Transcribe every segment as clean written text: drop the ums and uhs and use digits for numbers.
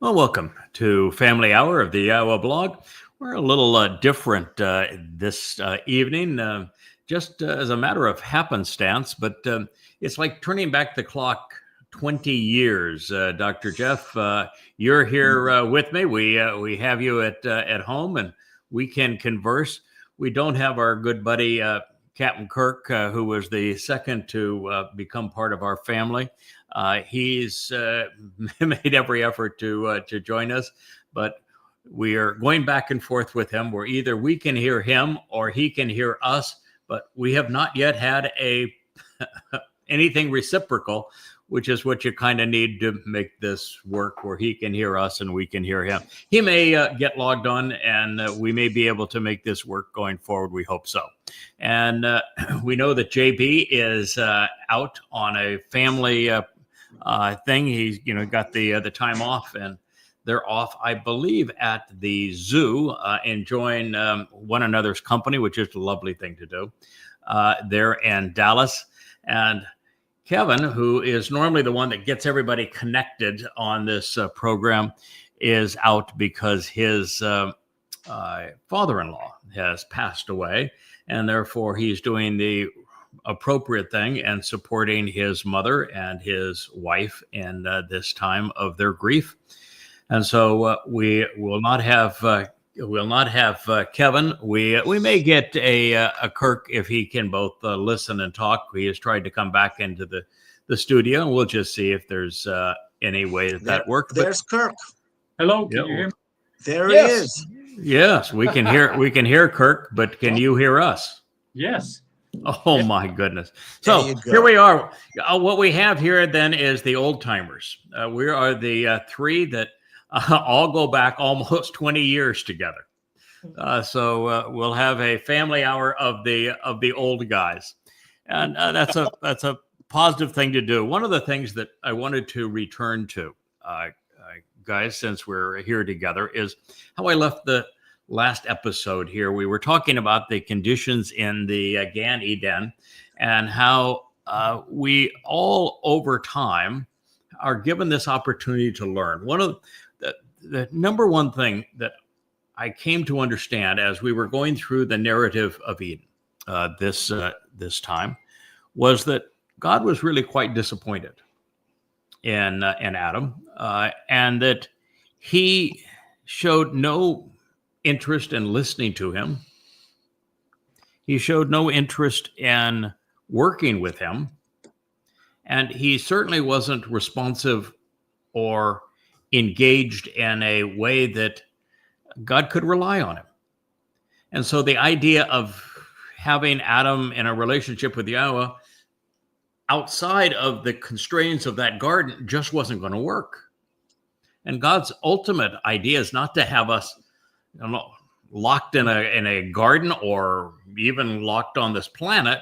Well, welcome to Family Hour of the Iowa Blog. We're a little different this evening, just as a matter of happenstance, but it's like turning back the clock 20 years. Dr. Jeff, you're here with me. We have you at home, and we can converse. We don't have our good buddy Captain Kirk, who was the second to become part of our family. He's made every effort to join us, but we are going back and forth with him. Where either we can hear him or he can hear us, but we have not yet had a anything reciprocal, which is what you kind of need to make this work, where he can hear us and we can hear him. He may get logged on, and we may be able to make this work going forward. We hope so. And we know that JB is out on a family thing. He's got the time off, and they're off, I believe, at the zoo, enjoying one another's company, which is a lovely thing to do. They're in Dallas, and Kevin, who is normally the one that gets everybody connected on this program, is out because his father-in-law has passed away, and therefore he's doing the appropriate thing and supporting his mother and his wife in this time of their grief. And so we will not have Kevin. We may get a Kirk if he can both listen and talk. He has tried to come back into the studio, and we'll just see if there's any way that works. There's Kirk. Hello, can you hear me? There he is. Yes, we can hear Kirk, but can you hear us? Yes. Oh my goodness. So here we are. What we have here then is the old timers. We are the three that all go back almost 20 years together. So we'll have a family hour of the old guys. And that's a positive thing to do. One of the things that I wanted to return to, guys, since we're here together, is how I left the last episode here. We were talking about the conditions in the Gan Eden, and how we all over time are given this opportunity to learn. One of the number one thing that I came to understand as we were going through the narrative of Eden this time was that God was really quite disappointed in Adam, and that he showed no interest in listening to him. He showed no interest in working with him, and he certainly wasn't responsive or engaged in a way that God could rely on him. And so the idea of having Adam in a relationship with Yahweh outside of the constraints of that garden just wasn't going to work. And God's ultimate idea is not to have us locked in a garden or even locked on this planet,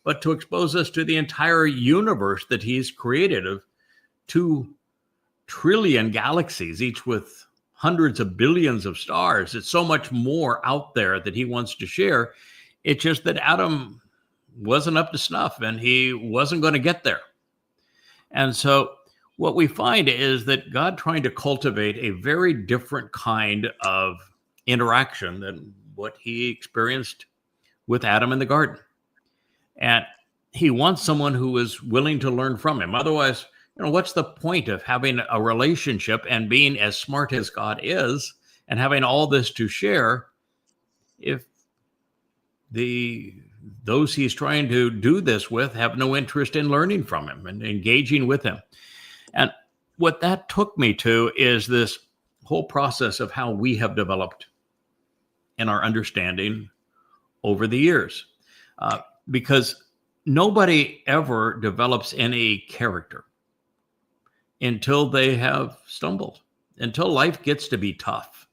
but to expose us to the entire universe that he's created of 2 trillion galaxies, each with hundreds of billions of stars. It's so much more out there that he wants to share. It's just that Adam wasn't up to snuff, and he wasn't going to get there. And so what we find is that God trying to cultivate a very different kind of interaction than what he experienced with Adam in the garden. And he wants someone who is willing to learn from him. Otherwise, what's the point of having a relationship and being as smart as God is and having all this to share if those he's trying to do this with have no interest in learning from him and engaging with him? And what that took me to is this whole process of how we have developed in our understanding over the years. Because nobody ever develops any character until they have stumbled, until life gets to be tough,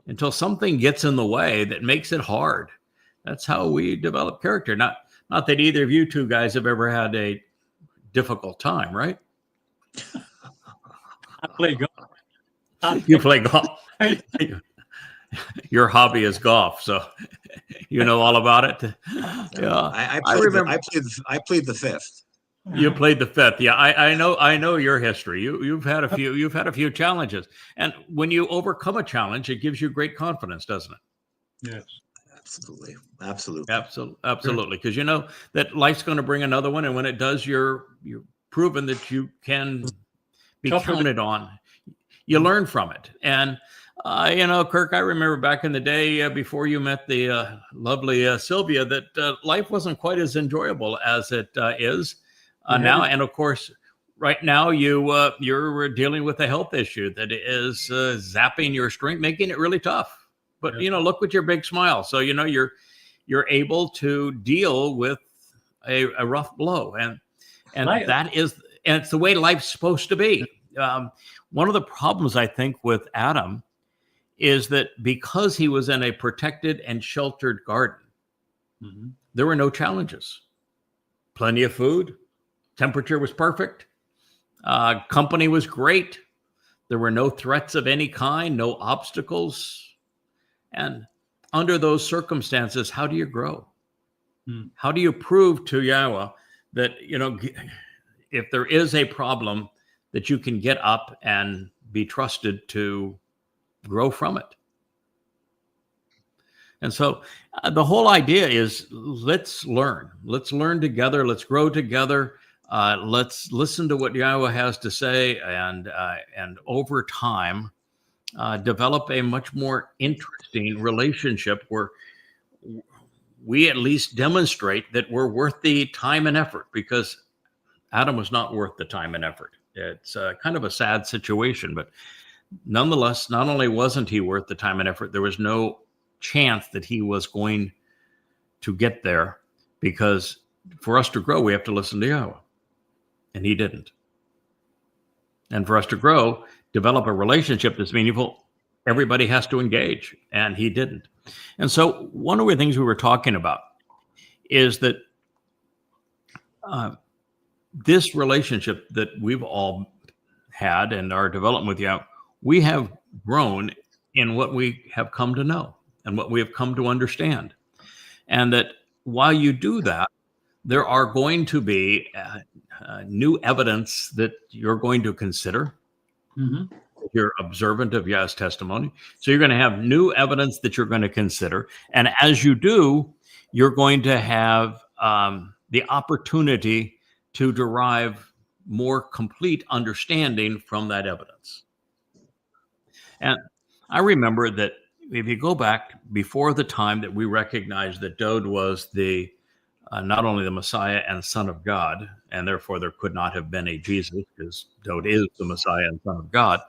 until something gets in the way that makes it hard. That's how we develop character. Not that either of you two guys have ever had a difficult time, right? I play golf. You play golf. Your hobby is golf, so you know all about it. Yeah, I remember. I plead the fifth. You played the fifth. Yeah, I know your history. You've had a few challenges, and when you overcome a challenge, it gives you great confidence, doesn't it? Yes. Absolutely. Because you know that life's going to bring another one, and when it does, you're proven that you can be counted on. You learn from it, and Kirk, I remember back in the day before you met the lovely Sylvia, that life wasn't quite as enjoyable as it is now. And of course, right now you're dealing with a health issue that is zapping your strength, making it really tough. But look with your big smile. So you're able to deal with a rough blow, and it's the way life's supposed to be. One of the problems I think with Adam is that because he was in a protected and sheltered garden, there were no challenges. Plenty of food, temperature was perfect, company was great. There were no threats of any kind, no obstacles. And under those circumstances, how do you grow? How do you prove to Yahweh that, if there is a problem, that you can get up and be trusted to grow from it? And so the whole idea is let's learn together. Let's grow together. Let's listen to what Yahweh has to say. And over time, develop a much more interesting relationship where we at least demonstrate that we're worth the time and effort, because Adam was not worth the time and effort. It's kind of a sad situation, but nonetheless, not only wasn't he worth the time and effort, there was no chance that he was going to get there, because for us to grow, we have to listen to Yahweh, and he didn't. And for us to grow, develop a relationship that's meaningful, everybody has to engage, and he didn't. And so one of the things we were talking about is that this relationship that we've all had and our development with Yahweh, we have grown in what we have come to know and what we have come to understand. And that while you do that, there are going to be new evidence that you're going to consider. You're observant of Yah's testimony. So you're going to have new evidence that you're going to consider. And as you do, you're going to have the opportunity to derive more complete understanding from that evidence. And I remember that if you go back before the time that we recognized that Dode was the not only the Messiah and Son of God, and therefore there could not have been a Jesus, because Dode is the Messiah and Son of God,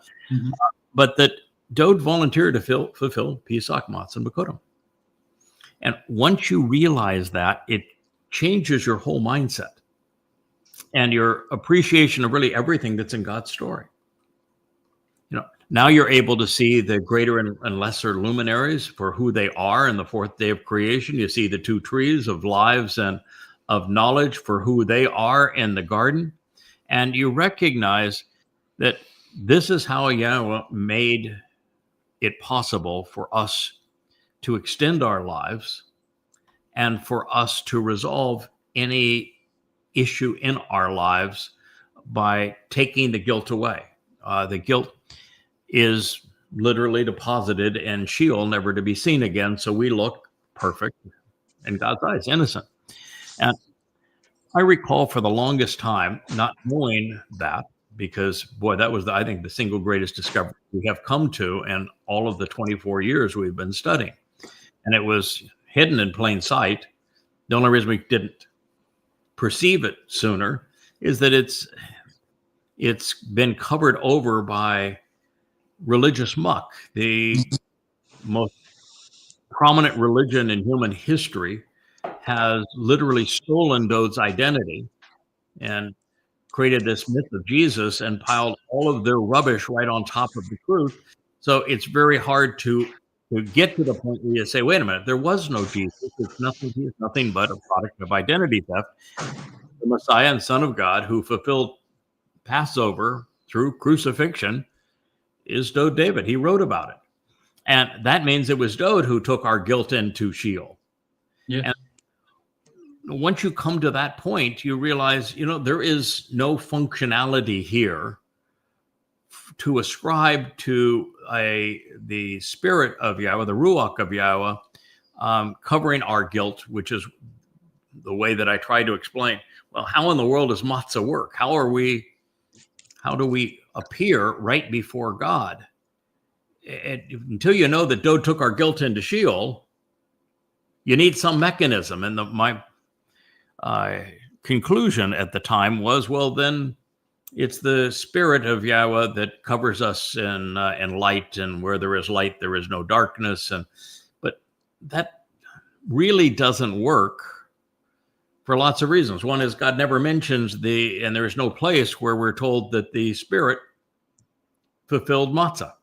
but that Dode volunteered to fulfill Pesach, Matzah, and Bikurim. And once you realize that, it changes your whole mindset and your appreciation of really everything that's in God's story. Now you're able to see the greater and lesser luminaries for who they are in the fourth day of creation. You see the two trees of lives and of knowledge for who they are in the garden. And you recognize that this is how Yahweh made it possible for us to extend our lives and for us to resolve any issue in our lives by taking the guilt away. The guilt is literally deposited in Sheol, never to be seen again. So we look perfect in God's eyes, innocent. And I recall for the longest time not knowing that, because boy, that was I think the single greatest discovery we have come to in all of the 24 years we've been studying. And it was hidden in plain sight. The only reason we didn't perceive it sooner is that it's been covered over by religious muck. The most prominent religion in human history has literally stolen Dode's identity and created this myth of Jesus and piled all of their rubbish right on top of the truth. So it's very hard to get to the point where you say, wait a minute, there was no Jesus. It's nothing but a product of identity theft. The Messiah and Son of God who fulfilled Passover through crucifixion is Dode David. He wrote about it. And that means it was Dode who took our guilt into Sheol. Yeah. And once you come to that point, you realize, there is no functionality here to ascribe to the spirit of Yahweh, the Ruach of Yahweh, covering our guilt, which is the way that I try to explain. Well, how in the world does matzah work? How do we appear right before God? Until you know that Dod took our guilt into Sheol, you need some mechanism. And my conclusion at the time was, well, then it's the spirit of Yahweh that covers us in light, and where there is light, there is no darkness. But that really doesn't work for lots of reasons. One is God never mentions and there is no place where we're told that the spirit fulfilled matzah.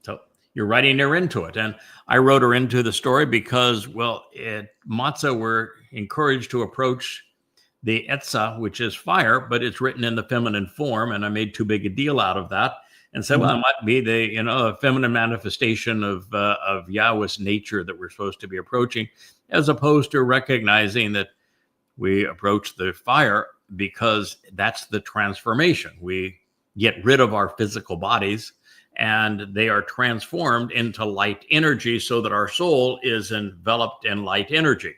So you're writing her into it. And I wrote her into the story because, well, at matzah, we're encouraged to approach the etzah, which is fire, but it's written in the feminine form. And I made too big a deal out of that and said, well, it might be the, feminine manifestation of Yahweh's nature that we're supposed to be approaching, as opposed to recognizing that we approach the fire because that's the transformation. We get rid of our physical bodies and they are transformed into light energy so that our soul is enveloped in light energy.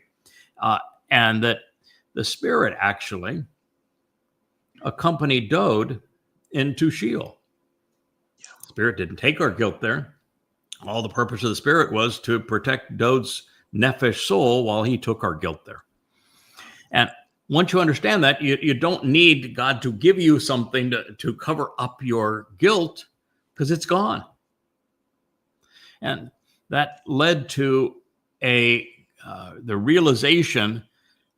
And that the spirit actually accompanied Dod into Sheol. Spirit didn't take our guilt there. All the purpose of the spirit was to protect Dod's nephesh soul while he took our guilt there. And once you understand that, you don't need God to give you something to cover up your guilt, because it's gone. And that led to the realization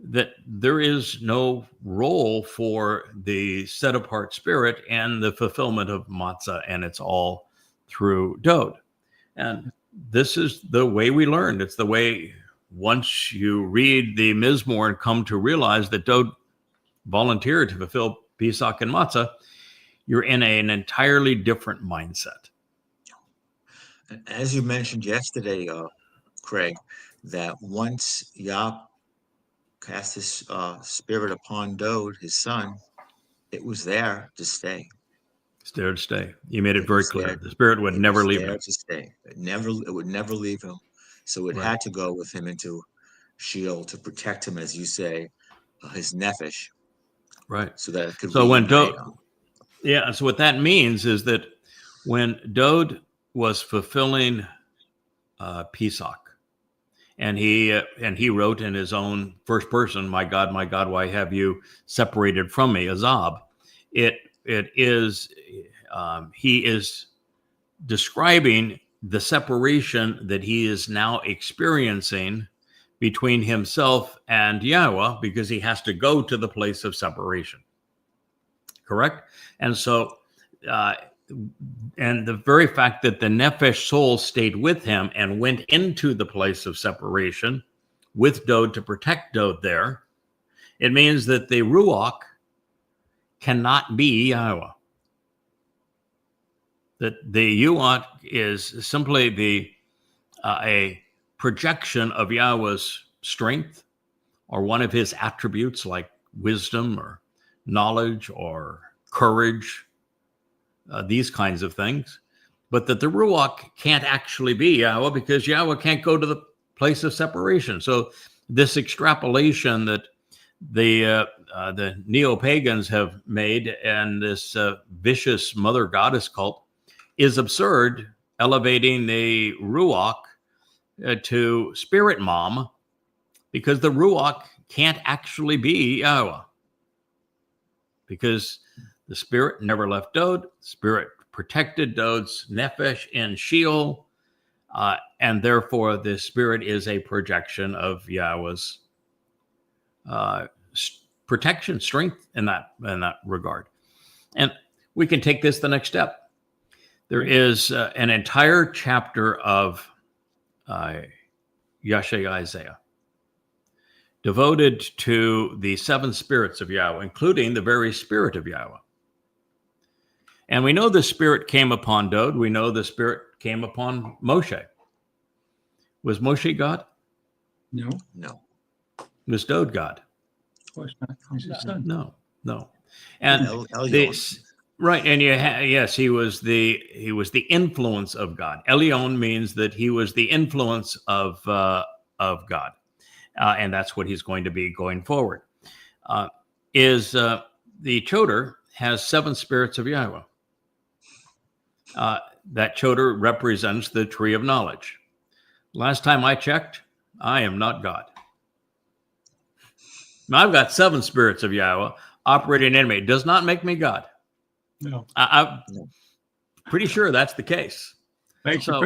that there is no role for the set apart spirit and the fulfillment of matzah, and it's all through Dod. And this is the way we learned. It's the way, once you read the Mizmor and come to realize that Dod volunteered to fulfill Pesach and matzah, you're in an entirely different mindset. As you mentioned yesterday, Craig, that once Yah cast his spirit upon Dod, his son, it was there to stay. It's there to stay. You made it very clear. The spirit would never leave him. To stay. It would never leave him. So it had to go with him into Sheol to protect him, as you say, his nephesh. Right. So that it could. So when Dod, so what that means is that when Dod was fulfilling Pesach, and he wrote in his own first person, my God, why have you separated from me?" Azab. He is describing the separation that he is now experiencing between himself and Yahweh, because he has to go to the place of separation. Correct? And so, and the very fact that the nephesh soul stayed with him and went into the place of separation with Dod to protect Dod there, it means that the Ruach cannot be Yahweh. That the Ruach is simply a projection of Yahweh's strength, or one of his attributes like wisdom or knowledge or courage, these kinds of things. But that the Ruach can't actually be Yahweh, because Yahweh can't go to the place of separation. So this extrapolation that the neo-pagans have made, and this vicious mother goddess cult, is absurd, elevating the Ruach to spirit mom, because the Ruach can't actually be Yahweh, because the spirit never left Dod. Spirit protected Dod's nephesh in Sheol, and therefore the spirit is a projection of Yahweh's protection, strength in that regard. And we can take this the next step. There is an entire chapter of Yeshayahu Isaiah devoted to the seven spirits of Yahweh, including the very spirit of Yahweh. And we know the spirit came upon Dod. We know the spirit came upon Moshe. Was Moshe God? No. Was Dode God? Of course not. He's his son. No. And right, and yes, he was the influence of God. Elyon means that he was the influence of God, and that's what he's going to be going forward. The Choder has 7 spirits of Yahweh. That Choder represents the tree of knowledge. Last time I checked, I am not God. Now, I've got 7 spirits of Yahweh operating in me. It does not make me God. No. I'm pretty sure that's the case. Thanks. So,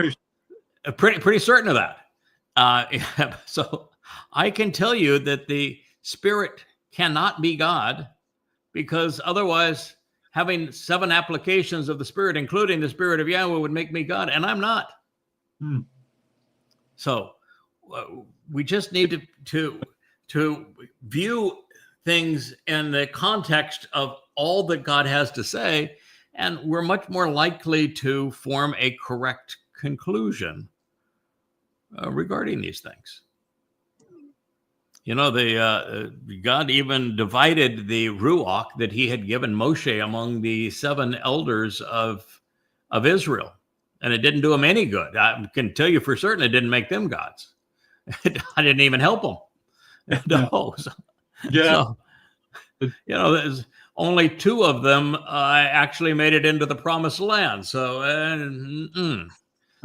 pretty certain of that. So I can tell you that the spirit cannot be God, because otherwise having 7 applications of the spirit, including the spirit of Yahweh, would make me God, and I'm not. So we just need to view things in the context of all that God has to say, and we're much more likely to form a correct conclusion regarding these things. You know, God even divided the Ruach that he had given Moshe among the 7 elders of Israel, and it didn't do them any good. I can tell you for certain it didn't make them gods. I didn't even help them. No. So, there's only 2 of them actually made it into the promised land. So,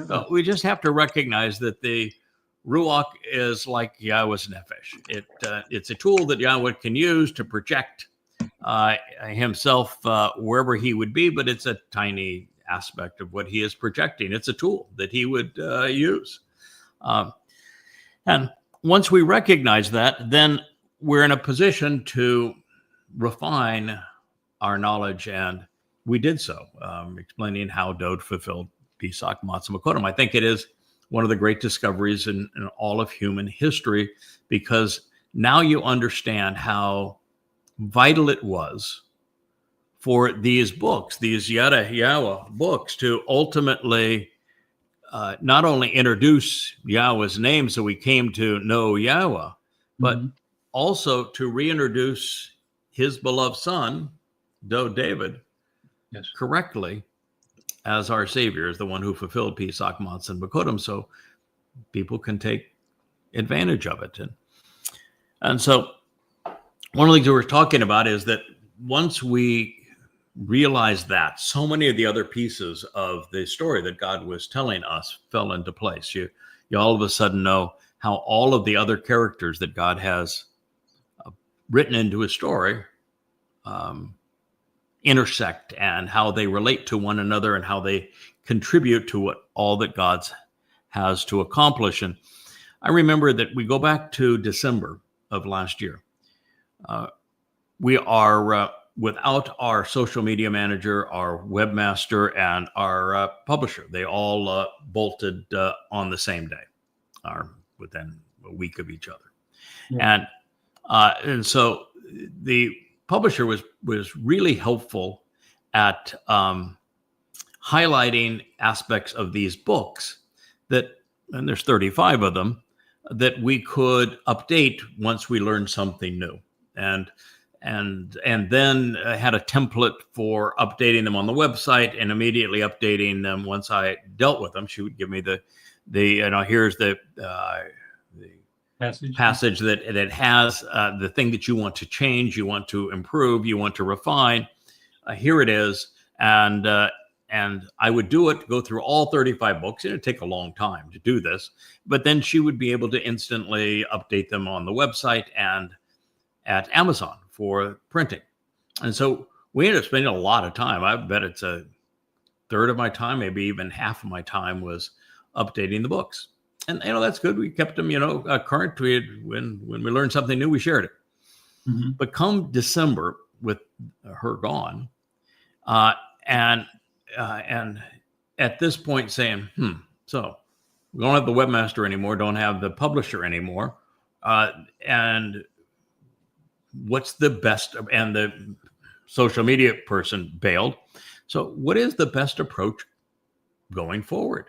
so we just have to recognize that the Ruach is like Yahweh's Nefesh. It's a tool that Yahweh can use to project himself wherever he would be, but it's a tiny aspect of what he is projecting. It's a tool that he would use. And once we recognize that, then we're in a position to refine our knowledge, and we did so, explaining how Dode fulfilled Pesach, Matzah, Makodim. I think it is one of the great discoveries in all of human history, because now you understand how vital it was for these books, these Yahweh books, to ultimately not only introduce Yahweh's name so we came to know Yahweh, but also to reintroduce his beloved son, David, correctly as our Savior, as the one who fulfilled Pesach, Matzah, and Makodim, so people can take advantage of it. And so one of the things that we're talking about is that once we realize that, so many of the other pieces of the story that God was telling us fell into place. You all of a sudden know how all of the other characters that God has written into his story intersect, and how they relate to one another, and how they contribute to all that God has to accomplish. And I remember that we go back to December of last year. We are without our social media manager, our webmaster, and our publisher. They all bolted on the same day, or within a week of each other. Yeah. And so the publisher was really helpful at highlighting aspects of these books that, and there's 35 of them, that we could update once we learned something new. And then had a template for updating them on the website, and immediately updating them once I dealt with them. She would give me here's the passage that has the thing that you want to change, you want to improve, you want to refine. Here it is. And I would go through all 35 books. It'd take a long time to do this, but then she would be able to instantly update them on the website and at Amazon for printing. And so we ended up spending a lot of time. I bet it's a third of my time, maybe even half of my time, was updating the books. And, that's good. We kept them, current. When we learned something new, we shared it. Mm-hmm. But come December, with her gone, and at this point saying, so we don't have the webmaster anymore, don't have the publisher anymore, and what's the best? And the social media person bailed. So what is the best approach going forward?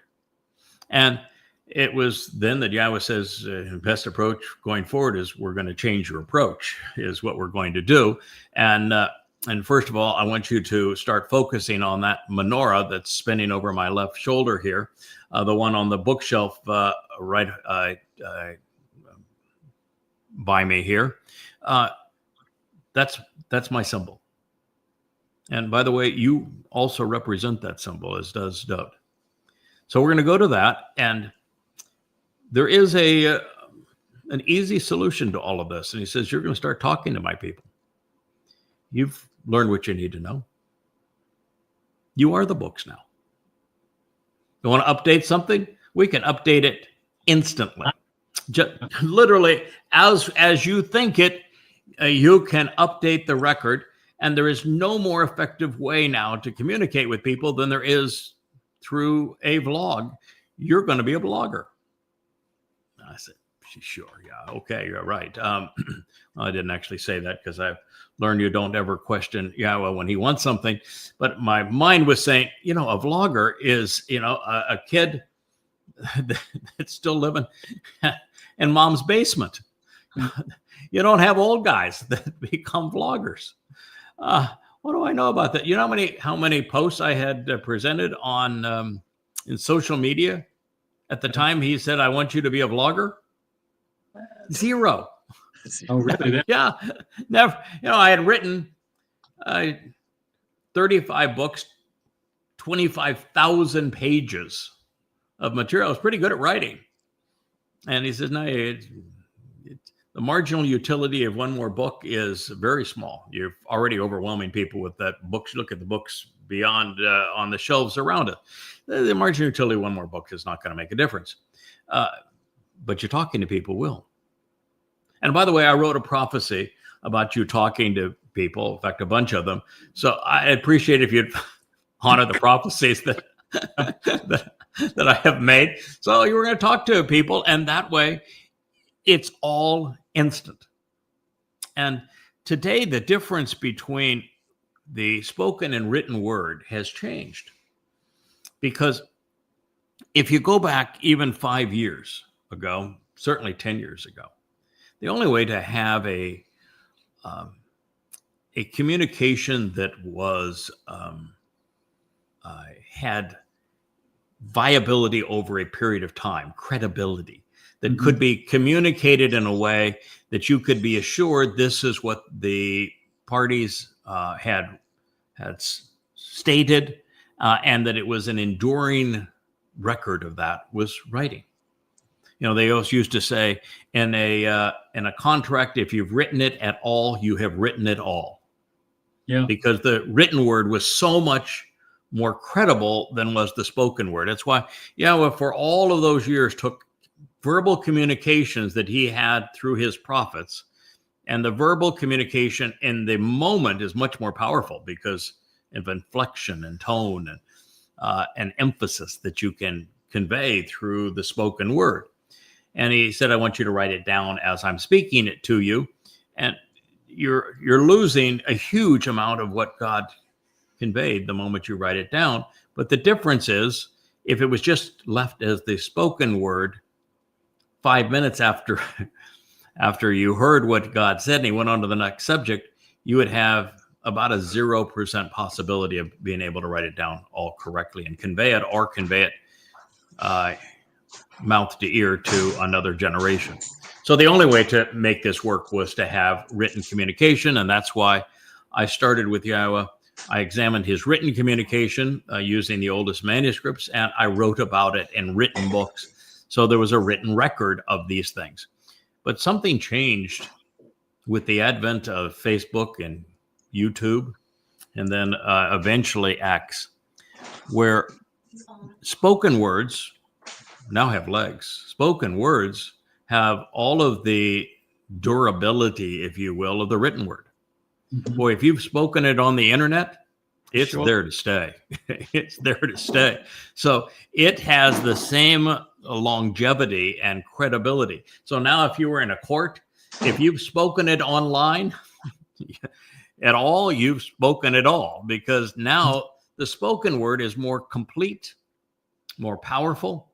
And it was then that Yahweh says, best approach going forward is we're going to change your approach, is what we're going to do. And first of all, I want you to start focusing on that menorah that's spinning over my left shoulder here, the one on the bookshelf right by me here. That's my symbol. And by the way, you also represent that symbol, as does Dode. So we're going to go to that, and there is an easy solution to all of this. And he says, you're going to start talking to my people. You've learned what you need to know. You are the books now. You want to update something? We can update it instantly. Just literally, as you think it, you can update the record. And there is no more effective way now to communicate with people than there is through a vlog. You're going to be a blogger. I said, sure, yeah, okay, you're right. Well, I didn't actually say that because I've learned you don't ever question Yahweh when he wants something. But my mind was saying, a vlogger is, a kid that's still living in mom's basement. You don't have old guys that become vloggers. What do I know about that? You know how many posts I had presented on in social media at the time he said, I want you to be a vlogger? 0. Oh, really? Yeah, never. I had written 35 books, 25,000 pages of material. I was pretty good at writing. And he says, no, the marginal utility of one more book is very small. You're already overwhelming people with that books. Look at the books beyond on the shelves around it. The marginal utility of one more book is not going to make a difference. But you're talking to people will. And by the way, I wrote a prophecy about you talking to people, in fact, a bunch of them. So I appreciate if you'd honor the prophecies that I have made. So you were going to talk to people, and that way it's all instant. And today, the difference between the spoken and written word has changed. Because if you go back even 5 years ago, certainly 10 years ago, the only way to have a communication that was had viability over a period of time, credibility, that could be communicated in a way that you could be assured this is what the parties had stated, and that it was an enduring record of that was writing. They always used to say in a contract, if you've written it at all, you have written it all. Yeah. Because the written word was so much more credible than was the spoken word. That's why Yahweh, for all of those years, took verbal communications that he had through his prophets, and the verbal communication in the moment is much more powerful because of inflection and tone and emphasis that you can convey through the spoken word. And he said, I want you to write it down as I'm speaking it to you. And you're losing a huge amount of what God conveyed the moment you write it down. But the difference is, if it was just left as the spoken word 5 minutes after you heard what God said and he went on to the next subject, you would have about a 0% possibility of being able to write it down all correctly and convey it, or convey it mouth to ear to another generation. So the only way to make this work was to have written communication, and that's why I started with Yahweh. I examined his written communication using the oldest manuscripts, and I wrote about it in written books. So there was a written record of these things. But something changed with the advent of Facebook and YouTube, and then eventually X, where spoken words now have legs. Spoken words have all of the durability, if you will, of the written word. Mm-hmm. Boy, if you've spoken it on the internet, it's there to stay. It's there to stay. So it has the same longevity and credibility. So now if you were in a court, if you've spoken it online at all, you've spoken it all, because now the spoken word is more complete, more powerful,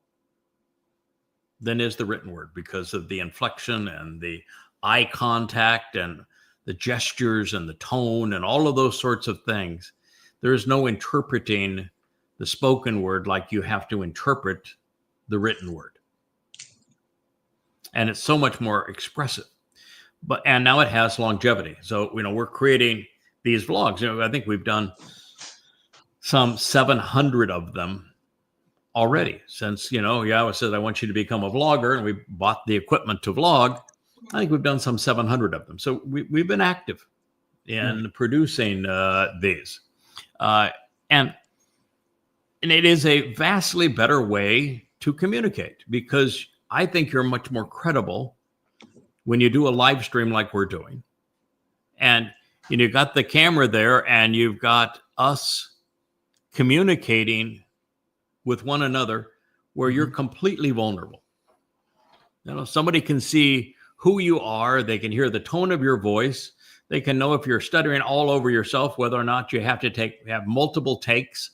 than is the written word because of the inflection and the eye contact and the gestures and the tone and all of those sorts of things. There's no interpreting the spoken word like you have to interpret the written word. And it's so much more expressive. And now it has longevity. So, we're creating these vlogs. I think we've done some 700 of them already since, Yahweh says, I want you to become a vlogger, and we bought the equipment to vlog. I think we've done some 700 of them. So we've been active in producing these. And it is a vastly better way to communicate, because I think you're much more credible when you do a live stream like we're doing. And you've got the camera there, and you've got us communicating with one another where you're completely vulnerable. Somebody can see who you are. They can hear the tone of your voice. They can know if you're stuttering all over yourself, whether or not you have to have multiple takes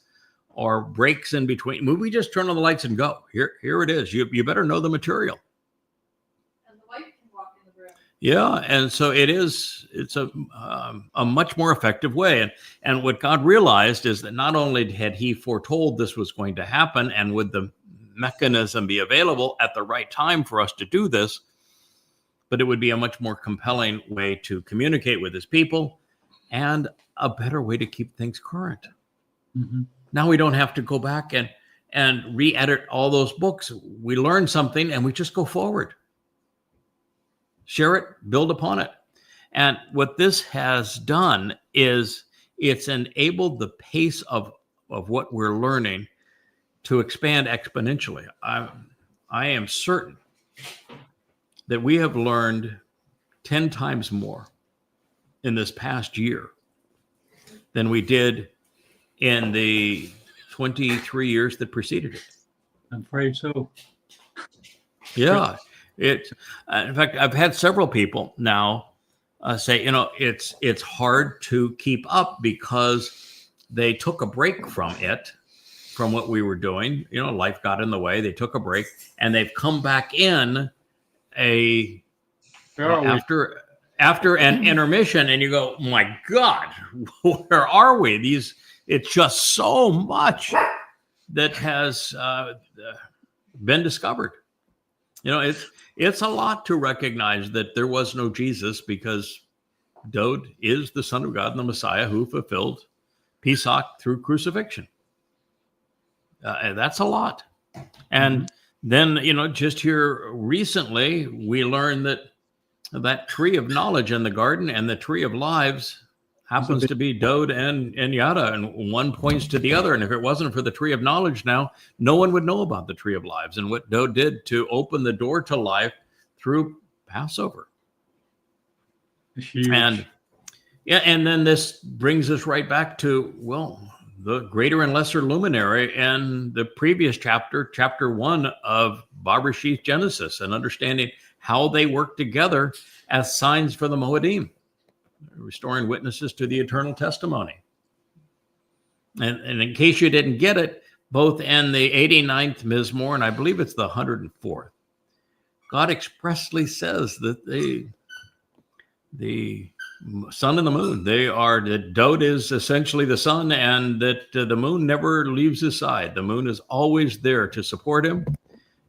or breaks in between. We just turn on the lights and go. Here it is. You better know the material. And the wife can walk in the room. Yeah, and so it's a much more effective way. And what God realized is that not only had he foretold this was going to happen, and would the mechanism be available at the right time for us to do this, but it would be a much more compelling way to communicate with his people and a better way to keep things current. Mm-hmm. Now we don't have to go back and re-edit all those books. We learn something and we just go forward. Share it, build upon it. And what this has done is it's enabled the pace of what we're learning to expand exponentially. I am certain that we have learned 10 times more in this past year than we did in the 23 years that preceded it. I'm afraid so. Yeah. In fact, I've had several people now say, it's hard to keep up because they took a break from what we were doing. Life got in the way. They took a break, and they've come back in after an intermission, and you go, my God, where are we? It's just so much that has been discovered. It's a lot to recognize that there was no Jesus, because Dode is the Son of God and the Messiah who fulfilled Pesach through crucifixion. And that's a lot. And then, just here recently, we learned that tree of knowledge in the garden and the tree of lives happens to be Dode and Yada, and one points to the other. And if it wasn't for the tree of knowledge now, no one would know about the tree of lives and what Dode did to open the door to life through Passover. And then this brings us right back to, the greater and lesser luminary and the previous chapter 1 of Bereshith Genesis, and understanding how they work together as signs for the Moedim, restoring witnesses to the eternal testimony. And in case you didn't get it, both in the 89th Mizmor, and I believe it's the 104th, God expressly says that the sun and the moon, that Dode is essentially the sun, and that the moon never leaves his side. The moon is always there to support him.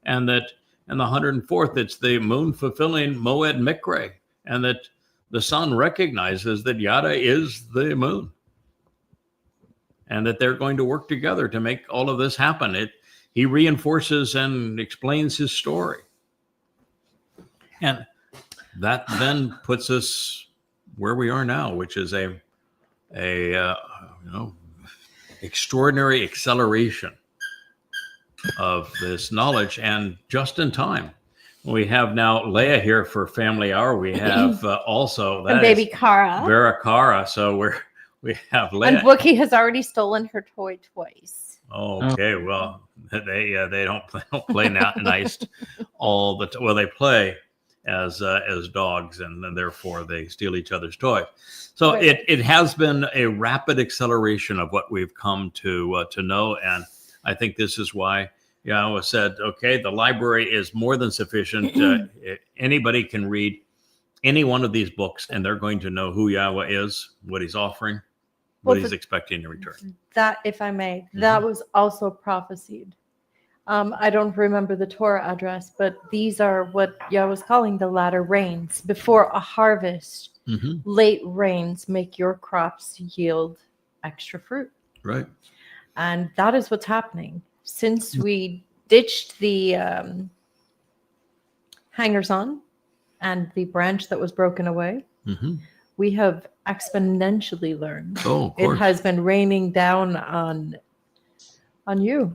And that in the 104th, it's the moon fulfilling Moed Mikre, and that the sun recognizes that Yada is the moon, and that they're going to work together to make all of this happen. He reinforces and explains his story. And that then puts us where we are now, which is a extraordinary acceleration of this knowledge, and just in time. We have now Leah here for Family Hour. We have also that baby Kara, Vera Kara. So we have Leah. And Wookie has already stolen her toy twice. Okay, well they don't play nice all the time. Well, they play as dogs, and therefore they steal each other's toys. So right. It has been a rapid acceleration of what we've come to know, and I think this is why Yahweh said, okay, the library is more than sufficient. Anybody can read any one of these books, and they're going to know who Yahweh is, what he's offering, what he's expecting in return. That, if I may, that was also prophesied. I don't remember the Torah address, but these are what Yahweh was calling the latter rains. Before a harvest, late rains make your crops yield extra fruit. Right. And that is what's happening. Since we ditched the hangers on and the branch that was broken away, we have exponentially learned. Oh, of it course. has been raining down on you.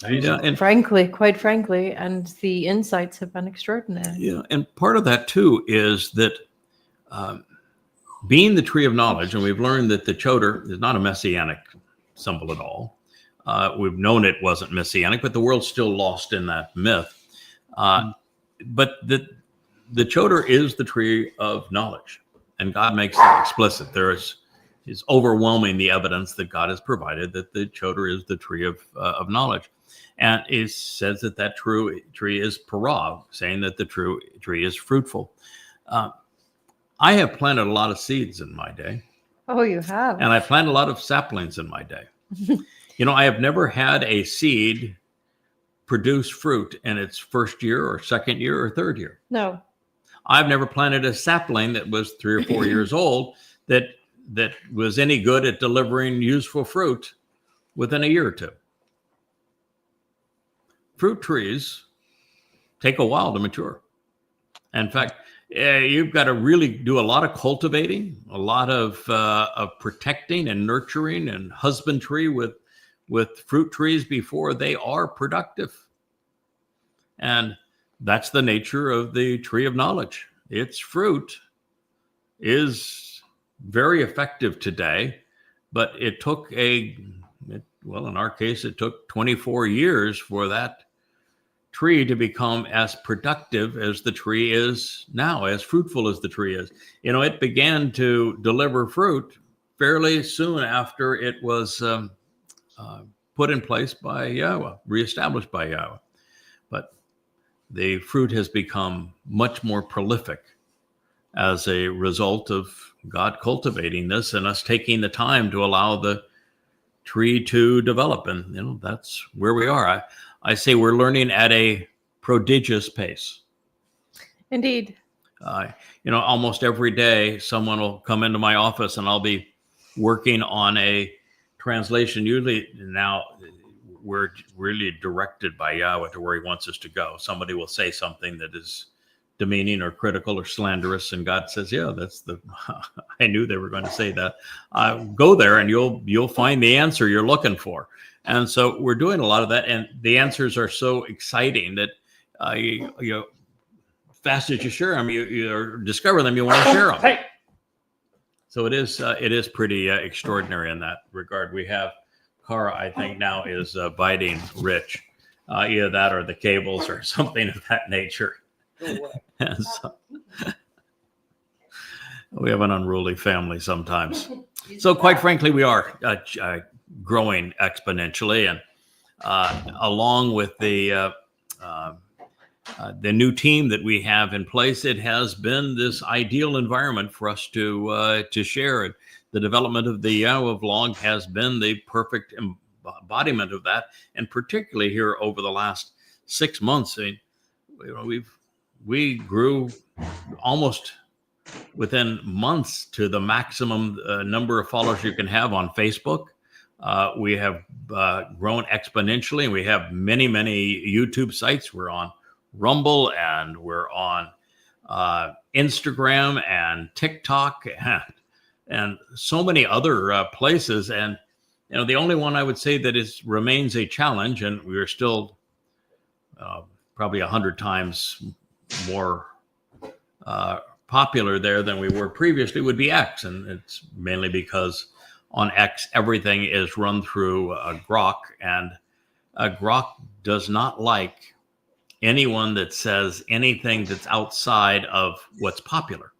Yeah, and Quite frankly, and the insights have been extraordinary. yeah, and part of that too is that being the tree of knowledge, and we've learned that the Chodar is not a messianic symbol at all. We've known it wasn't messianic, but the world's still lost in that myth. But the Chodar is the tree of knowledge, and God makes that explicit. There is overwhelming the evidence that God has provided that the Chodar is the tree of knowledge. And it says that true tree is parah, saying that the true tree is fruitful. I have planted a lot of seeds in my day. Oh, you have. And I planted a lot of saplings in my day. I have never had a seed produce fruit in its first year or second year or third year. No. I've never planted a sapling that was 3 or 4 years old that was any good at delivering useful fruit within a year or two. Fruit trees take a while to mature. In fact, you've got to really do a lot of cultivating, a lot of protecting and nurturing and husbandry with fruit trees before they are productive. And that's the nature of the tree of knowledge. Its fruit is very effective today, but it took in our case, it took 24 years for that tree to become as productive as the tree is now, as fruitful as the tree is. It began to deliver fruit fairly soon after it was put in place by Yahweh, reestablished by Yahweh. But the fruit has become much more prolific as a result of God cultivating this and us taking the time to allow the tree to develop. And, that's where we are. I say we're learning at a prodigious pace. Indeed. Almost every day someone will come into my office and I'll be working on a translation. Usually now we're really directed by Yahweh to where he wants us to go. Somebody will say something that is demeaning or critical or slanderous, and God says, yeah, I knew they were going to say that. Go there and you'll find the answer you're looking for. And so we're doing a lot of that, and the answers are so exciting that fast as you share them, you discover them, you want to share them. Hey. So it is pretty extraordinary in that regard. We have Cara, I think now is biting Rich, either that or the cables or something of that nature. And so, we have an unruly family sometimes. So quite frankly, we are growing exponentially, and along with the new team that we have in place, it has been this ideal environment for us to share it. The development of the Yahweh vlog has been the perfect embodiment of that, and particularly here over the last 6 months, we grew almost within months to the maximum number of followers you can have on Facebook. We have grown exponentially, and we have many, many YouTube sites. We're on Rumble, and we're on Instagram and TikTok and so many other places. And the only one I would say that remains a challenge, and we are still probably 100 times more popular there than we were previously, would be X. And it's mainly because on X, everything is run through Grok, and Grok does not like anyone that says anything that's outside of what's popular.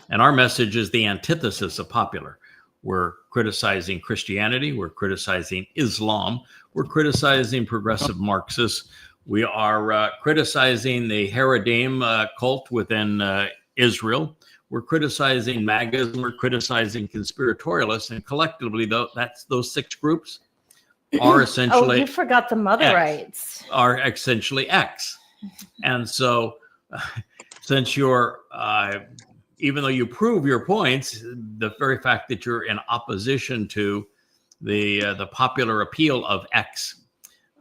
And our message is the antithesis of popular. We're criticizing Christianity. We're criticizing Islam. We're criticizing progressive Marxists. We are criticizing the Haredim cult within Israel. We're criticizing MAGAs, and we're criticizing conspiratorialists. And collectively, those 6 groups are essentially... Oh, you forgot the Motherites. Are essentially X. And so, since you're... even though you prove your points, the very fact that you're in opposition to the popular appeal of X,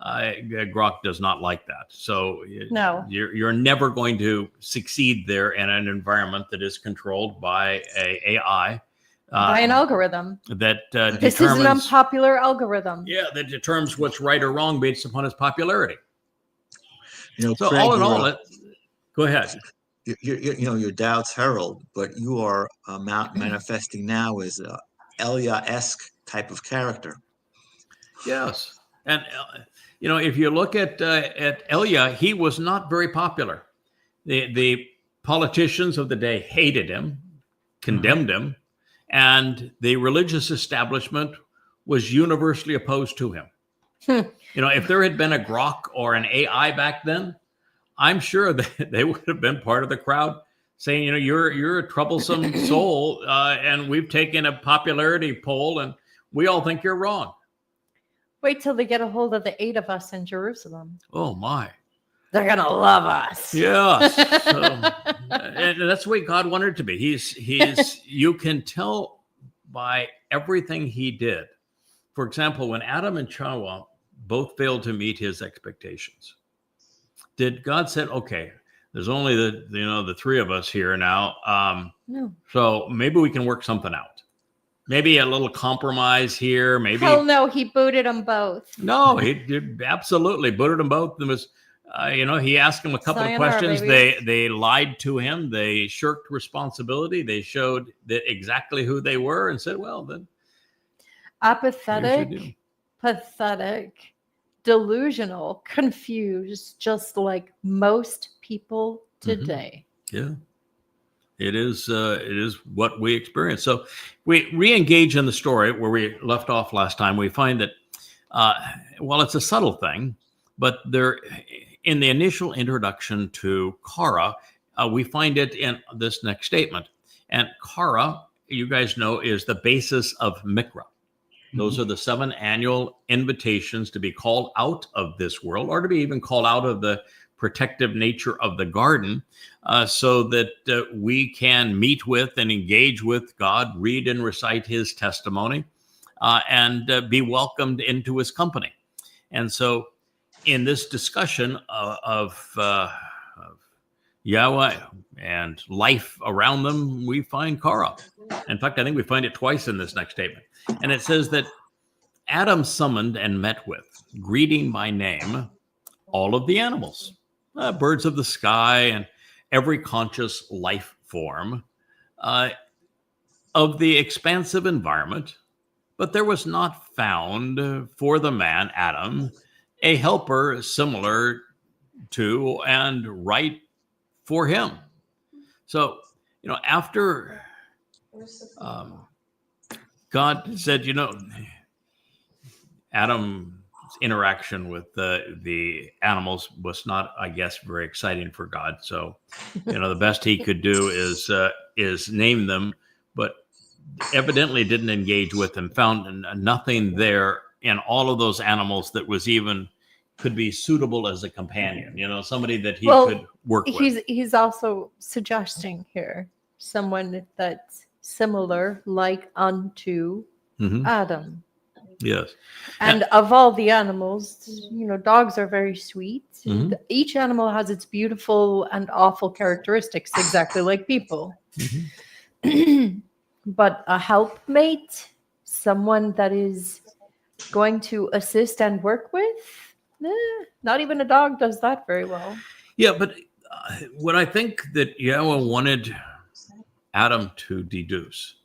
Grok does not like that. So No. you're never going to succeed there in an environment that is controlled by AI. By an algorithm. That This is an unpopular algorithm. Yeah, that determines what's right or wrong based upon its popularity. So Craig, all in all, go ahead. You're Dowd's herald, but you are manifesting now as a Elia-esque type of character. Yes, and if you look at Elia, he was not very popular. The politicians of the day hated him, condemned him, and the religious establishment was universally opposed to him. If there had been a Grok or an AI back then, I'm sure that they would have been part of the crowd saying, you're a troublesome soul, and we've taken a popularity poll, and we all think you're wrong. Wait till they get a hold of the 8 of us in Jerusalem. Oh, my. They're going to love us. Yes. And that's the way God wanted it to be. He's you can tell by everything he did. For example, when Adam and Chava both failed to meet his expectations, did God said, okay, there's only the 3 of us here now. No. So maybe we can work something out. Maybe a little compromise here. Maybe. Hell no, he booted them both. No, he absolutely booted them both. There was, he asked them a couple of questions. They lied to him. They shirked responsibility. They showed that exactly who they were and said, well, then. Apathetic, pathetic, delusional, confused, just like most people today. Yeah. It is what we experience. So we re-engage in the story where we left off last time. We find that, it's a subtle thing, but there, in the initial introduction to Kara, we find it in this next statement. And Kara, you guys know, is the basis of Mikra. Those are the 7 annual invitations to be called out of this world, or to be even called out of the protective nature of the garden, so that we can meet with and engage with God, read and recite his testimony, and be welcomed into his company. And so in this discussion of Yahweh and life around them, we find Kara. In fact, I think we find it twice in this next statement. And it says that Adam summoned and met with, greeting by name, all of the animals, birds of the sky, and every conscious life form of the expansive environment. But there was not found for the man, Adam, a helper similar to and right for him. So, after God said, Adam's interaction with the animals was not, I guess, very exciting for God. So, the best he could do is name them, but evidently didn't engage with them, found nothing there in all of those animals that was even could be suitable as a companion, somebody that he could work with. He's also suggesting here someone that's similar, like unto Adam. Yes. And of all the animals, dogs are very sweet. Each animal has its beautiful and awful characteristics, exactly like people. But a helpmate, someone that is going to assist and work with, not even a dog does that very well. Yeah, but what I think that Yahweh wanted Adam to deduce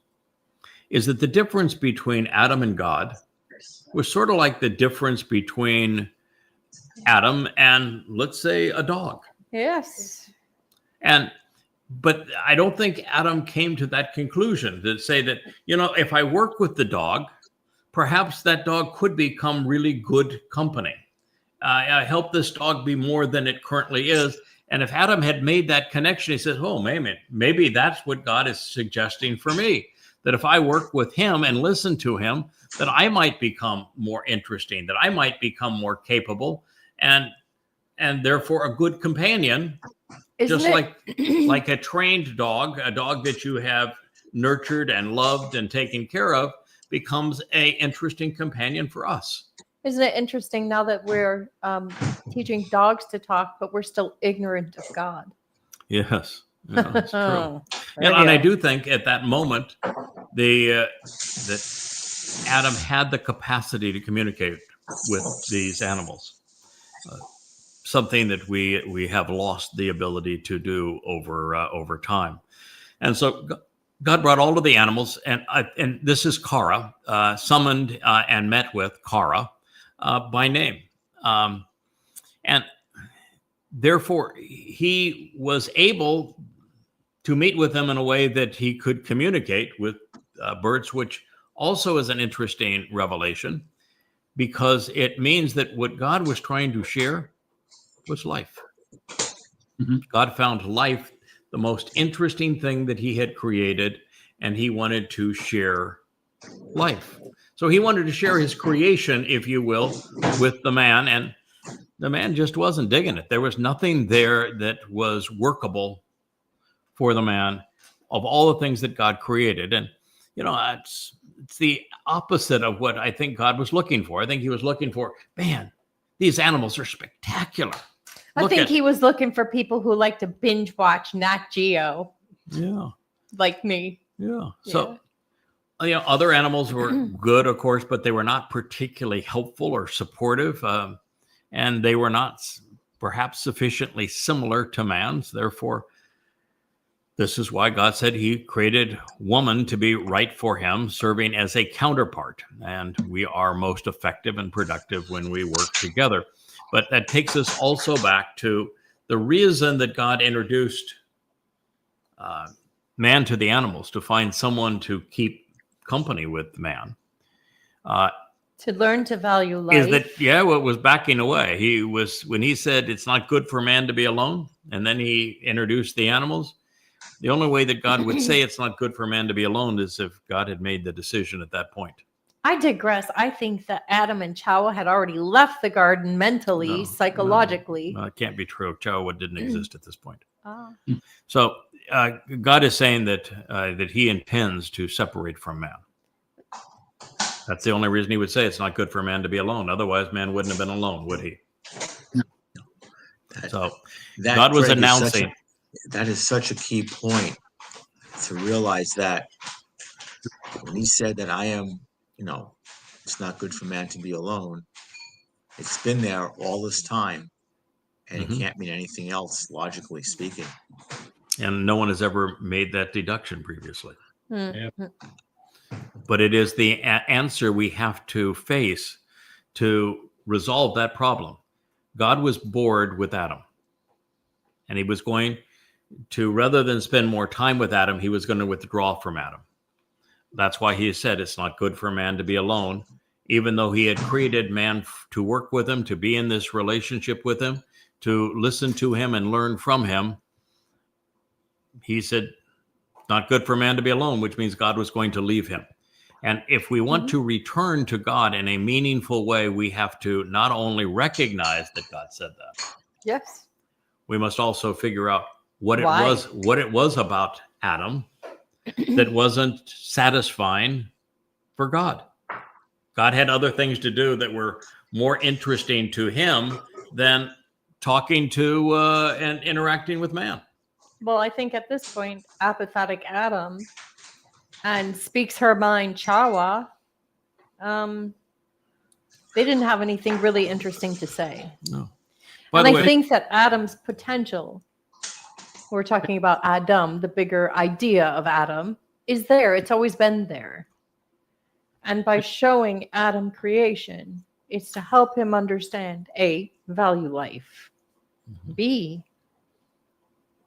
is that the difference between Adam and God was sort of like the difference between Adam and, let's say, a dog. Yes. And But I don't think Adam came to that conclusion to say that, if I work with the dog, perhaps that dog could become really good company. I help this dog be more than it currently is. And if Adam had made that connection, he says, oh, maybe that's what God is suggesting for me, that if I work with him and listen to him, that I might become more interesting, that I might become more capable, and therefore a good companion. Isn't Just it? like a trained dog, a dog that you have nurtured and loved and taken care of, becomes a interesting companion for us. Isn't it interesting now that we're teaching dogs to talk, but we're still ignorant of God? Yes, that's true. There And you I go. do think at that moment, that Adam had the capacity to communicate with these animals. Something that we have lost the ability to do over time. And so God brought all of the animals, and this is Kara, summoned and met with Kara by name. And therefore, he was able to meet with them in a way that he could communicate with birds, which also is an interesting revelation, because it means that what God was trying to share was life. Mhm. God found life the most interesting thing that he had created, and he wanted to share life. So he wanted to share his creation, if you will, with the man, and the man just wasn't digging it. There was nothing there that was workable for the man of all the things that God created. And, it's the opposite of what I think God was looking for. I think he was looking for, man, these animals are spectacular. I think he was looking for people who like to binge watch Nat Geo, Yeah. like me. Yeah. So, other animals were good, of course, but they were not particularly helpful or supportive. And they were not perhaps sufficiently similar to man's. Therefore, this is why God said he created woman to be right for him, serving as a counterpart. And we are most effective and productive when we work together. But that takes us also back to the reason that God introduced man to the animals, to find someone to keep company with man. To learn to value life. Is that, what was backing away? When he said it's not good for man to be alone, and then he introduced the animals, the only way that God would say it's not good for man to be alone is if God had made the decision at that point. I digress. I think that Adam and Chawa had already left the garden mentally, psychologically. No, it can't be true. Chawa didn't exist at this point. Oh. So God is saying that he intends to separate from man. That's the only reason he would say it's not good for man to be alone. Otherwise, man wouldn't have been alone, would he? So God was announcing. That is such a key point to realize that when he said that I am, it's not good for man to be alone. It's been there all this time, and it can't mean anything else, logically speaking. And no one has ever made that deduction previously. Yeah. But it is the answer we have to face to resolve that problem. God was bored with Adam, and he was going to, rather than spend more time with Adam, he was going to withdraw from Adam. That's why he said it's not good for man to be alone, even though he had created man to work with him, to be in this relationship with him, to listen to him and learn from him. He said, not good for man to be alone, which means God was going to leave him. And if we want to return to God in a meaningful way, we have to not only recognize that God said that. Yes. We must also figure out what Why? it was about Adam that wasn't satisfying for God. God had other things to do that were more interesting to him than talking to and interacting with man. Well, I think at this point, apathetic Adam and speaks her mind Chawa, they didn't have anything really interesting to say. No. By And the I way, think that Adam's potential, we're talking about Adam, the bigger idea of Adam, is there. It's always been there. And by showing Adam creation, it's to help him understand, A, value life, B,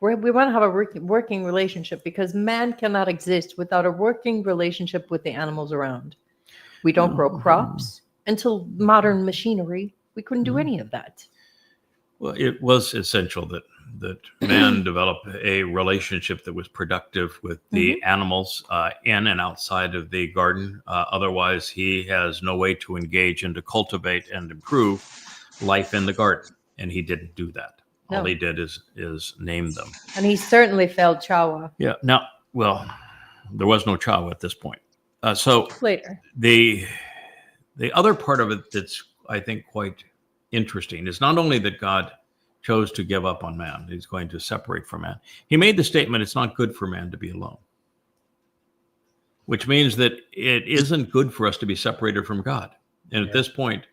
we want to have a working relationship, because man cannot exist without a working relationship with the animals around. We don't grow crops until modern machinery. We couldn't do any of that. Well, it was essential that man develop a relationship that was productive with the animals in and outside of the garden. Otherwise, he has no way to engage and to cultivate and improve life in the garden. And he didn't do that. No. All he did is name them. And he certainly failed Chawa Yeah. Now, well, there was no Chawa at this point. So later. the other part of it that's, I think, quite interesting is not only that God chose to give up on man, he's going to separate from man. He made the statement, it's not good for man to be alone, which means that it isn't good for us to be separated from God. And at this point,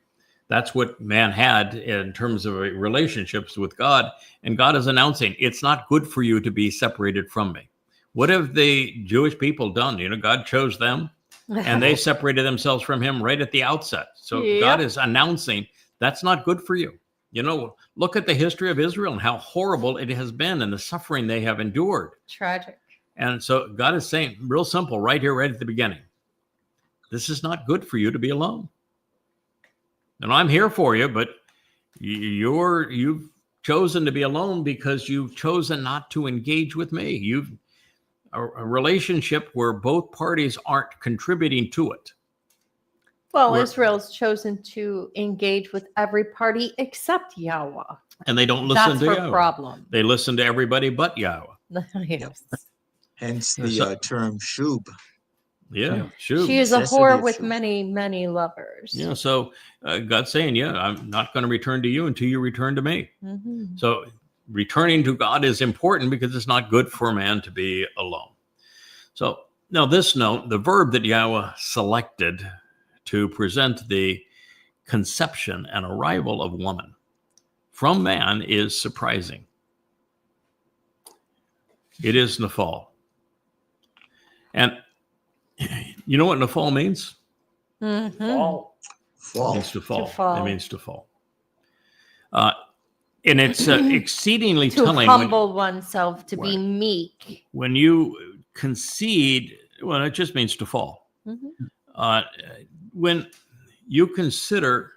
that's what man had in terms of relationships with God. And God is announcing, it's not good for you to be separated from me. What have the Jewish people done? You know, God chose them and they separated themselves from him right at the outset. So God is announcing, that's not good for you. You know, look at the history of Israel and how horrible it has been and the suffering they have endured. Tragic. And so God is saying, real simple, right here, right at the beginning, this is not good for you to be alone. And I'm here for you, but you've chosen to be alone because you've chosen not to engage with me. You've a relationship where both parties aren't contributing to it. Well, Israel's chosen to engage with every party except Yahweh. And they don't listen to Yahweh. That's her problem. They listen to everybody but Yahweh. Yes. Hence the term shub. Yeah, shub. She is a Necessity whore of with shub. many, many lovers. Yeah, so God's saying, I'm not going to return to you until you return to me. So returning to God is important because it's not good for man to be alone. So now this note, the verb that Yahweh selected to present the conception and arrival of woman from man is surprising. It is Nephal. And you know what Nephal means? Fall. It means to fall. To fall. It means to fall. And it's exceedingly To telling humble oneself, to be Right. meek. when you concede, well, it just means to fall. When you consider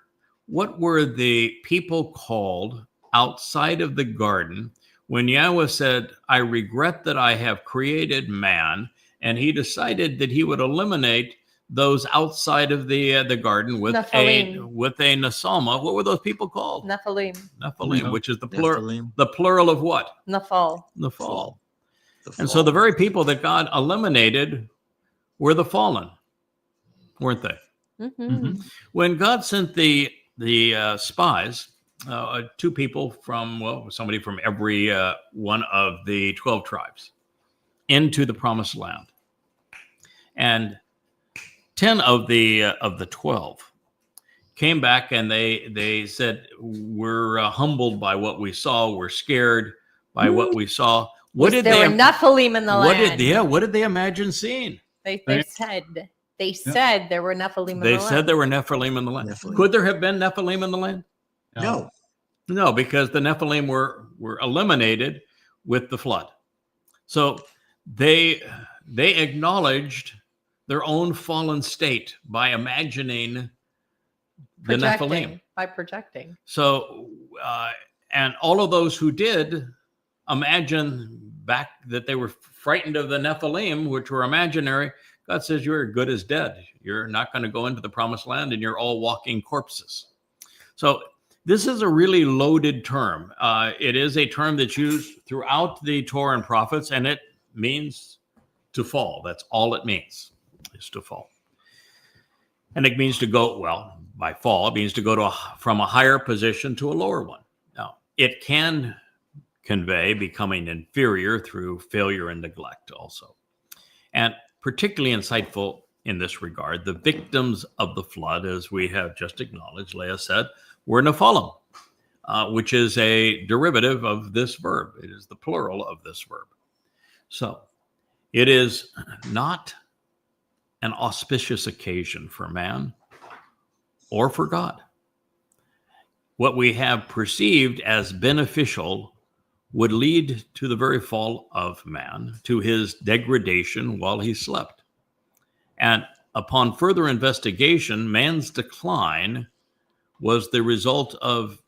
what were the people called outside of the garden when Yahweh said, I regret that I have created man, and he decided that he would eliminate those outside of the garden with Nephilim. a nasama. What were those people called? Nephilim. Nephilim, which is the Nephilim. plural of what? Nephal. Nephal. The And so fall. the very people that God eliminated were the fallen, weren't they? When God sent the spies, two people from, somebody from every one of the 12 tribes into the promised land. And 10 of the 12 came back and they said, we're humbled by what we saw. We're scared by what we saw. What did there were Nephilim in the land. What did they imagine seeing? They said there were Nephilim in the They land. said there were Nephilim in the land. Nephilim. Could there have been Nephilim in the land? No. No, because the Nephilim were eliminated with the flood. So they acknowledged their own fallen state by imagining the Nephilim. By projecting. So, and all of those who did imagine back that they were frightened of the Nephilim, which were imaginary, God says, you're good as dead. You're not going to go into the promised land and you're all walking corpses. So this is a really loaded term. It is a term that's used throughout the Torah and prophets, and it means to fall. That's all it means, is to fall. And it means to go, well, by fall, it means to go from a higher position to a lower one. Now, it can convey becoming inferior through failure and neglect also. And particularly insightful in this regard, the victims of the flood, as we have just acknowledged, Leah said, were Nephilim, which is a derivative of this verb. It is the plural of this verb. So it is not an auspicious occasion for man or for God. What we have perceived as beneficial would lead to the very fall of man, to his degradation while he slept. And upon further investigation, man's decline was the result of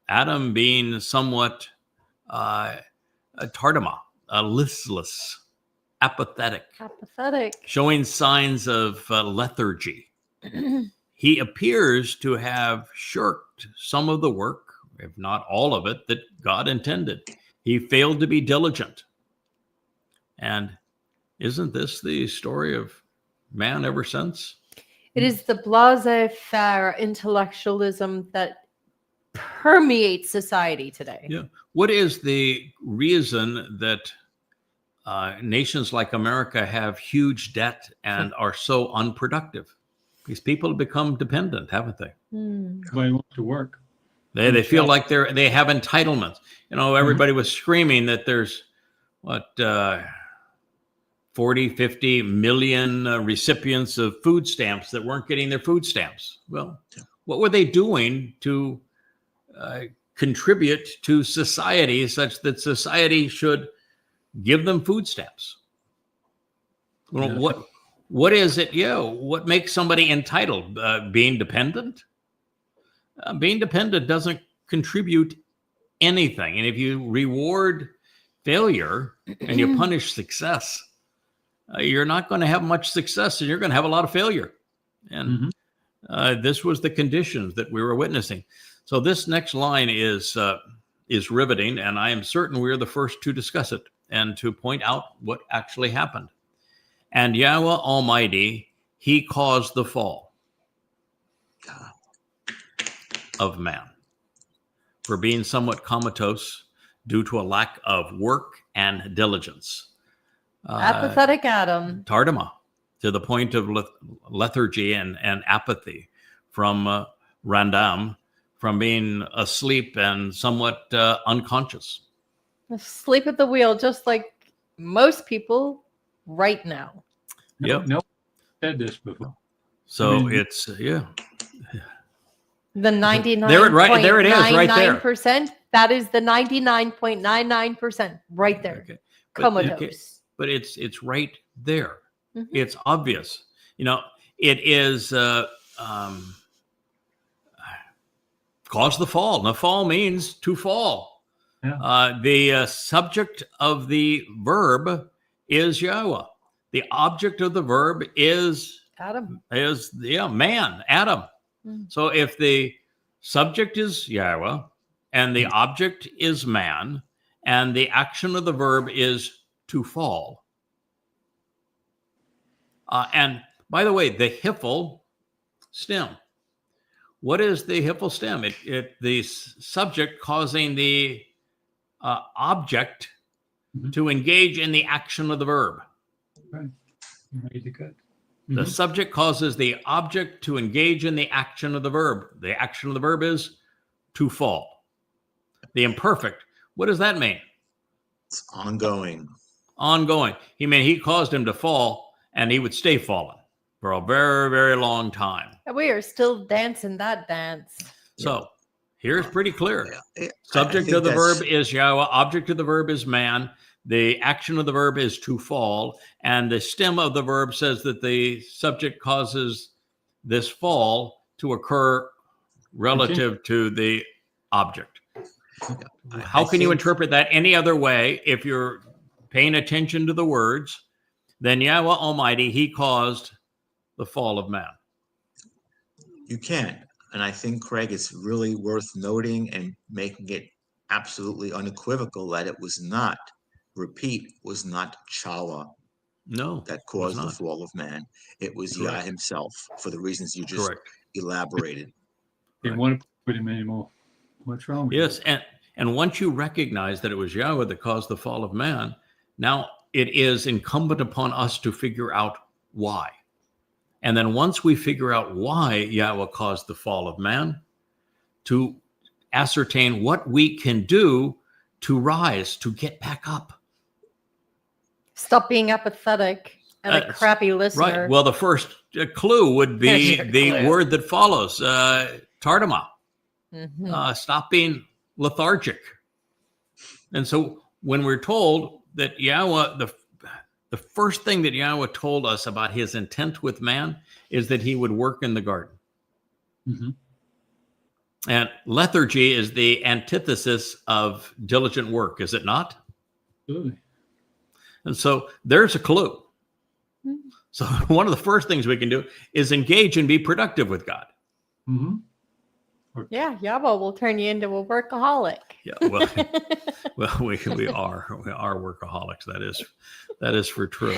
Adam being somewhat tardama, listless, apathetic, showing signs of lethargy. He appears to have shirked some of the work, if not all of it, that God intended. He failed to be diligent. And isn't this the story of man ever since? It is the laissez-faire intellectualism that permeates society today. Yeah. What is the reason that nations like America have huge debt and are so unproductive? These people have become dependent, haven't they? Everybody wants to work. They feel like they have entitlements. Everybody was screaming that there's 40, 50 million recipients of food stamps that weren't getting their food stamps. Well, what were they doing to contribute to society such that society should give them food stamps? Well, what is it? What makes somebody entitled? Being dependent? Being dependent doesn't contribute anything. And if you reward failure and you punish success, you're not going to have much success, and you're going to have a lot of failure. And this was the conditions that we were witnessing. So this next line is riveting, and I am certain we're the first to discuss it and to point out what actually happened. And Yahweh Almighty, he caused the fall of man for being somewhat comatose due to a lack of work and diligence. Apathetic Adam. Tardama, to the point of lethargy and apathy, from randam, from being asleep and somewhat unconscious. Asleep at the wheel, just like most people right now. No, said this before. So it's The 99.99%. There it is, right there. That is the 99.99% right there. Okay. Comatose. But it's right there. It's obvious. It is cause the fall. Now, fall means to fall. Yeah. The subject of the verb is Yahweh. The object of the verb is Adam. Man, Adam. So if the subject is Yahweh and the object is man and the action of the verb is to fall. And by the way, the hiphil stem. What is the hiphil stem? The subject causing the object to engage in the action of the verb. Right. Good. The subject causes the object to engage in the action of the verb. The action of the verb is to fall. The imperfect, what does that mean? It's ongoing. Ongoing. He caused him to fall, and he would stay fallen for a very, very long time. And we are still dancing that dance. So here's pretty clear. Yeah. Subject of the verb is Yahweh. Object of the verb is man. The action of the verb is to fall. And the stem of the verb says that the subject causes this fall to occur relative to the object. How can you interpret that any other way if you're paying attention to the words? Then Yahweh Almighty, he caused the fall of man. You can. And I think, Craig, it's really worth noting and making it absolutely unequivocal that it was not Chawa No, that caused the fall of man. It was Yah himself, for the reasons you just elaborated. They want to put him anymore. What's wrong with you? Yes, and once you recognize that it was Yahweh that caused the fall of man, now it is incumbent upon us to figure out why. And then once we figure out why Yahweh caused the fall of man, to ascertain what we can do to rise, to get back up. Stop being apathetic and a crappy listener. Right. Well, the first clue would be the word that follows, tardama. Stop being lethargic. And so when we're told that Yahweh, the first thing that Yahweh told us about his intent with man is that he would work in the garden. Mm-hmm. And lethargy is the antithesis of diligent work, is it not? Absolutely. And so there's a clue. Mhm. So one of the first things we can do is engage and be productive with God. Mm-hmm. Yeah, Yahweh will turn you into a workaholic. Yeah, well, we are workaholics. That is for true,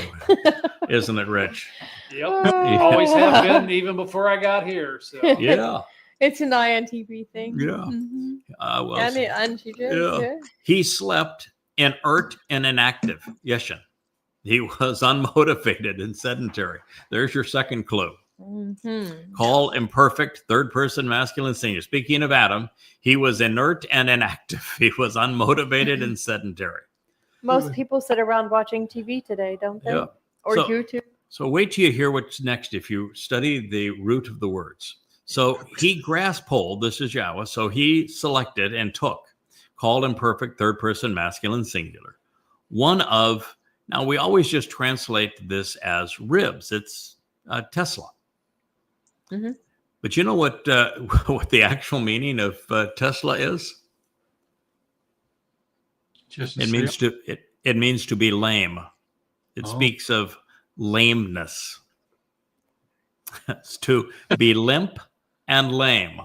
isn't it, Rich? Yep. Oh. Always have been, even before I got here. So Yeah, It's an INTP thing. yeah. Mhm. Well, And she does, yeah. he slept inert and inactive. Yeshan. He was unmotivated and sedentary. There's your second clue. Mhm. Call imperfect, third person masculine singular. Speaking of Adam, he was inert and inactive. He was unmotivated and sedentary. Most people sit around watching TV today, don't they? Yeah. Or So- YouTube. So wait till you hear what's next if you study the root of the words. So he grasped hold, this is Yahweh, so he selected and took, called imperfect, third person masculine singular. One of, now we always just translate this as ribs. It's Tesla. Mhm. But you know what the actual meaning of Tesla is? Just It means to be lame. It Oh. speaks of lameness. It's to be limp and lame.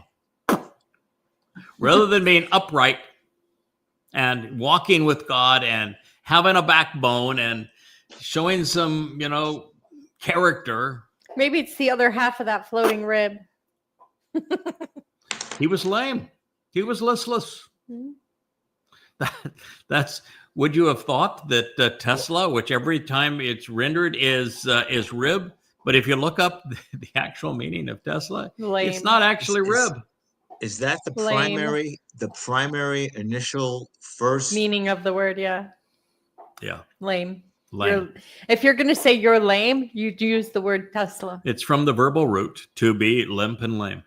Rather than being upright and walking with God and having a backbone and showing some, character, Maybe it's the other half of that floating rib. he was lame. He was listless. Mhm. That's. Would you have thought that Tesla, which every time it's rendered is rib, but if you look up the actual meaning of Tesla, Lame. it's not actually rib. Is that the Lame. primary initial first? Meaning of the word, yeah. Yeah, Lame. lame. If you're going to say you're lame, you'd use the word Tesla. It's from the verbal root to be limp and lame.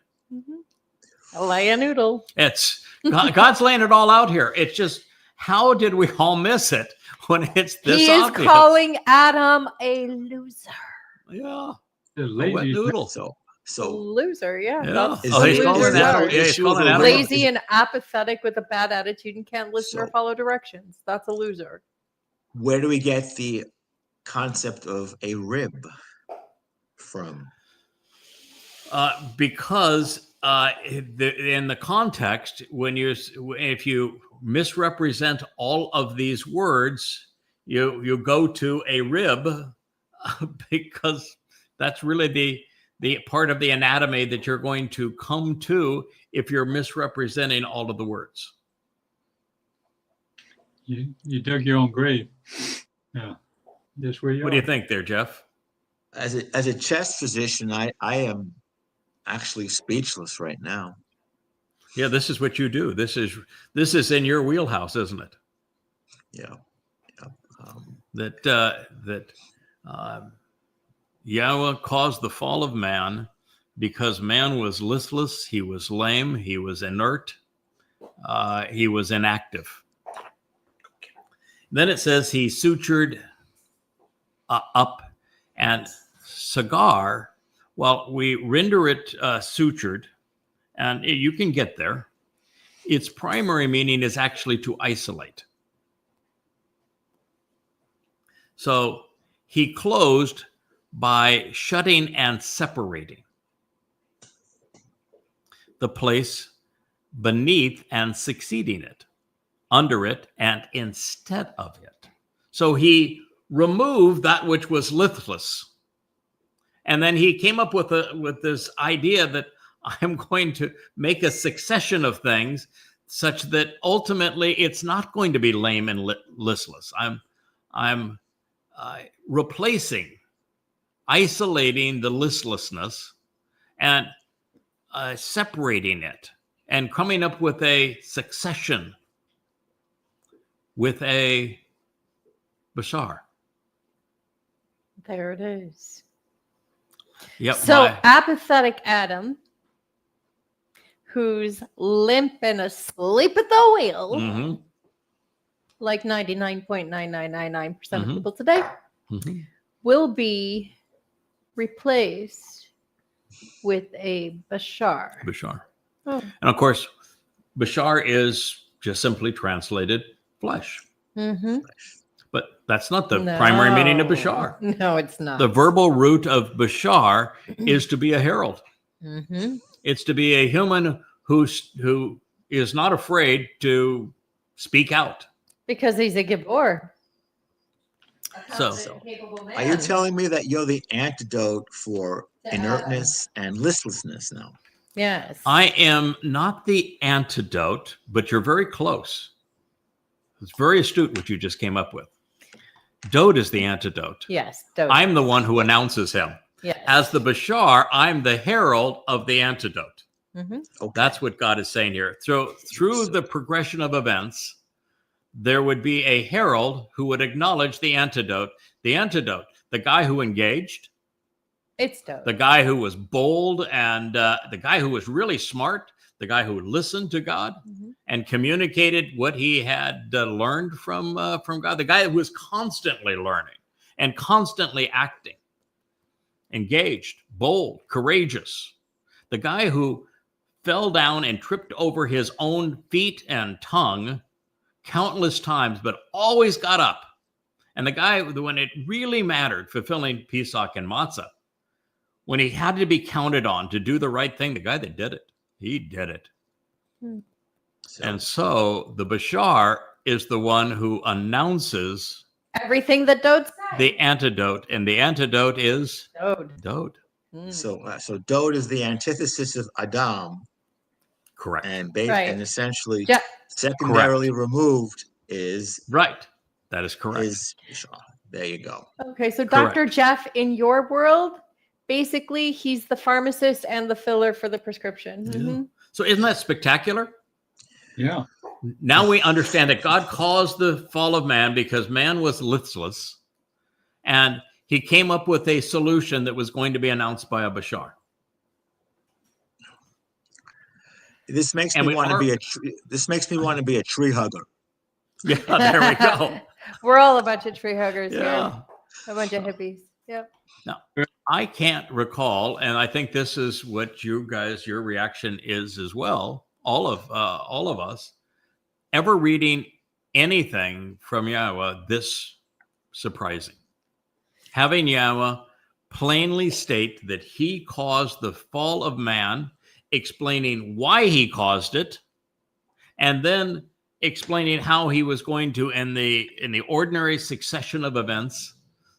Lay a noodle. It's God's laying it all out here. It's just, how did we all miss it when it's this He is obvious? calling Adam a loser. Yeah, The a wet lazy. noodle. So Loser, yeah. Yeah. That's Is Oh, a he's the- calling loser is that Adam. word. the Yeah, he's issue calling of the Adam. rib? Lazy and apathetic with a bad attitude and can't listen or So- follow directions. That's a loser. where do we get the concept of a rib from? Because in the context, if you misrepresent all of these words, you go to a rib because that's really the part of the anatomy that you're going to come to if you're misrepresenting all of the words. You dug your own grave. Yeah. That's where you What are. do you think there, Jeff? As a chest physician, I am actually speechless right now. Yeah, this is what you do. This is in your wheelhouse, isn't it? Yeah. That Yahweh caused the fall of man because man was listless, he was lame, he was inert, he was inactive. Then it says he sutured up, and sagar, well, we render it sutured, and you can get there. Its primary meaning is actually to isolate. So he closed by shutting and separating the place beneath and succeeding it, under it and instead of it. So he removed that which was listless. And then he came up with this idea that I'm going to make a succession of things such that ultimately it's not going to be lame and listless. I'm replacing, isolating the listlessness and separating it and coming up with a succession with a bashar. There it is. Yep. So apathetic Adam, who's limp and asleep at the wheel, Mhm. like 99.9999% of Mhm. people today, Mhm. will be replaced with a Bashar. Bashar. Oh. And of course, Bashar is just simply translated flesh. Mm-hmm. But that's not the primary meaning of Bashar. No, it's not. The verbal root of Bashar is to be a herald. Mm-hmm. It's to be a human who is not afraid to speak out. Because he's a Gibor. So- Are you telling me that you're the antidote for inertness and listlessness now? Yes. I am not the antidote, but you're very close. It's very astute what you just came up with. Dote is the antidote. Yes. Dote. I'm the one who announces him. Yes. As the Bashar, I'm the herald of the antidote. Mm-hmm. Okay. That's what God is saying here. Through the progression of events, there would be a herald who would acknowledge the antidote. The antidote, the guy who engaged, It's Dote. the guy who was bold, and the guy who was really smart, the guy who listened to God Mhm. and communicated what he had learned from God, the guy who was constantly learning and constantly acting, engaged, bold, courageous, the guy who fell down and tripped over his own feet and tongue countless times, but always got up. And the guy, when it really mattered, fulfilling Pesach and Matzah, when he had to be counted on to do the right thing, the guy that did it, he did it. So, And so the Bashar is the one who announces Everything that Dote said. the antidote, and the antidote is Dote. Dote. Mm. so Dode is the antithesis of Adam, Correct. and Right. and essentially Yeah. secondarily removed is Right. That is correct. Bashar. There you go. Okay, so Correct. Dr. Jeff, in your world, basically he's the pharmacist and the filler for the prescription. Yeah. Mhm. So isn't that spectacular? Yeah. Now we understand that God caused the fall of man because man was listless, and he came up with a solution that was going to be announced by a Bashar. This makes And me we want to are- be a tree. This makes me want to be a tree hugger. Yeah, there we go. We're all a bunch of tree huggers Yeah. here. A bunch of hippies. Yep. I can't recall, and I think this is what you guys, your reaction is as well. All of us ever reading anything from Yahweh this surprising, having Yahweh plainly state that He caused the fall of man, explaining why He caused it, and then explaining how He was going to, in the ordinary succession of events,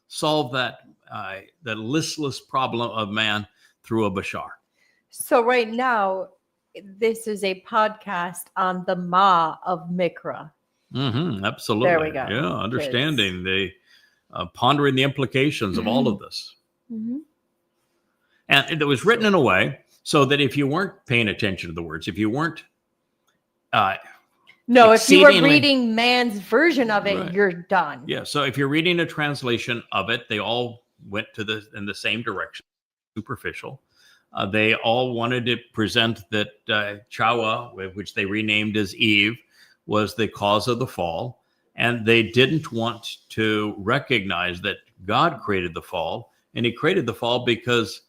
solve that the listless problem of man through a Bashar. So right now, this is a podcast on the Ma of Mikra. Mm-hmm, absolutely. There we go. Yeah, understanding the pondering the implications of all of this, Mm-hmm. and it was written in a way so that if you weren't paying attention to the words, if you weren't, No, if you were exceedingly- reading man's version of it, Right. you're done. yeah. So if you're reading a translation of it, they all went in the same direction, superficial. They all wanted to present that Chawa, which they renamed as Eve, was the cause of the fall. And they didn't want to recognize that God created the fall. And He created the fall because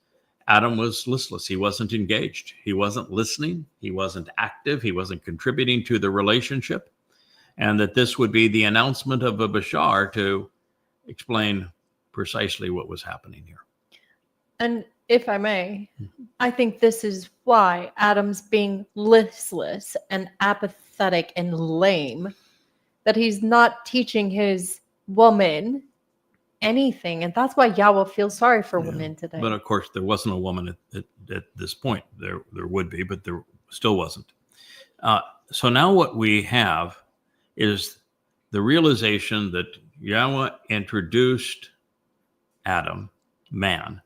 Adam was listless. He wasn't engaged. He wasn't listening. He wasn't active. He wasn't contributing to the relationship. And that this would be the announcement of a Bashar to explain precisely what was happening here. And if I may, I think this is why Adam's being listless and apathetic and lame, that he's not teaching his woman anything. And that's why Yahweh feels sorry for Yeah. women today. But of course, there wasn't a woman at this point. There would be, but there still wasn't. So now what we have is the realization that Yahweh introduced Adam, man,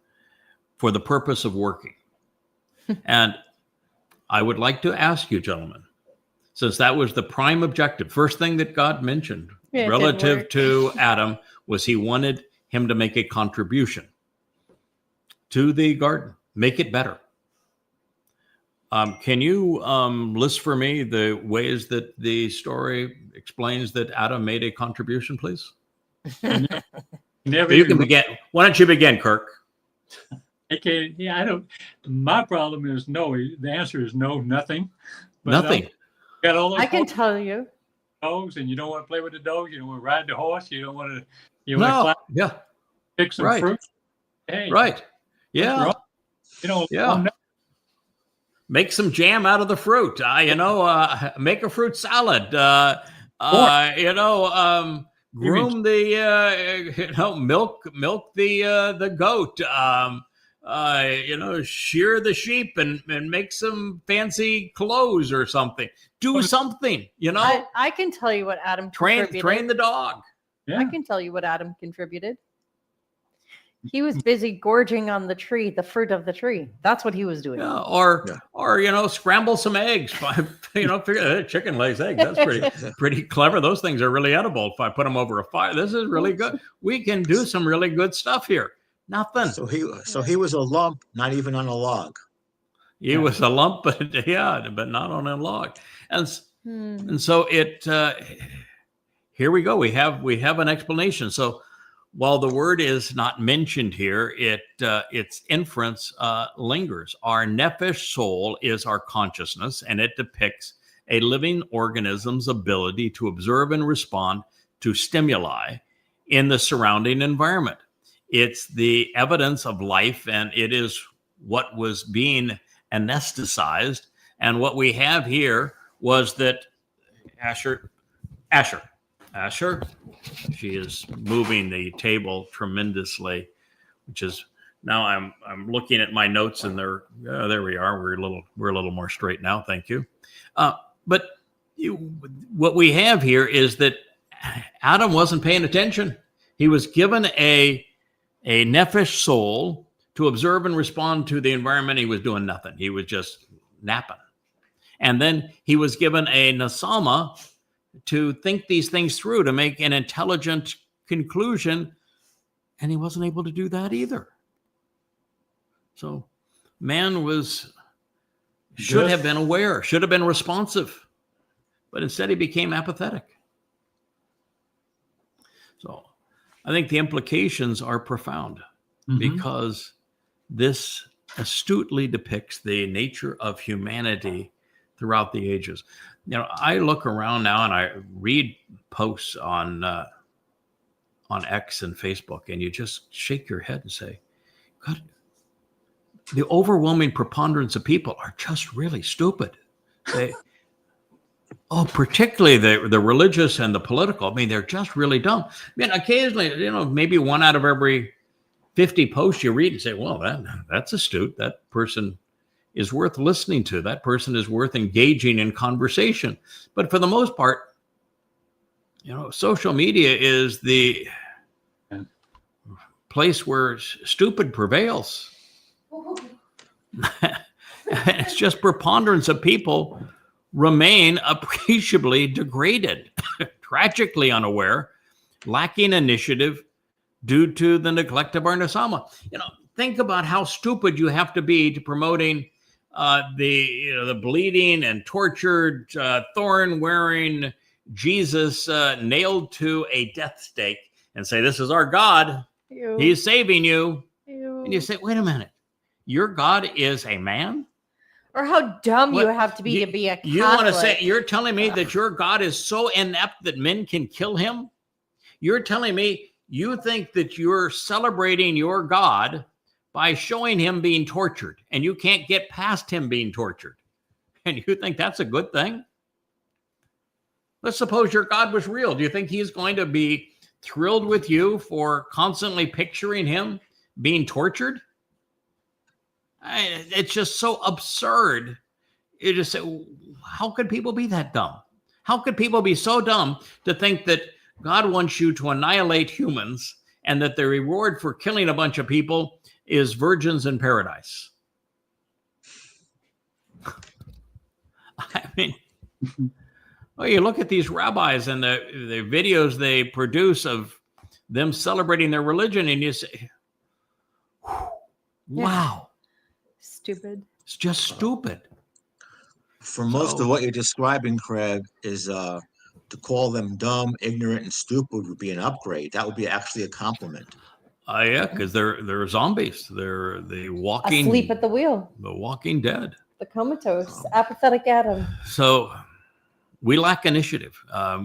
for the purpose of working. And I would like to ask you, gentlemen, since that was the prime objective, first thing that God mentioned Yeah, it didn't relative work. to Adam was He wanted him to make a contribution to the garden, make it better. Can you list for me the ways that the story explains that Adam made a contribution, please? Never You can even, begin. Why don't you begin, Kirk? okay, yeah, I don't. My problem is no. The answer is no, nothing. But, Nothing. got all those I can tell you. dogs, and you don't want to play with the dogs. You don't want to ride the horse. You don't want to. You want to No. climb, Yeah. pick some Right. fruit. Hey, Right. what's Yeah. wrong? You know. Yeah. Make some jam out of the fruit. Make a fruit salad. Groom the milk the goat. Shear the sheep and make some fancy clothes or something. Do something. I can tell you what Adam Train contributed. the dog. Yeah. I can tell you what Adam contributed. He was busy gorging on the tree, the fruit of the tree. That's what he was doing. Yeah, or scramble some eggs. Figure chicken lays eggs. That's pretty clever. Those things are really edible. If I put them over a fire, this is really good. We can do some really good stuff here. Nothing. So he was a lump, not even on a log. He was a lump, but not on a log. And so it. Here we go. We have an explanation. So, while the word is not mentioned here, its inference lingers. Our nephesh soul is our consciousness, and it depicts a living organism's ability to observe and respond to stimuli in the surrounding environment. It's the evidence of life, and it is what was being anesthetized. And what we have here was that Asher. She is moving the table tremendously, which is now I'm looking at my notes and there we are. We're a little more straight now. Thank you. But what we have here is that Adam wasn't paying attention. He was given a nephesh soul to observe and respond to the environment. He was doing nothing. He was just napping. And then he was given a nasama to think these things through, to make an intelligent conclusion, and he wasn't able to do that either. So man should have been aware, should have been responsive, but instead he became apathetic. So I think the implications are profound because this astutely depicts the nature of humanity throughout the ages. I look around now and I read posts on X and Facebook, and you just shake your head and say, God, the overwhelming preponderance of people are just really stupid. Particularly the religious and the political. I mean, they're just really dumb. I mean, occasionally, maybe one out of every 50 posts you read and say, well, that's astute. That person is worth listening to. That person is worth engaging in conversation. But for the most part, social media is the place where stupid prevails. It's just preponderance of people remain appreciably degraded, tragically unaware, lacking initiative due to the neglect of our nasama. Think about how stupid you have to be to promoting the bleeding and tortured, thorn-wearing Jesus nailed to a death stake and say, this is our God. Ew. He's saving you. Ew. And you say, wait a minute. Your God is a man? Or how dumb What? you have to be a Catholic. You want to say, you're telling me that your God is so inept that men can kill him? You're telling me you think that you're celebrating your God by showing him being tortured, and you can't get past him being tortured. And you think that's a good thing? Let's suppose your God was real. Do you think he's going to be thrilled with you for constantly picturing him being tortured? It's just so absurd. You just say, how could people be that dumb? How could people be so dumb to think that God wants you to annihilate humans and that the reward for killing a bunch of people is virgins in paradise? I mean, you look at these rabbis and the videos they produce of them celebrating their religion, and you say, wow. Stupid. It's just stupid. For most of what you're describing, Craig, is to call them dumb, ignorant, and stupid would be an upgrade. That would be actually a compliment. Yeah, because they're zombies. They're the walking Asleep at the wheel, the walking dead. the comatose, apathetic Adam. So we lack initiative.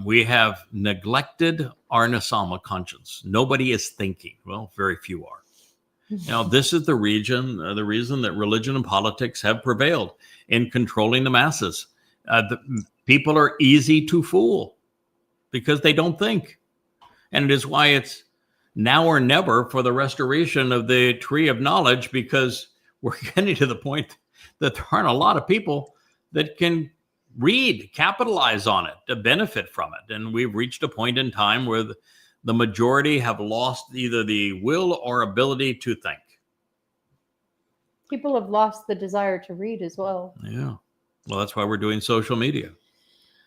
We have neglected our Nasama conscience. Nobody is thinking. Well, very few are. Now, this is the reason that religion and politics have prevailed in controlling the masses. The people are easy to fool because they don't think. And it is why it's now or never for the restoration of the tree of knowledge, because we're getting to the point that there aren't a lot of people that can read, capitalize on it, to benefit from it. And we've reached a point in time where the majority have lost either the will or ability to think. People have lost the desire to read as well. Yeah. Well, that's why we're doing social media.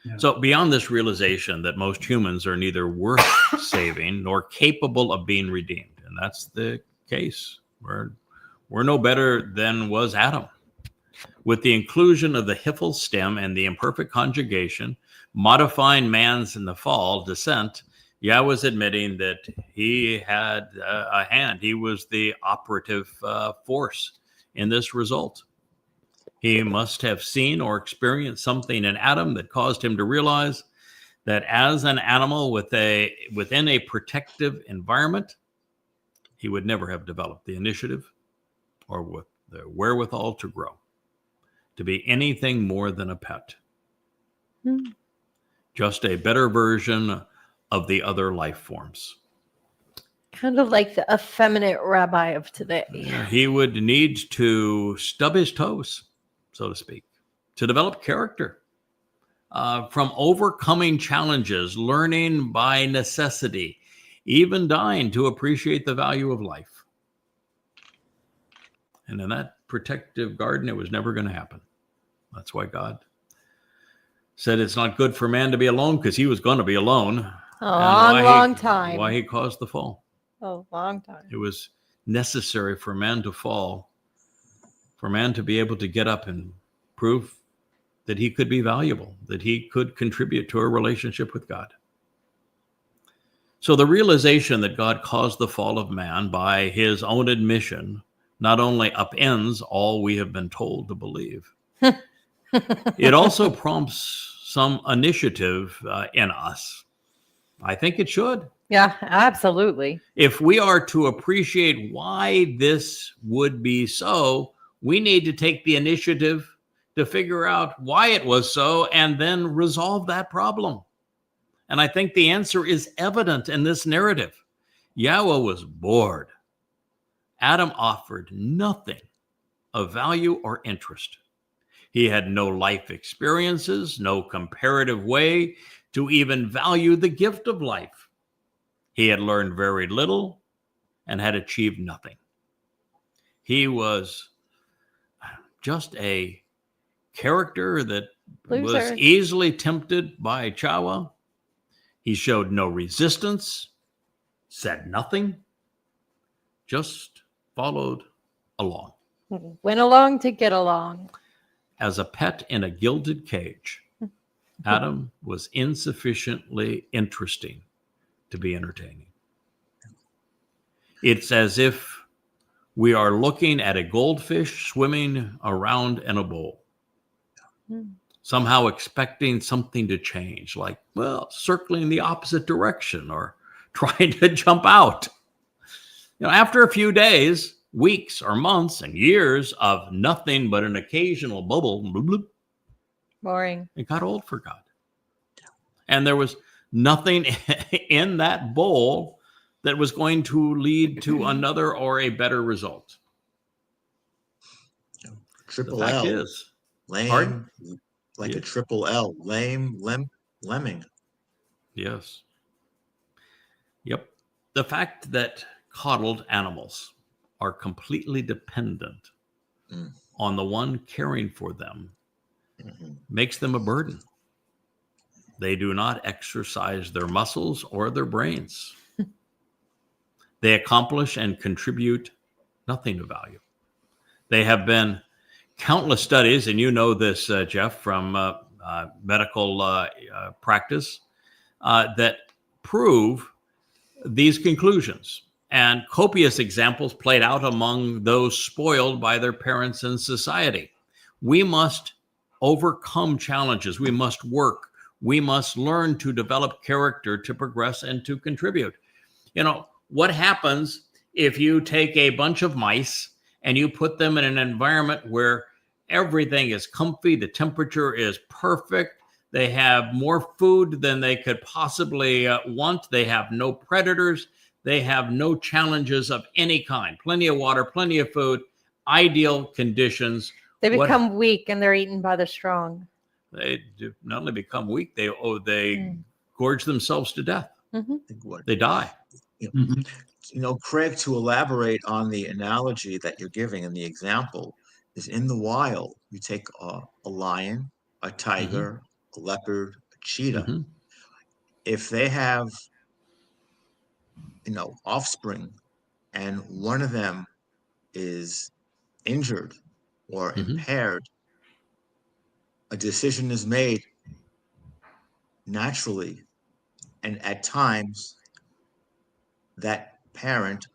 Yeah. So beyond this realization that most humans are neither worth saving nor capable of being redeemed, and that's the case. We're no better than was Adam. With the inclusion of the hiphil stem and the imperfect conjugation, modifying man's in the fall descent, Yah was admitting that he had a hand. He was the operative force in this result. He must have seen or experienced something in Adam that caused him to realize that as an animal within a protective environment, he would never have developed the initiative or with the wherewithal to grow, to be anything more than a pet. Just a better version of the other life forms. Kind of like the effeminate rabbi of today. He would need to stub his toes, so to speak, to develop character, from overcoming challenges, learning by necessity, even dying to appreciate the value of life. And in that protective garden, it was never going to happen. That's why God said it's not good for man to be alone, because he was going to be alone. A long time. Why he caused the fall. A long time. It was necessary for man to fall, for man to be able to get up and prove that he could be valuable, that he could contribute to a relationship with God. So the realization that God caused the fall of man by his own admission not only upends all we have been told to believe, it also prompts some initiative in us. I think it should. Yeah, absolutely. If we are to appreciate why this would be so, we need to take the initiative to figure out why it was so and then resolve that problem. And I think the answer is evident in this narrative. Yahweh was bored. Adam offered nothing of value or interest. He had no life experiences, no comparative way to even value the gift of life. He had learned very little and had achieved nothing. He was just a character that was easily tempted by Chawa. He showed no resistance, said nothing, just followed along. Went along to get along. As a pet in a gilded cage, Adam was insufficiently interesting to be entertaining. It's as if we are looking at a goldfish swimming around in a bowl, somehow expecting something to change, like, well, circling the opposite direction or trying to jump out. After a few days, weeks or months and years of nothing but an occasional bubble, bloop, bloop, boring. It got old for God. And there was nothing in that bowl that was going to lead to another or a better result. Triple the fact L. Is, lame, pardon? like a triple L. Lame, lemming. Yes. Yep. The fact that coddled animals are completely dependent on the one caring for them makes them a burden. They do not exercise their muscles or their brains. They accomplish and contribute nothing of value. They have been countless studies, and you know this, Jeff, from medical practice, that prove these conclusions, and copious examples played out among those spoiled by their parents and society. We must overcome challenges. We must work. We must learn to develop character, to progress, and to contribute. You know, what happens if you take a bunch of mice and you put them in an environment where everything is comfy, the temperature is perfect, they have more food than they could possibly want, they have no predators, they have no challenges of any kind, plenty of water, plenty of food, ideal conditions. They become weak and they're eaten by the strong. They do not only become weak, they gorge themselves to death. Mm-hmm. They die. Mhm. You know, Craig, to elaborate on the analogy that you're giving and the example, is in the wild, you take a lion, a tiger, a leopard, a cheetah. Mhm. If they have, you know, offspring, and one of them is injured or impaired, a decision is made naturally, and at times that parent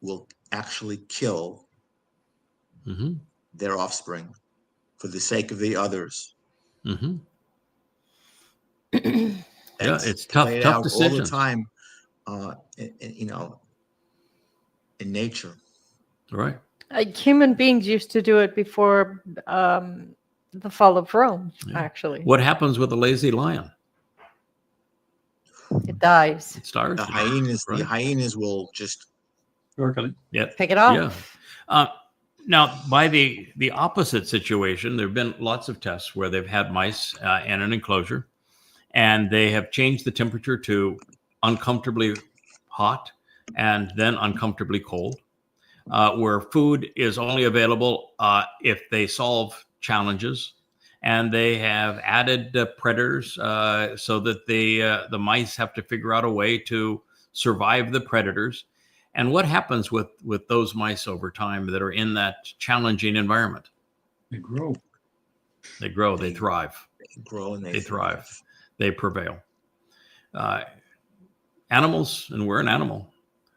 will actually kill their offspring for the sake of the others. Yeah, it's tough played out decisions all the time, you know, in nature. Right. Human beings used to do it before the fall of Rome, actually. What happens with a lazy lion? It dies. It starves. The hyenas will just pick it off. Yeah. Now, by the opposite situation, there have been lots of tests where they've had mice in an enclosure, and they have changed the temperature to uncomfortably hot and then uncomfortably cold, where food is only available if they solve challenges, and they have added predators so that the mice have to figure out a way to survive the predators. And what happens with those mice over time that are in that challenging environment? They grow. They grow. They thrive. They grow and they thrive. They prevail. Animals, and we're an animal.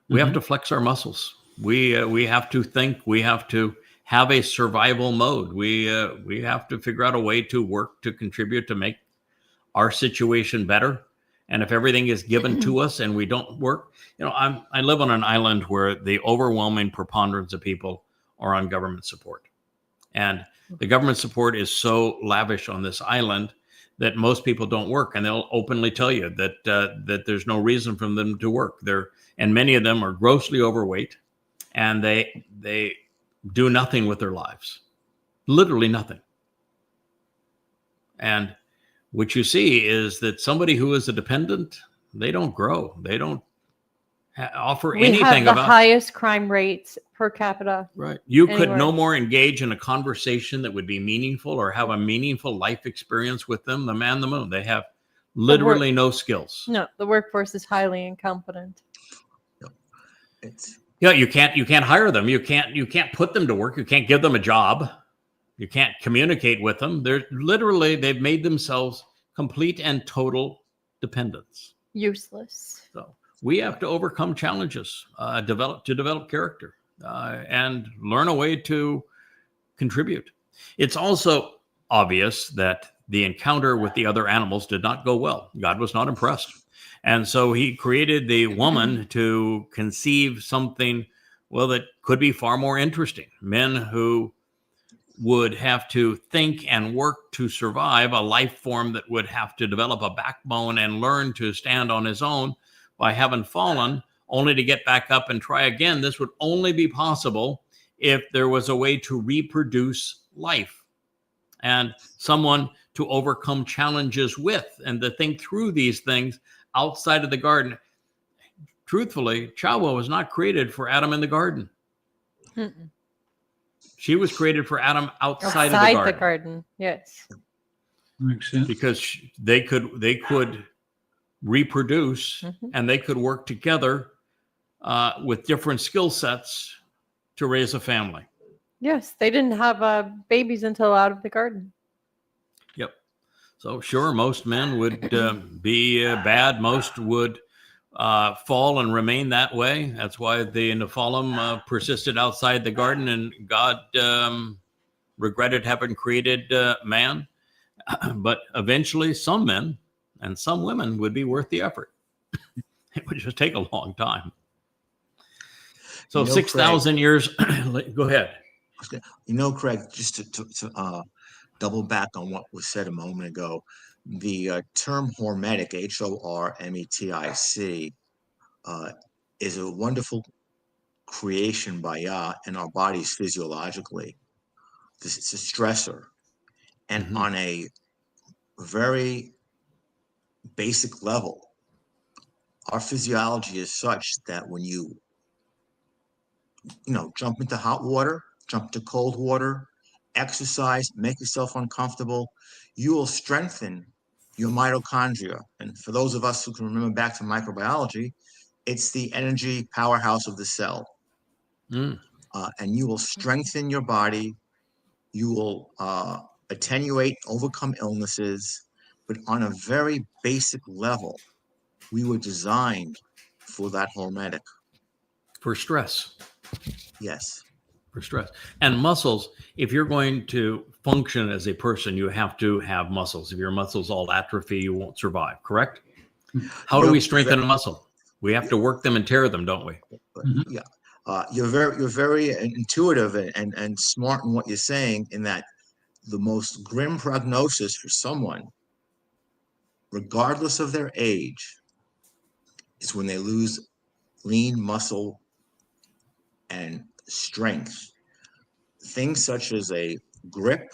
We have to flex our muscles. We have to think. We have to have a survival mode. We have to figure out a way to work, to contribute, to make our situation better. And if everything is given to us and we don't work, you know, I live on an island where the overwhelming preponderance of people are on government support. And the government support is so lavish on this island that most people don't work. And they'll openly tell you that there's no reason for them to work. And many of them are grossly overweight, and they do nothing with their lives, literally nothing. And what you see is that somebody who is a dependent, they don't grow. They don't offer anything. We have the highest crime rates per capita. Right. You could no more engage in a conversation that would be meaningful or have a meaningful life experience with them, the man, the moon. They have literally no skills. No, the workforce is highly incompetent. You can't hire them. You can't put them to work. You can't give them a job. You can't communicate with them. They've made themselves complete and total dependents. Useless. So we have to overcome challenges, develop character, and learn a way to contribute. It's also obvious that the encounter with the other animals did not go well. God was not impressed. And so he created the woman to conceive something, well, that could be far more interesting. Men who would have to think and work to survive, a life form that would have to develop a backbone and learn to stand on his own by having fallen, only to get back up and try again. This would only be possible if there was a way to reproduce life and someone to overcome challenges with and to think through these things outside of the garden. Truthfully, Chawwa was not created for Adam in the garden. Mm-mm. She was created for Adam outside of the garden. Yes. Makes sense. Because they could reproduce and they could work together with different skill sets to raise a family. Yes, they didn't have babies until out of the garden. Yep. So sure, most men would be bad. Most would fall and remain that way. That's why the Nephilim persisted outside the garden, and God regretted having created man. But eventually, some men and some women would be worth the effort. It would just take a long time. So 6,000 years. Go ahead. Craig, just to double back on what was said a moment ago, the term hormetic, HORMETIC, is a wonderful creation by Yah in our bodies physiologically. It's a stressor. And on a very basic level, our physiology is such that when you jump into hot water, jump into cold water, exercise, make yourself uncomfortable, you will strengthen your mitochondria. And for those of us who can remember back to microbiology, it's the energy powerhouse of the cell. And you will strengthen your body. You will attenuate, overcome illnesses. But on a very basic level, we were designed for that hormetic. For stress. Yes. For stress. And muscles, if you're going to function as a person, you have to have muscles. If your muscles all atrophy, you won't survive, correct? How do we strengthen a muscle? We have to work them and tear them, don't we? Yeah. You're very intuitive and smart in what you're saying, in that the most grim prognosis for someone, regardless of their age, is when they lose lean muscle and strength. Things such as a grip,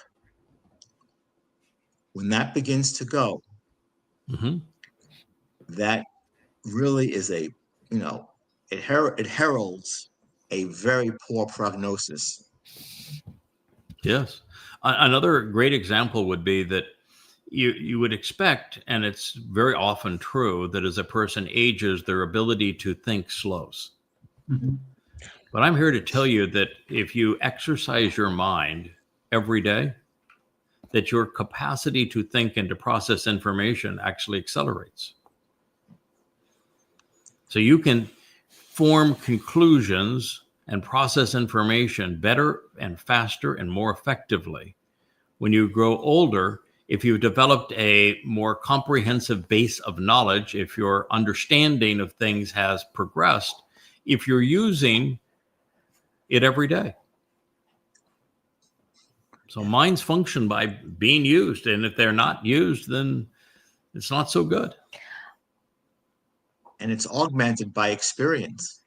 when that begins to go, that really is it heralds a very poor prognosis. Yes. Another great example would be that you would expect, and it's very often true, that as a person ages, their ability to think slows. But I'm here to tell you that if you exercise your mind every day, that your capacity to think and to process information actually accelerates. So you can form conclusions and process information better and faster and more effectively when you grow older. If you've developed a more comprehensive base of knowledge, if your understanding of things has progressed, if you're using it every day. So minds function by being used, and if they're not used, then it's not so good. And it's augmented by experience.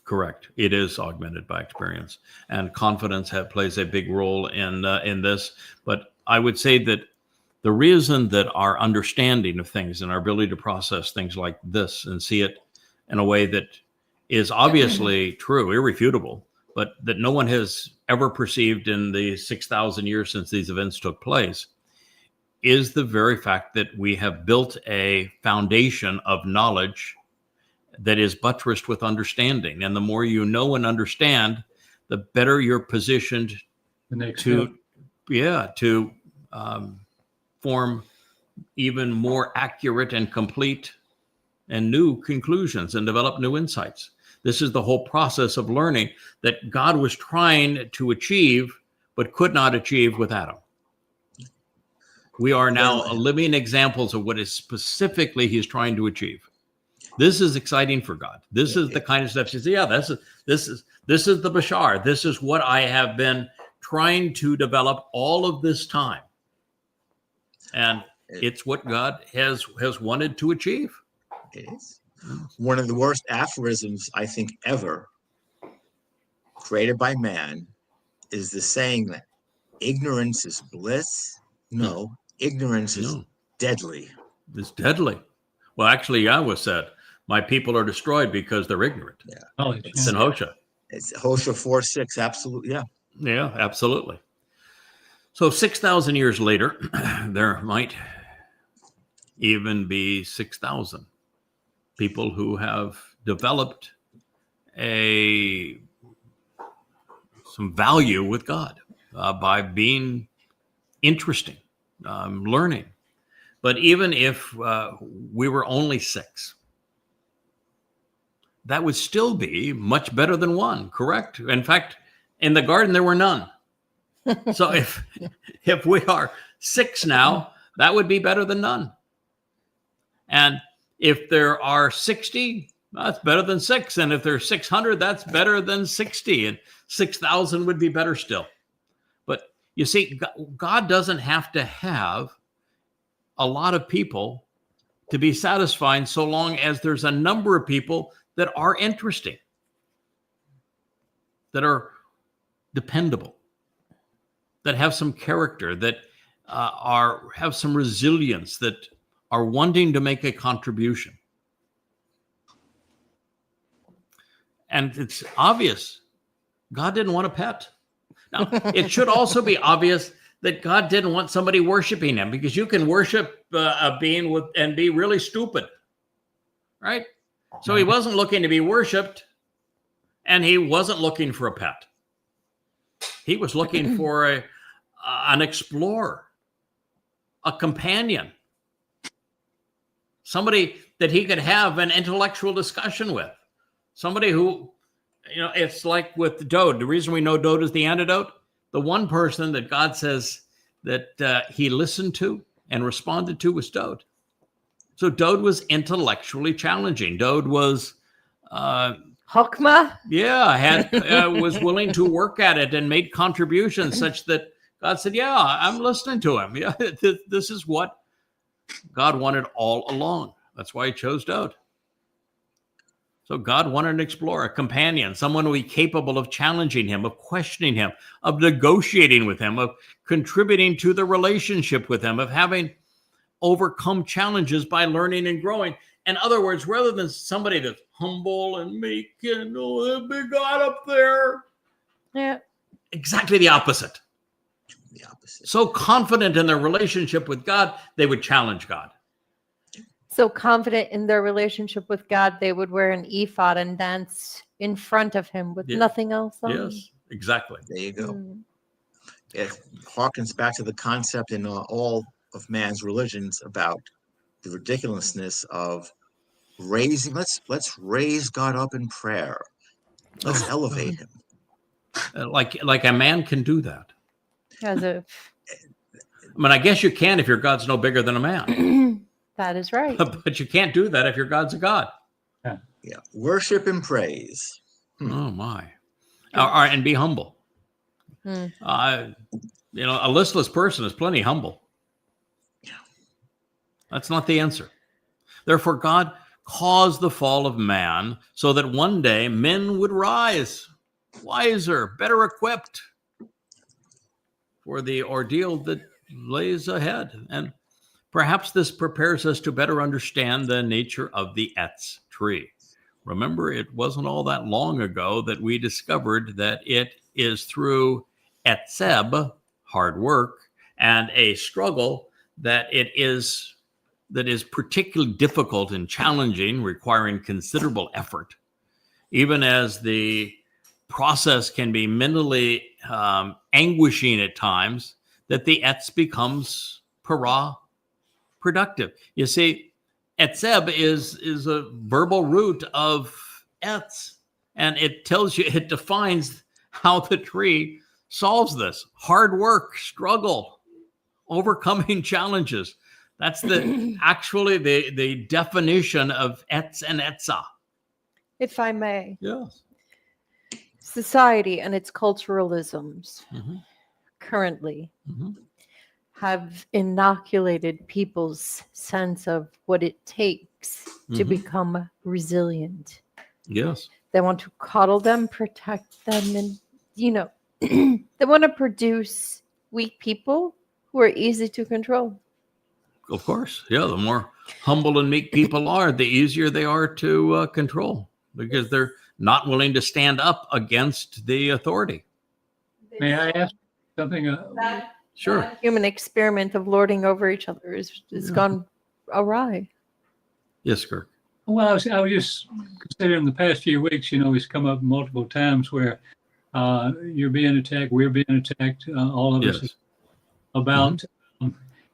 Correct. It is augmented by experience, and confidence plays a big role in this. But I would say that the reason that our understanding of things and our ability to process things like this and see it in a way that is obviously true, irrefutable, but that no one has ever perceived in the 6,000 years since these events took place, is the very fact that we have built a foundation of knowledge that is buttressed with understanding. And the more you know and understand, the better you're positioned to form even more accurate and complete and new conclusions and develop new insights. This is the whole process of learning that God was trying to achieve, but could not achieve with Adam. We are now living examples of what is specifically he's trying to achieve. This is exciting for God. This is the kind of stuff she says, yeah, this is the Bashar. This is what I have been trying to develop all of this time. And it's what God has wanted to achieve. It is. One of the worst aphorisms, I think, ever created by man is the saying that ignorance is bliss. No, ignorance is deadly. It's deadly. Well, actually, Yahweh said, my people are destroyed because they're ignorant. Yeah. It's in Hosea. It's Hosea 4:6. Absolutely. Yeah. Yeah, absolutely. So 6,000 years later, there might even be 6,000 people who have developed a some value with God by being interesting, learning. But even if we were only 6, that would still be much better than 1, correct? In fact, in the garden, there were none. So if we are 6 now, that would be better than none. And if there are 60, that's better than 6. And if there's 600, that's better than 60. And 6,000 would be better still. But you see, God doesn't have to have a lot of people to be satisfied so long as there's a number of people that are interesting, that are dependable, that have some character, that have some resilience, that are wanting to make a contribution. And it's obvious God didn't want a pet. Now, it should also be obvious that God didn't want somebody worshiping him, because you can worship a being and be really stupid, right? So he wasn't looking to be worshiped, and he wasn't looking for a pet. He was looking for an explorer, a companion, somebody that he could have an intellectual discussion with, somebody who, it's like with Dode. The reason we know Dode is the antidote, the one person that God says that he listened to and responded to was Dode. So Dode was intellectually challenging. Dode was Hokmah? Yeah, was willing to work at it and made contributions such that God said, yeah, I'm listening to him. Yeah, this is what God wanted all along. That's why he chose Dode. So God wanted an explorer, a companion, someone who would be capable of challenging him, of questioning him, of negotiating with him, of contributing to the relationship with him, of having overcome challenges by learning and growing. In other words, rather than somebody that's humble and meek and that big God up there. Yeah. Exactly the opposite. The opposite. So confident in their relationship with God, they would challenge God. So confident in their relationship with God, they would wear an ephod and dance in front of him with nothing else on. Yes, exactly. There you go. It harkens back to the concept in all of man's religions about the ridiculousness of raising. Let's raise God up in prayer. Let's elevate him. Like a man can do that. As if. I mean, I guess you can if your God's no bigger than a man. That is right. But you can't do that if your God's a God. Yeah. Worship and praise. Oh my. All right, and be humble. A listless person is plenty humble. That's not the answer. Therefore, God caused the fall of man so that one day men would rise, wiser, better equipped for the ordeal that lays ahead. And perhaps this prepares us to better understand the nature of the Etz tree. Remember, it wasn't all that long ago that we discovered that it is through etzeb, hard work, and a struggle that is particularly difficult and challenging, requiring considerable effort, even as the process can be mentally anguishing at times, that the etz becomes productive. You see, etzeb is a verbal root of etz, and it defines how the tree solves this. Hard work, struggle, overcoming challenges. That's actually the definition of etz and etzah. If I may. Yes. Society and its culturalisms currently have inoculated people's sense of what it takes to become resilient. Yes. They want to coddle them, protect them, and, they want to produce weak people who are easy to control. Of course. Yeah, the more humble and meek people are, the easier they are to control, because they're not willing to stand up against the authority. May I ask something? Sure. That human experiment of lording over each other is gone awry. Yes, Kirk. Well, I was just considering the past few weeks, it's come up multiple times where you're being attacked, we're being attacked, all of us, Yes. about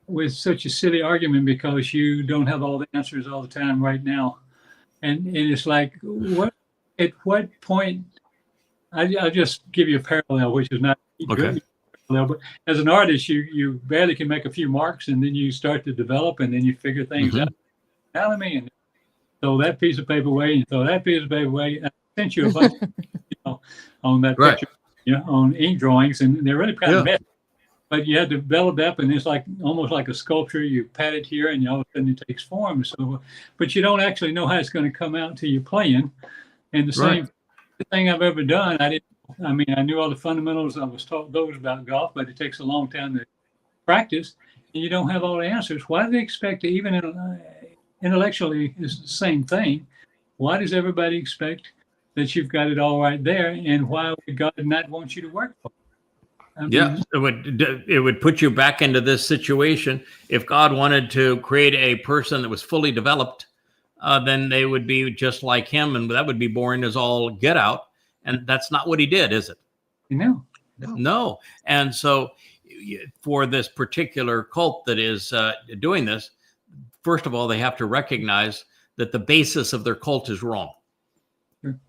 with such a silly argument because you don't have all the answers all the time right now. And it's like, at what point, I'll just give you a parallel, which is not Okay. parallel, but as an artist, you barely can make a few marks, and then you start to develop, and then you figure things out. Now, and throw that piece of paper away, and throw that piece of paper away. I sent you a bunch on that Right. picture, on ink drawings, and they're really kind of Yeah. messy. But you had to develop up, and it's like almost like a sculpture. You pat it here, and all of a sudden it takes form. So, but you don't actually know how it's going to come out until you're playing. And the Right. same thing I've ever done, I knew all the fundamentals. I was taught those about golf, but it takes a long time to practice, and you don't have all the answers. Why do they expect to, even intellectually, it's the same thing? Why does everybody expect that you've got it all right there? And why would God not want you to work for it? Yeah, it would put you back into this situation. If God wanted to create a person that was fully developed, then they would be just like him, and that would be boring as all get out. And that's not what he did, is it? No. And so for this particular cult that is doing this, first of all, they have to recognize that the basis of their cult is wrong. Sure.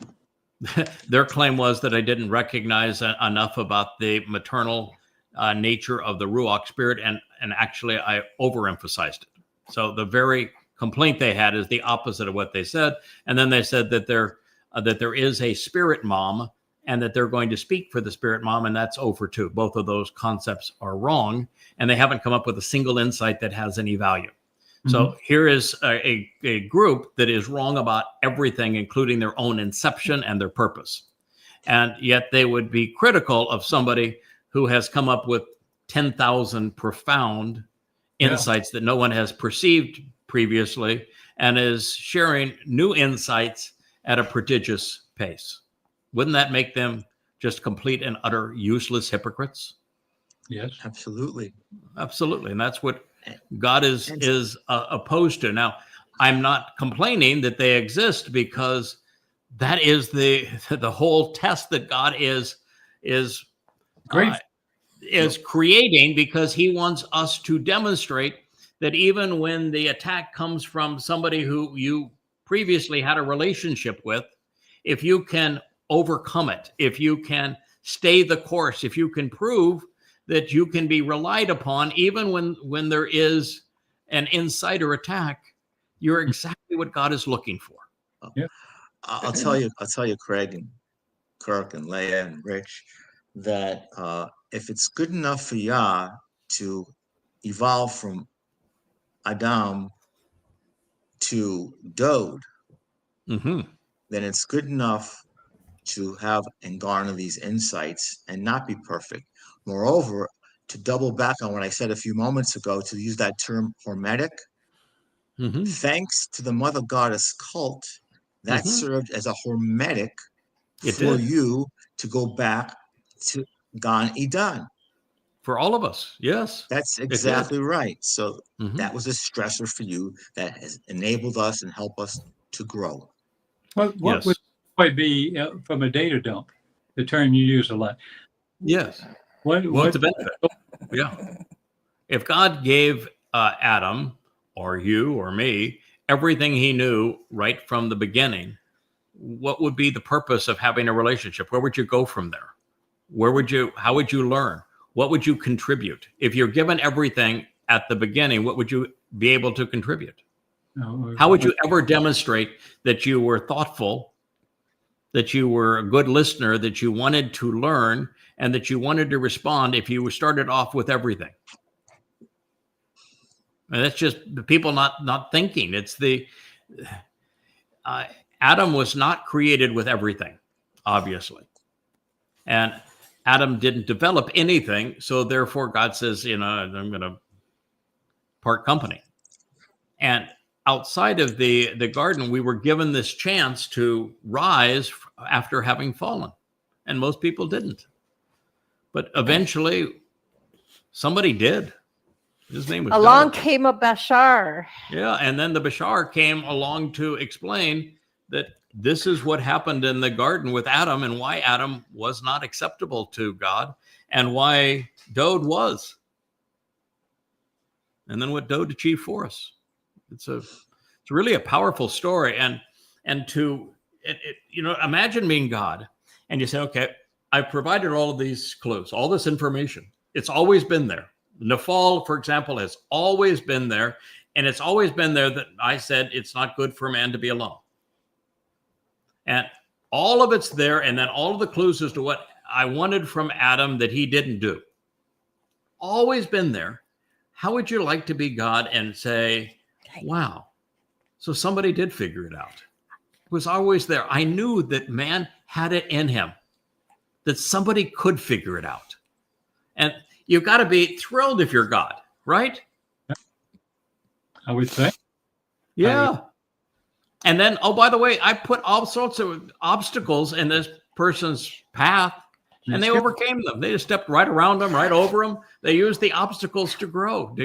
Their claim was that I didn't recognize enough about the maternal nature of the Ruach spirit, and actually I overemphasized it. So the very complaint they had is the opposite of what they said. And then they said that there is a spirit mom, and that they're going to speak for the spirit mom, and that's over too. Both of those concepts are wrong, and they haven't come up with a single insight that has any value. So here is a group that is wrong about everything, including their own inception and their purpose. And yet they would be critical of somebody who has come up with 10,000 profound insights that no one has perceived previously, and is sharing new insights at a prodigious pace. Wouldn't that make them just complete and utter useless hypocrites? Yes, Absolutely. Absolutely. And that's what God is opposed to. Now, I'm not complaining that they exist, because that is the whole test that God is creating, because he wants us to demonstrate that even when the attack comes from somebody who you previously had a relationship with, if you can overcome it, if you can stay the course, if you can prove that you can be relied upon, even when there is an insider attack, you're exactly what God is looking for. Yeah. I'll tell you, Craig and Kirk and Leah and Rich, that if it's good enough for Yah to evolve from Adam to Dode, then it's good enough to have and garner these insights and not be perfect. Moreover, to double back on what I said a few moments ago, to use that term hormetic, thanks to the mother goddess cult, that served as a hormetic for you to go back to Gan Eden. For all of us, yes. That's exactly right. So that was a stressor for you that has enabled us and helped us to grow. What would it be from a data dump? The term you use a lot. Yes. What's the benefit? Yeah. If God gave Adam or you or me everything he knew right from the beginning, what would be the purpose of having a relationship? Where would you go from there? How would you learn? What would you contribute? If you're given everything at the beginning, what would you be able to contribute? How would you ever demonstrate that you were thoughtful, that you were a good listener, that you wanted to learn, and that you wanted to respond if you started off with everything? And that's just the people not thinking. It's Adam was not created with everything, obviously. And Adam didn't develop anything, so therefore God says, I'm going to part company. And outside of the garden, we were given this chance to rise after having fallen, and most people didn't. But eventually, somebody did. His name was Along God. came a Bashar. Yeah, and then the Bashar came along to explain that this is what happened in the garden with Adam, and why Adam was not acceptable to God, and why Dode was. And then what Dode achieved for us. It's really a powerful story. And imagine being God, and you say, okay, I've provided all of these clues, all this information. It's always been there. Nafal, for example, has always been there. And it's always been there that I said it's not good for a man to be alone. And all of it's there. And then all of the clues as to what I wanted from Adam that he didn't do. Always been there. How would you like to be God and say, wow, so somebody did figure it out? It was always there. I knew that man had it in him, that somebody could figure it out. And you've got to be thrilled if you're God, right? I would say. Yeah. And then, oh, by the way, I put all sorts of obstacles in this person's path, and they overcame them. They just stepped right around them, right over them. They used the obstacles to grow.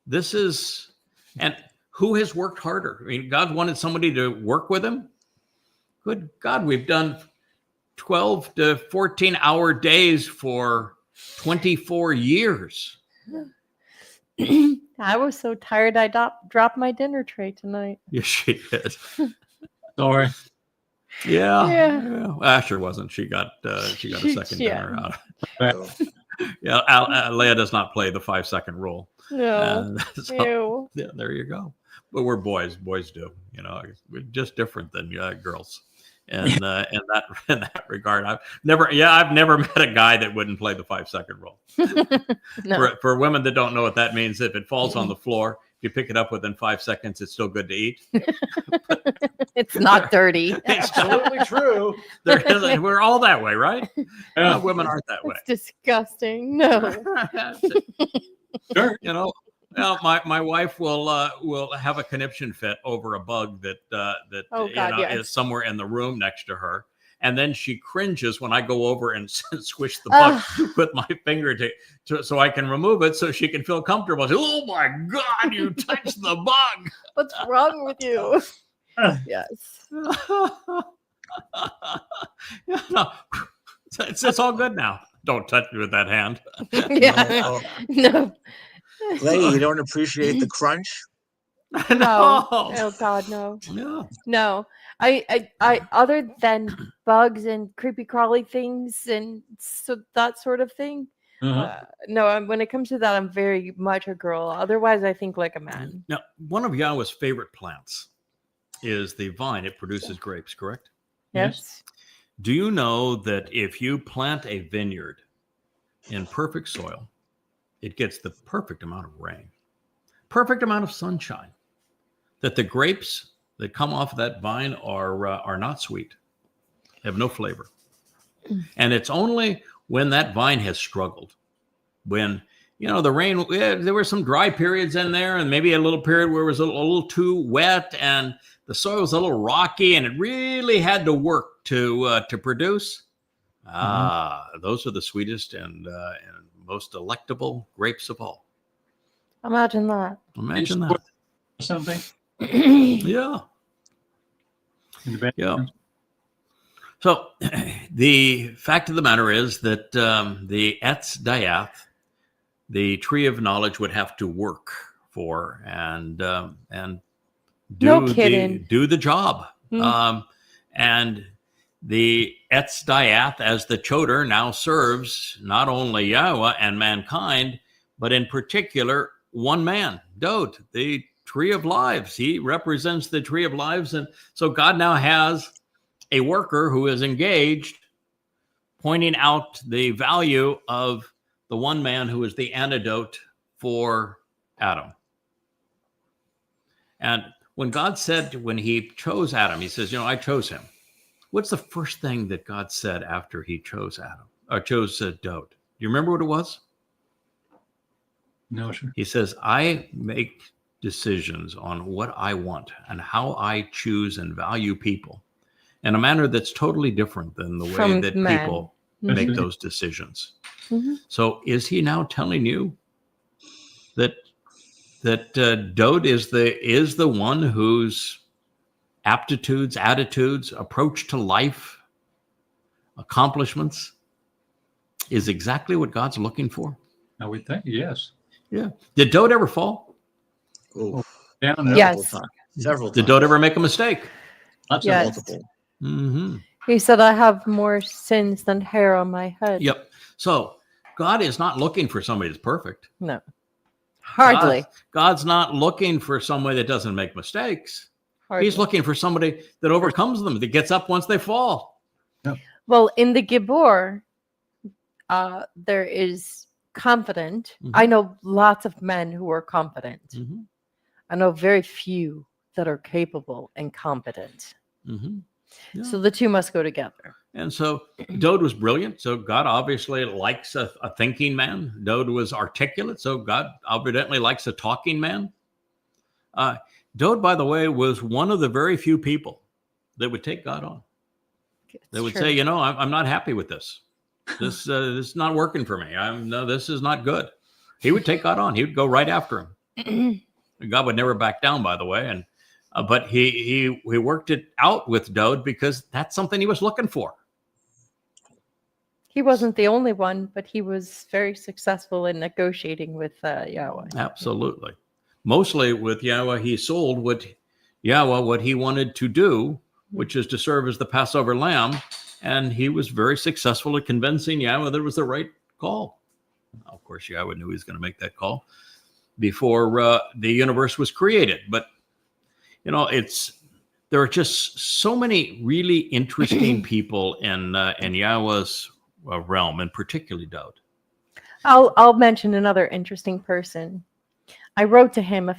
This is, and who has worked harder? I mean, God wanted somebody to work with him. Good God, we've done 12 to 14-hour days for 24 years. I was so tired I dropped my dinner tray tonight. Yes, she did. Sorry. Yeah. Well, Asher wasn't. She got a second dinner out. Yeah, Leah does not play the 5-second rule. No. So, yeah, there you go. But we're boys. Boys do. We're just different than girls. And in that regard, I've never met a guy that wouldn't play the 5-second rule. No. For women that don't know what that means, if it falls on the floor, if you pick it up within 5 seconds, it's still good to eat. It's not dirty. It's totally true. We're all that way, right? Women aren't that way. It's disgusting. No. Sure. Well, my wife will have a conniption fit over a bug that is somewhere in the room next to her, and then she cringes when I go over and squish the bug with my finger so I can remove it so she can feel comfortable. She, oh my God, you touched the bug! What's wrong with you? Yes. It's all good now. Don't touch me with that hand. Yeah. No. Clay, you don't appreciate the crunch? No. Oh God, no. No. I other than bugs and creepy crawly things and so that sort of thing. No, when it comes to that, I'm very much a girl. Otherwise, I think like a man. Now, one of Yahweh's favorite plants is the vine. It produces grapes, correct? Yes. Do you know that if you plant a vineyard in perfect soil, it gets the perfect amount of rain, perfect amount of sunshine, that the grapes that come off of that vine are not sweet, have no flavor. And it's only when that vine has struggled, when, the rain, there were some dry periods in there and maybe a little period where it was a little too wet and the soil was a little rocky and it really had to work to produce. Those are the sweetest and most delectable grapes of all. Imagine that. Imagine that. Something. Yeah. Yeah. So the fact of the matter is that the Etz Dayath, the tree of knowledge, would have to work for and do the job. And the Etz Dayath, as the Choder, now serves not only Yahweh and mankind, but in particular one man, Dode, the tree of lives. He represents the tree of lives. And so God now has a worker who is engaged, pointing out the value of the one man who is the antidote for Adam. And when God said, when he chose Adam, he says, I chose him. What's the first thing that God said after he chose Adam, or chose Dode? Do you remember what it was? No, sir. He says, I make decisions on what I want and how I choose and value people in a manner that's totally different than the way that people make those decisions. So is he now telling you that that Dode is the one whose aptitudes, attitudes, approach to life, accomplishments is exactly what God's looking for? I would think, yes. Yeah. Did Dode ever fall? Oh, Down and Yes. several times. Did Dode ever make a mistake? Lots Yes. Multiple. Mm-hmm. He said, I have more sins than hair on my head. Yep. So God is not looking for somebody that's perfect. No. Hardly. God's not looking for somebody that doesn't make mistakes. Hardly. He's looking for somebody that overcomes them, that gets up once they fall. Well, in the Gibor, there is confident. Mhm. I know lots of men who are confident. Mm-hmm. I know very few that are capable and competent. Mm-hmm. Yeah. So the two must go together. And so Dode was brilliant. So God obviously likes a thinking man. Dode was articulate. So God evidently likes a talking man. Dode, by the way, was one of the very few people that would take God on. They would say, I'm not happy with this. This is not working for me. This is not good. He would take God on. He would go right after him. God would never back down, by the way. And but he worked it out with Dode because that's something he was looking for. He wasn't the only one, but he was very successful in negotiating with Yahweh. Absolutely. Mostly with Yahweh, he sold what he wanted to do, which is to serve as the Passover lamb. And he was very successful at convincing Yahweh that it was the right call. Of course, Yahweh knew he was going to make that call before the universe was created. But, there are just so many really interesting people in Yahweh's realm, and particularly Dode. I'll mention another interesting person. I wrote to him a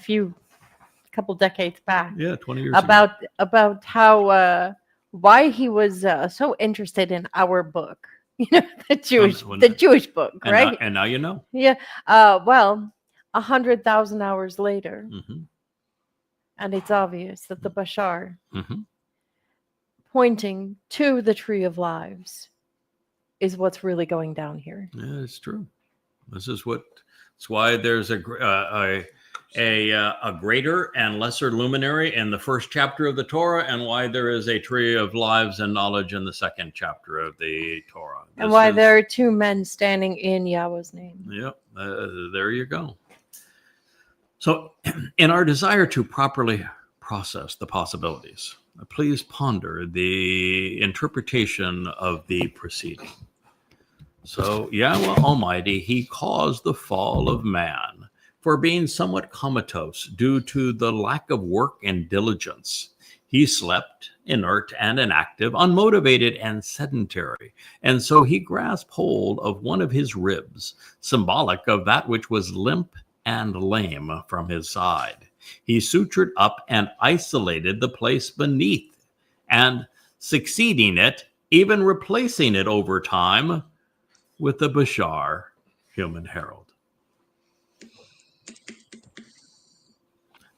couple decades back. Yeah, 20 years about how why he was so interested in our book, the Jewish book, right? And now you know. Yeah. Well, 100,000 hours later, Mm-hmm. and it's obvious that the Bashar, Mm-hmm. pointing to the Tree of Lives, is what's really going down here. Yeah, it's true. It's why there's a greater and lesser luminary in the first chapter of the Torah, and why there is a tree of lives and knowledge in the second chapter of the Torah. And why there are two men standing in Yahweh's name. Yep, there you go. So, in our desire to properly process the possibilities, please ponder the interpretation of the preceding. So, Yahweh Almighty, he caused the fall of man for being somewhat comatose due to the lack of work and diligence. He slept, inert and inactive, unmotivated and sedentary. And so he grasped hold of one of his ribs, symbolic of that which was limp and lame from his side. He sutured up and isolated the place beneath, and succeeding it, even replacing it over time with the Bashar human herald.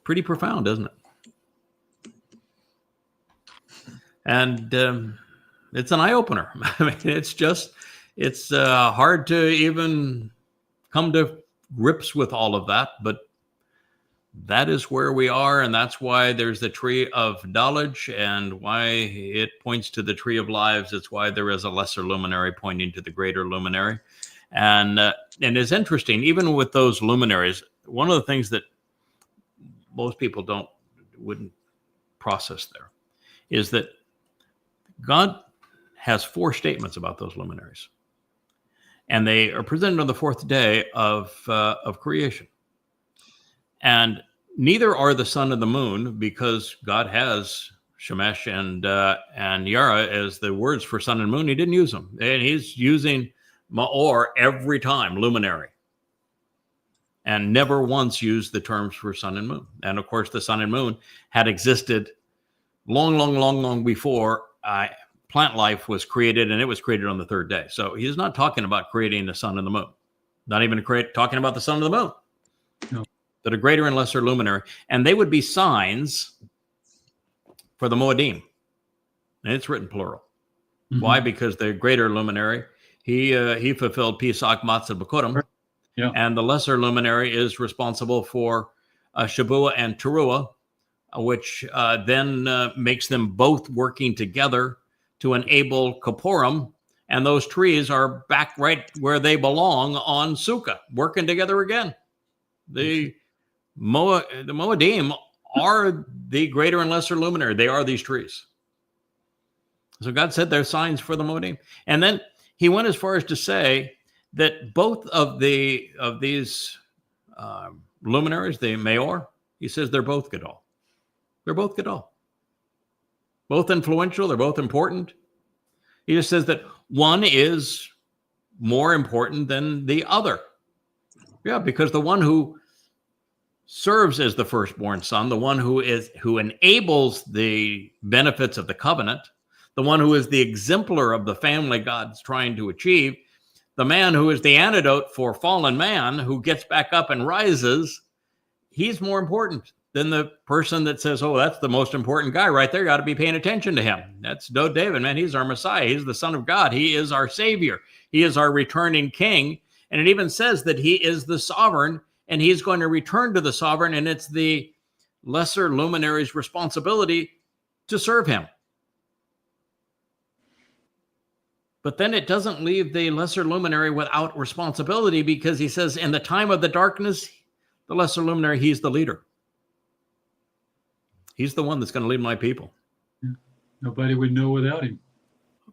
Pretty profound, isn't it? And it's an eye-opener. I mean, it's hard to even come to grips with all of that, but that is where we are, and that's why there's the tree of knowledge, and why it points to the tree of lives. It's why there is a lesser luminary pointing to the greater luminary. And it's interesting, even with those luminaries, one of the things that most people wouldn't process there is that God has 4 statements about those luminaries, and they are presented on the 4th day of creation. And neither are the sun and the moon, because God has Shemesh and Yara as the words for sun and moon. He didn't use them, and he's using Ma'or every time, luminary, and never once used the terms for sun and moon. And of course, the sun and moon had existed long before plant life was created, and it was created on the 3rd day. So he's not talking about creating the sun and the moon, not even talking about the sun and the moon. No. That are greater and lesser luminary, and they would be signs for the Moedim. And it's written plural. Mm-hmm. Why? Because the greater luminary, he fulfilled Pesach, Matzah, Bekurim, and the lesser luminary is responsible for Shabua and Teruah, which then makes them both working together to enable Kippurim. And those trees are back right where they belong on Sukkah, working together again. The Moedim are the greater and lesser luminary. They are these trees. So God said they're signs for the Moedim. And then he went as far as to say that both of these luminaries, the Maor, he says they're both Gadol. They're both Gadol. Both influential. They're both important. He just says that one is more important than the other. Yeah, because the one who serves as the firstborn son, the one who enables the benefits of the covenant, the one who is the exemplar of the family God's trying to achieve, the man who is the antidote for fallen man, who gets back up and rises, he's more important than the person that says, oh, that's the most important guy right there. You got to be paying attention to him. That's David, man. He's our Messiah. He's the Son of God. He is our Savior. He is our returning King. And it even says that he is the sovereign, and he's going to return to the sovereign, and it's the lesser luminary's responsibility to serve him. But then it doesn't leave the lesser luminary without responsibility, because he says in the time of the darkness, the lesser luminary, he's the leader. He's the one that's going to lead my people. Nobody would know without him.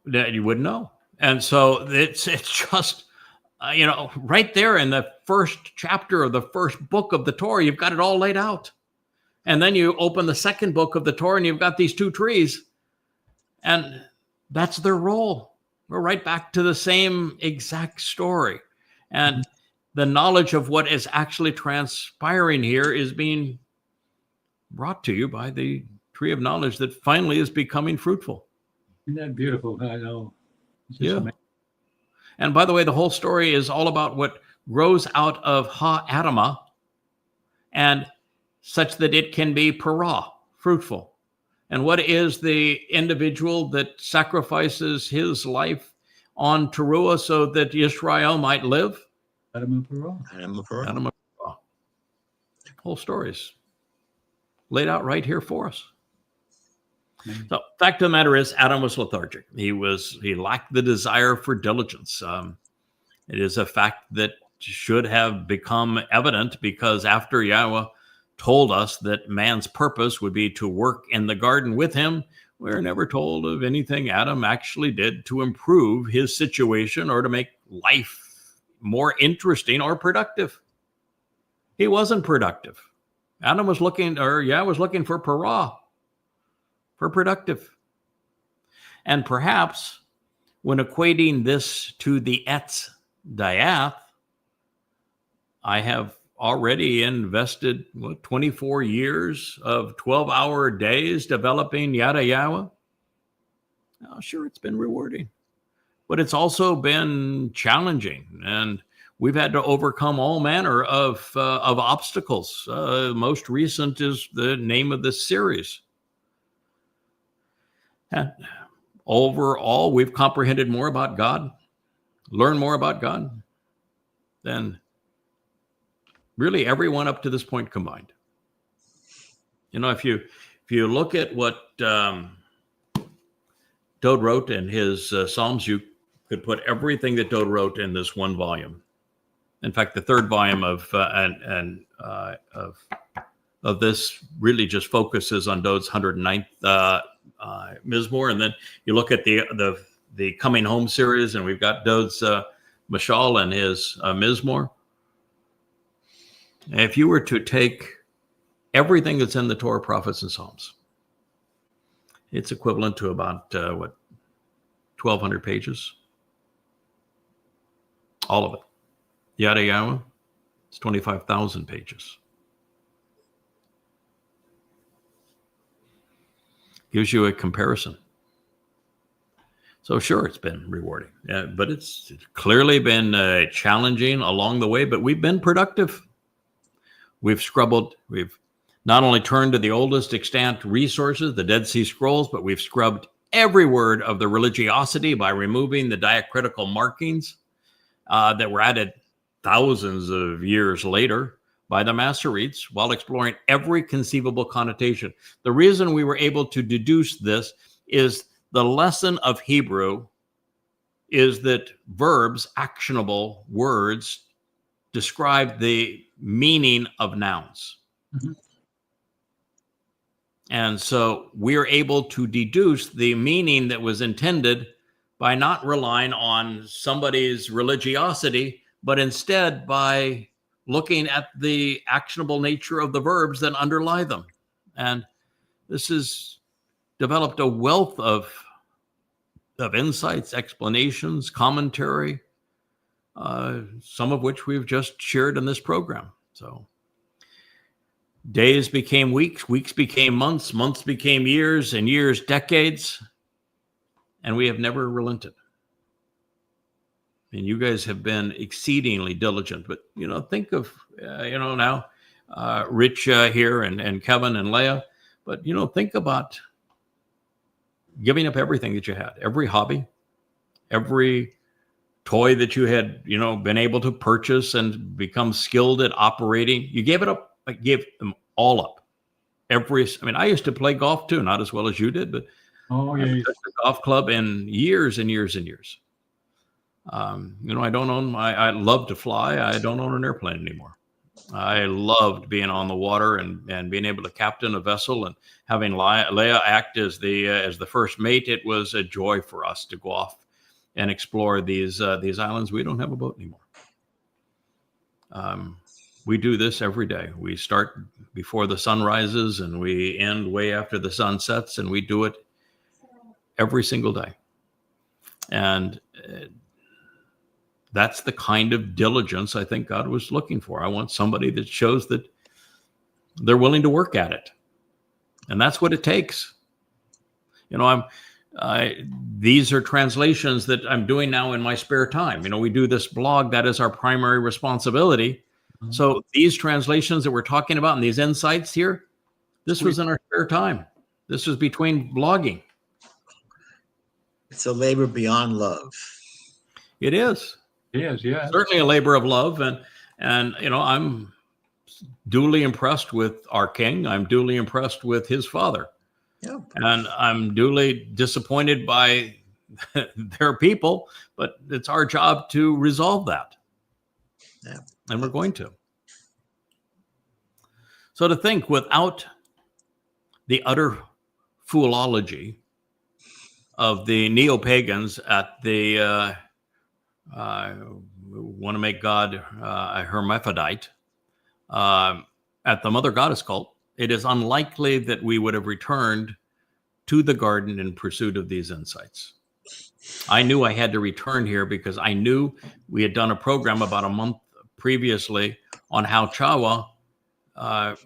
That you wouldn't know. And so it's just, right there in the first chapter of the first book of the Torah, you've got it all laid out. And then you open the second book of the Torah and you've got these two trees. And that's their role. We're right back to the same exact story. And the knowledge of what is actually transpiring here is being brought to you by the tree of knowledge that finally is becoming fruitful. Isn't that beautiful? I know. Yeah. Amazing. And by the way, the whole story is all about what grows out of Ha-Adamah, and such that it can be parah, fruitful. And what is the individual that sacrifices his life on Teruah so that Israel might live? Adam and Parah. Adam and Parah. Adam and Parah. Whole stories laid out right here for us. Mm-hmm. So, fact of the matter is, Adam was lethargic. He lacked the desire for diligence. It is a fact that should have become evident, because after Yahweh told us that man's purpose would be to work in the garden with him, we're never told of anything Adam actually did to improve his situation or to make life more interesting or productive. He wasn't productive. Adam was looking, or Yahweh was looking for parah, for productive. And perhaps when equating this to the Etz Dayath, I have already invested 24 years of 12-hour days developing Yada Yahweh. Oh, sure, it's been rewarding, but it's also been challenging, and we've had to overcome all manner of obstacles. Most recent is the name of this series. And overall, we've comprehended more about God, learned more about God than really everyone up to this point combined. If you look at what Dode wrote in his Psalms, you could put everything that Dode wrote in this one volume. In fact, the third volume of this really just focuses on Dode's 109th Mizmor, and then you look at the Coming Home series, and we've got Dode's Mashal and his Mizmor. If you were to take everything that's in the Torah, prophets, and Psalms, it's equivalent to about 1,200 pages. All of it. Yada Yahweh, it's 25,000 pages. Gives you a comparison. So sure, it's been rewarding, but it's clearly been challenging along the way, but we've been productive. We've not only turned to the oldest extant resources, the Dead Sea Scrolls, but we've scrubbed every word of the religiosity by removing the diacritical markings that were added thousands of years later by the Masoretes while exploring every conceivable connotation. The reason we were able to deduce this is the lesson of Hebrew is that verbs, actionable words, describe the meaning of nouns. Mhm. And so we're able to deduce the meaning that was intended by not relying on somebody's religiosity, but instead by looking at the actionable nature of the verbs that underlie them. And this has developed a wealth of insights, explanations, commentary, some of which we've just shared in this program. So days became weeks, weeks became months, months became years, and years decades, and we have never relented. And you guys have been exceedingly diligent. But, think of, now Rich here and Kevin and Leah. But, think about giving up everything that you had, every hobby, every toy that you had, been able to purchase and become skilled at operating. You gave it up. I gave them all up. I used to play golf too, not as well as you did, but Oh, I yeah. haven't touched a golf club in years and years and years. I love to fly. I don't own an airplane anymore. I loved being on the water and being able to captain a vessel and having Leah act as the first mate. It was a joy for us to go off and explore these islands. We don't have a boat anymore. We do this every day. We start before the sun rises and we end way after the sun sets, and we do it every single day. And that's the kind of diligence I think God was looking for. I want somebody that shows that they're willing to work at it. And that's what it takes. These are translations that I'm doing now in my spare time. We do this blog. That is our primary responsibility. Mm-hmm. So these translations that we're talking about and these insights here, this was in our spare time. This was between blogging. It's a labor beyond love. It is. Yes, yeah. Certainly a labor of love. And I'm duly impressed with our king. I'm duly impressed with his father. Yeah. And I'm duly disappointed by their people, but it's our job to resolve that. Yeah. And we're going to. So to think without the utter foolology of the neo-pagans at the want to make God a hermaphrodite at the mother goddess cult, it is unlikely that we would have returned to the garden in pursuit of these insights. I knew I had to return here because I knew we had done a program about a month previously on how Chawa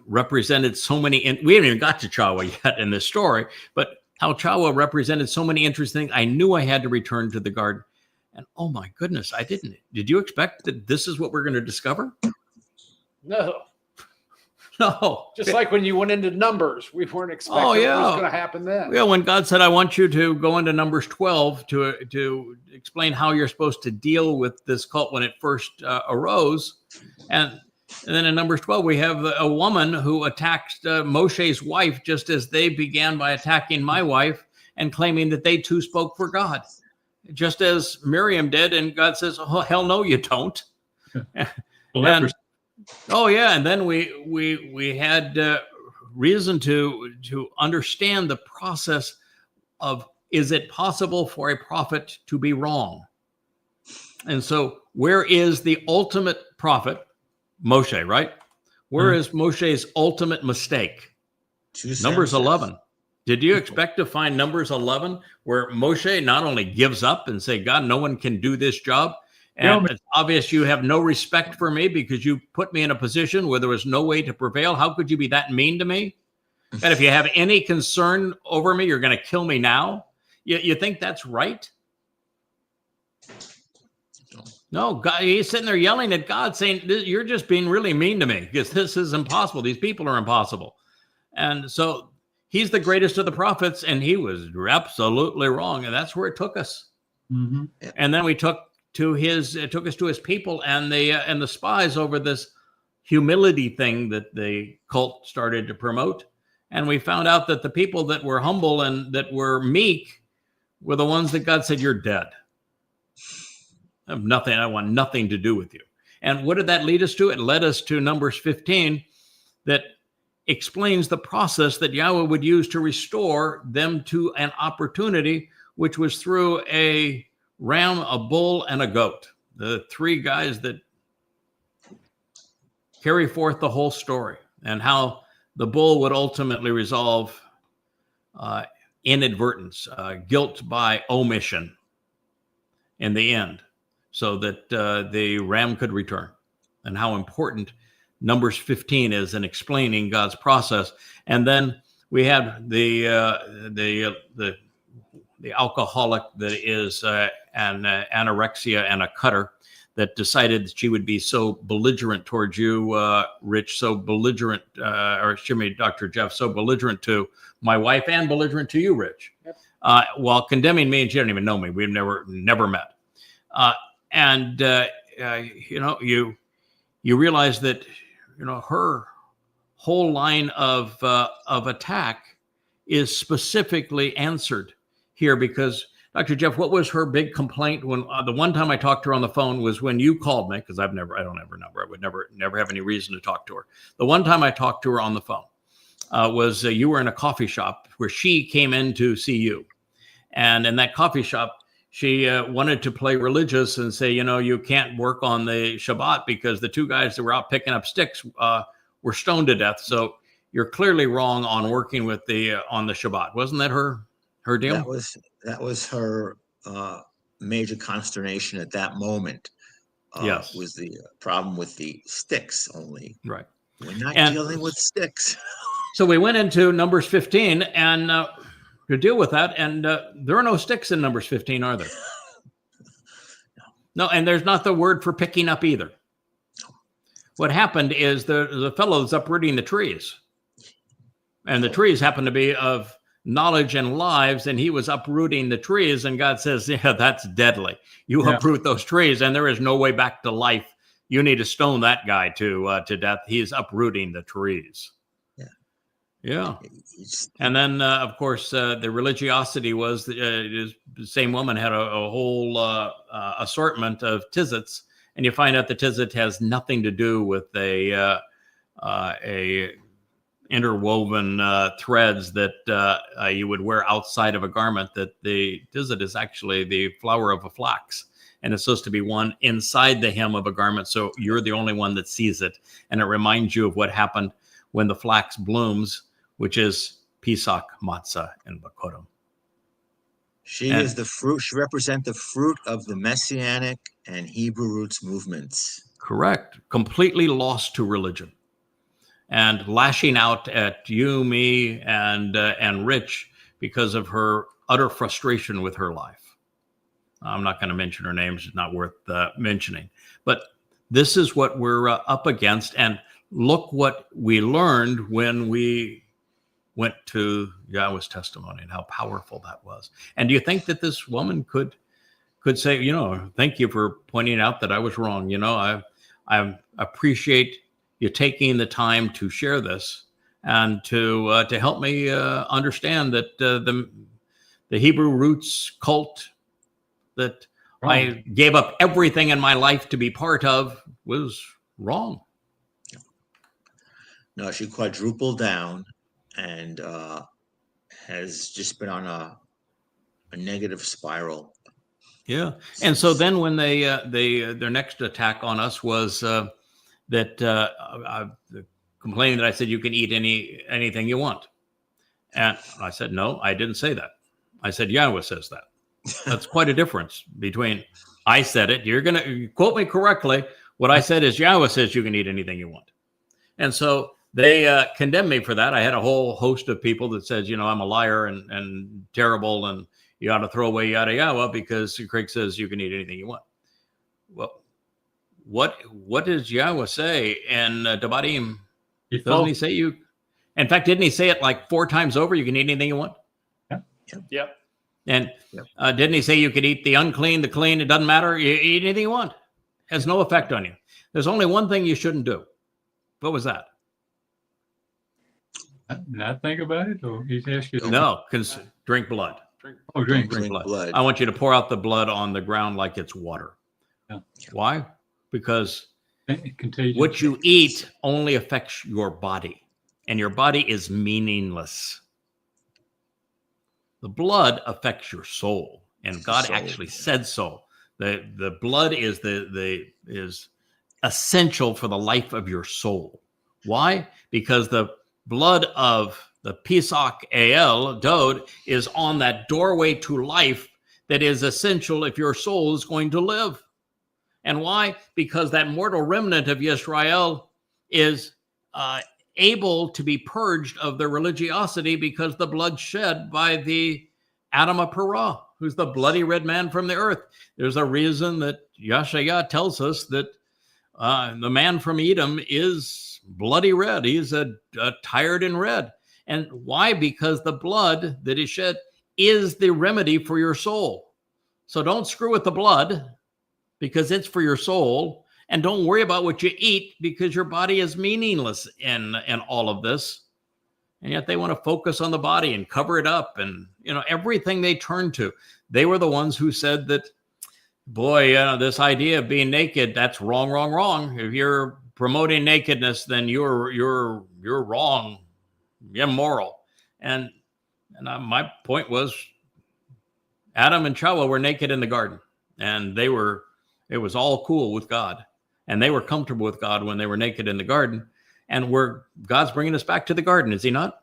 represented so many. We haven't even got to Chawa yet in this story, but how Chawa represented so many interesting things. I knew I had to return to the garden. And oh my goodness, I didn't. Did you expect that this is what we're going to discover? No. No. Just like when you went into Numbers, we weren't expecting what was going to happen then. Yeah, when God said, I want you to go into Numbers 12 to explain how you're supposed to deal with this cult when it first arose. And then in Numbers 12, we have a woman who attacks Moshe's wife just as they began by attacking my wife and claiming that they too spoke for God. Just as Miriam did, and God says, "Oh hell no, you don't." And then we had reason to understand the process of, is it possible for a prophet to be wrong? And so, where is the ultimate prophet, Moshe? Right? Where is Moshe's ultimate mistake? Numbers 11. Did you expect to find Numbers 11 where Moshe not only gives up and say, God, no one can do this job? And it's obvious you have no respect for me because you put me in a position where there was no way to prevail. How could you be that mean to me? And if you have any concern over me, you're going to kill me now. You think that's right? No, God, he's sitting there yelling at God saying, you're just being really mean to me because this is impossible. These people are impossible. And so he's the greatest of the prophets, and he was absolutely wrong. And that's where it took us. Mm-hmm. And then it took us to his people and the spies over this humility thing that the cult started to promote. And we found out that the people that were humble and that were meek were the ones that God said, you're dead. I have nothing. I want nothing to do with you. And what did that lead us to? It led us to Numbers 15 that explains the process that Yahweh would use to restore them to an opportunity, which was through a ram, a bull, and a goat. The three guys that carry forth the whole story, and how the bull would ultimately resolve inadvertence, guilt by omission in the end, so that the ram could return, and how important Numbers 15 is in explaining God's process. And then we have the alcoholic that is an anorexia and a cutter that decided that she would be so belligerent towards you, Rich, so belligerent, or excuse me, Dr. Jeff, so belligerent to my wife and belligerent to you, Rich, Yep. While condemning me, and she didn't even know me. We've never met. You realize that, her whole line of attack is specifically answered here, because Dr. Jeff, what was her big complaint when the one time I talked to her on the phone was when you called me, because I don't ever know her. I would never have any reason to talk to her. The one time I talked to her on the phone was you were in a coffee shop where she came in to see you. And in that coffee shop, she wanted to play religious and say, you can't work on the Shabbat because the two guys that were out picking up sticks were stoned to death. So you're clearly wrong on working with on the Shabbat. Wasn't that her deal? That was her major consternation at that moment. Yes. Was the problem with the sticks only. Right. We're not dealing with sticks. So we went into Numbers 15 and to deal with that. And there are no sticks in Numbers 15, are there? No, and there's not the word for picking up either. What happened is the fellow's uprooting the trees. And the trees happen to be of knowledge and lives, and he was uprooting the trees, and God says, yeah, that's deadly. You uproot those trees, and there is no way back to life. You need to stone that guy to death. He's uprooting the trees. Yeah. And then, of course, the religiosity was the same woman had a whole assortment of tizzits, and you find out the tizzit has nothing to do with a interwoven threads that you would wear outside of a garment. That the tizzit is actually the flower of a flax, and it's supposed to be one inside the hem of a garment, so you're the only one that sees it, and it reminds you of what happened when the flax blooms, which is Pesach, Matzah, and Bakodim. She is the fruit. She represents the fruit of the Messianic and Hebrew roots movements. Correct. Completely lost to religion, and lashing out at you, me, and Rich because of her utter frustration with her life. I'm not going to mention her name. It's not worth mentioning. But this is what we're up against. And look what we learned when we went to Yahweh's testimony and how powerful that was. And do you think that this woman could say, thank you for pointing out that I was wrong. I appreciate you taking the time to share this and to help me understand that the Hebrew roots cult that I gave up everything in my life to be part of was wrong. No, she quadrupled down and has just been on a negative spiral. Yeah. And so then when their next attack on us was complaining that I said, you can eat anything you want. And I said, no, I didn't say that. I said, Yahweh says that. That's quite a difference between I said it. You're going to quote me correctly. What I said is Yahweh says you can eat anything you want. And so they condemned me for that. I had a whole host of people that says, I'm a liar and terrible, and you ought to throw away yada yada because Craig says you can eat anything you want. Well, what does Yahweh say in Devarim? Doesn't he say you? In fact, didn't he say it like 4 times over? You can eat anything you want. Yep. And didn't he say you could eat the unclean, the clean? It doesn't matter. You eat anything you want. It has no effect on you. There's only one thing you shouldn't do. What was that? Not think about it, or he's asking you. No, drink blood. Oh, drink. Drink blood. I want you to pour out the blood on the ground like it's water. Yeah. Why? Because Contagion. what you eat only affects your body, and your body is meaningless. The blood affects your soul, and God actually said so. The blood is is essential for the life of your soul. Why? Because the blood of the Pesach El, Dode, is on that doorway to life that is essential if your soul is going to live. And why? Because that mortal remnant of Yisrael is able to be purged of their religiosity because the blood shed by the Adam of Perah, who's the bloody red man from the earth. There's a reason that Yashaya tells us that the man from Edom is bloody red. He's tired and red. And why? Because the blood that is shed is the remedy for your soul. So don't screw with the blood, because it's for your soul. And don't worry about what you eat, because your body is meaningless in all of this. And yet they want to focus on the body and cover it up, and everything they turn to. They were the ones who said that, boy, this idea of being naked, that's wrong, wrong, wrong. If you're promoting nakedness, then you're wrong, immoral. And my point was, Adam and Chava were naked in the garden, and it was all cool with God, and they were comfortable with God when they were naked in the garden. And God's bringing us back to the garden, is he not?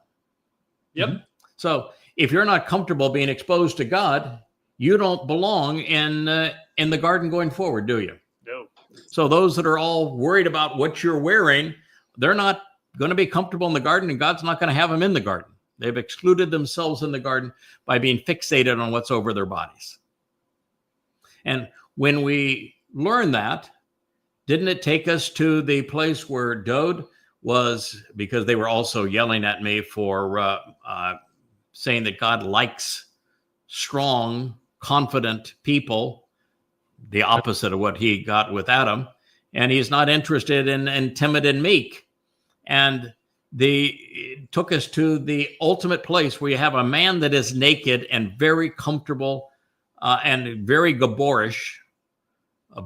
Yep. Mm-hmm. So if you're not comfortable being exposed to God, you don't belong in the garden going forward, do you? No. So those that are all worried about what you're wearing, they're not going to be comfortable in the garden, and God's not going to have them in the garden. They've excluded themselves in the garden by being fixated on what's over their bodies. And when we learn that, didn't it take us to the place where Dode was, because they were also yelling at me for saying that God likes strong, confident people, the opposite of what he got with Adam, and he's not interested in timid and meek. And it took us to the ultimate place where you have a man that is naked and very comfortable and very gaborish,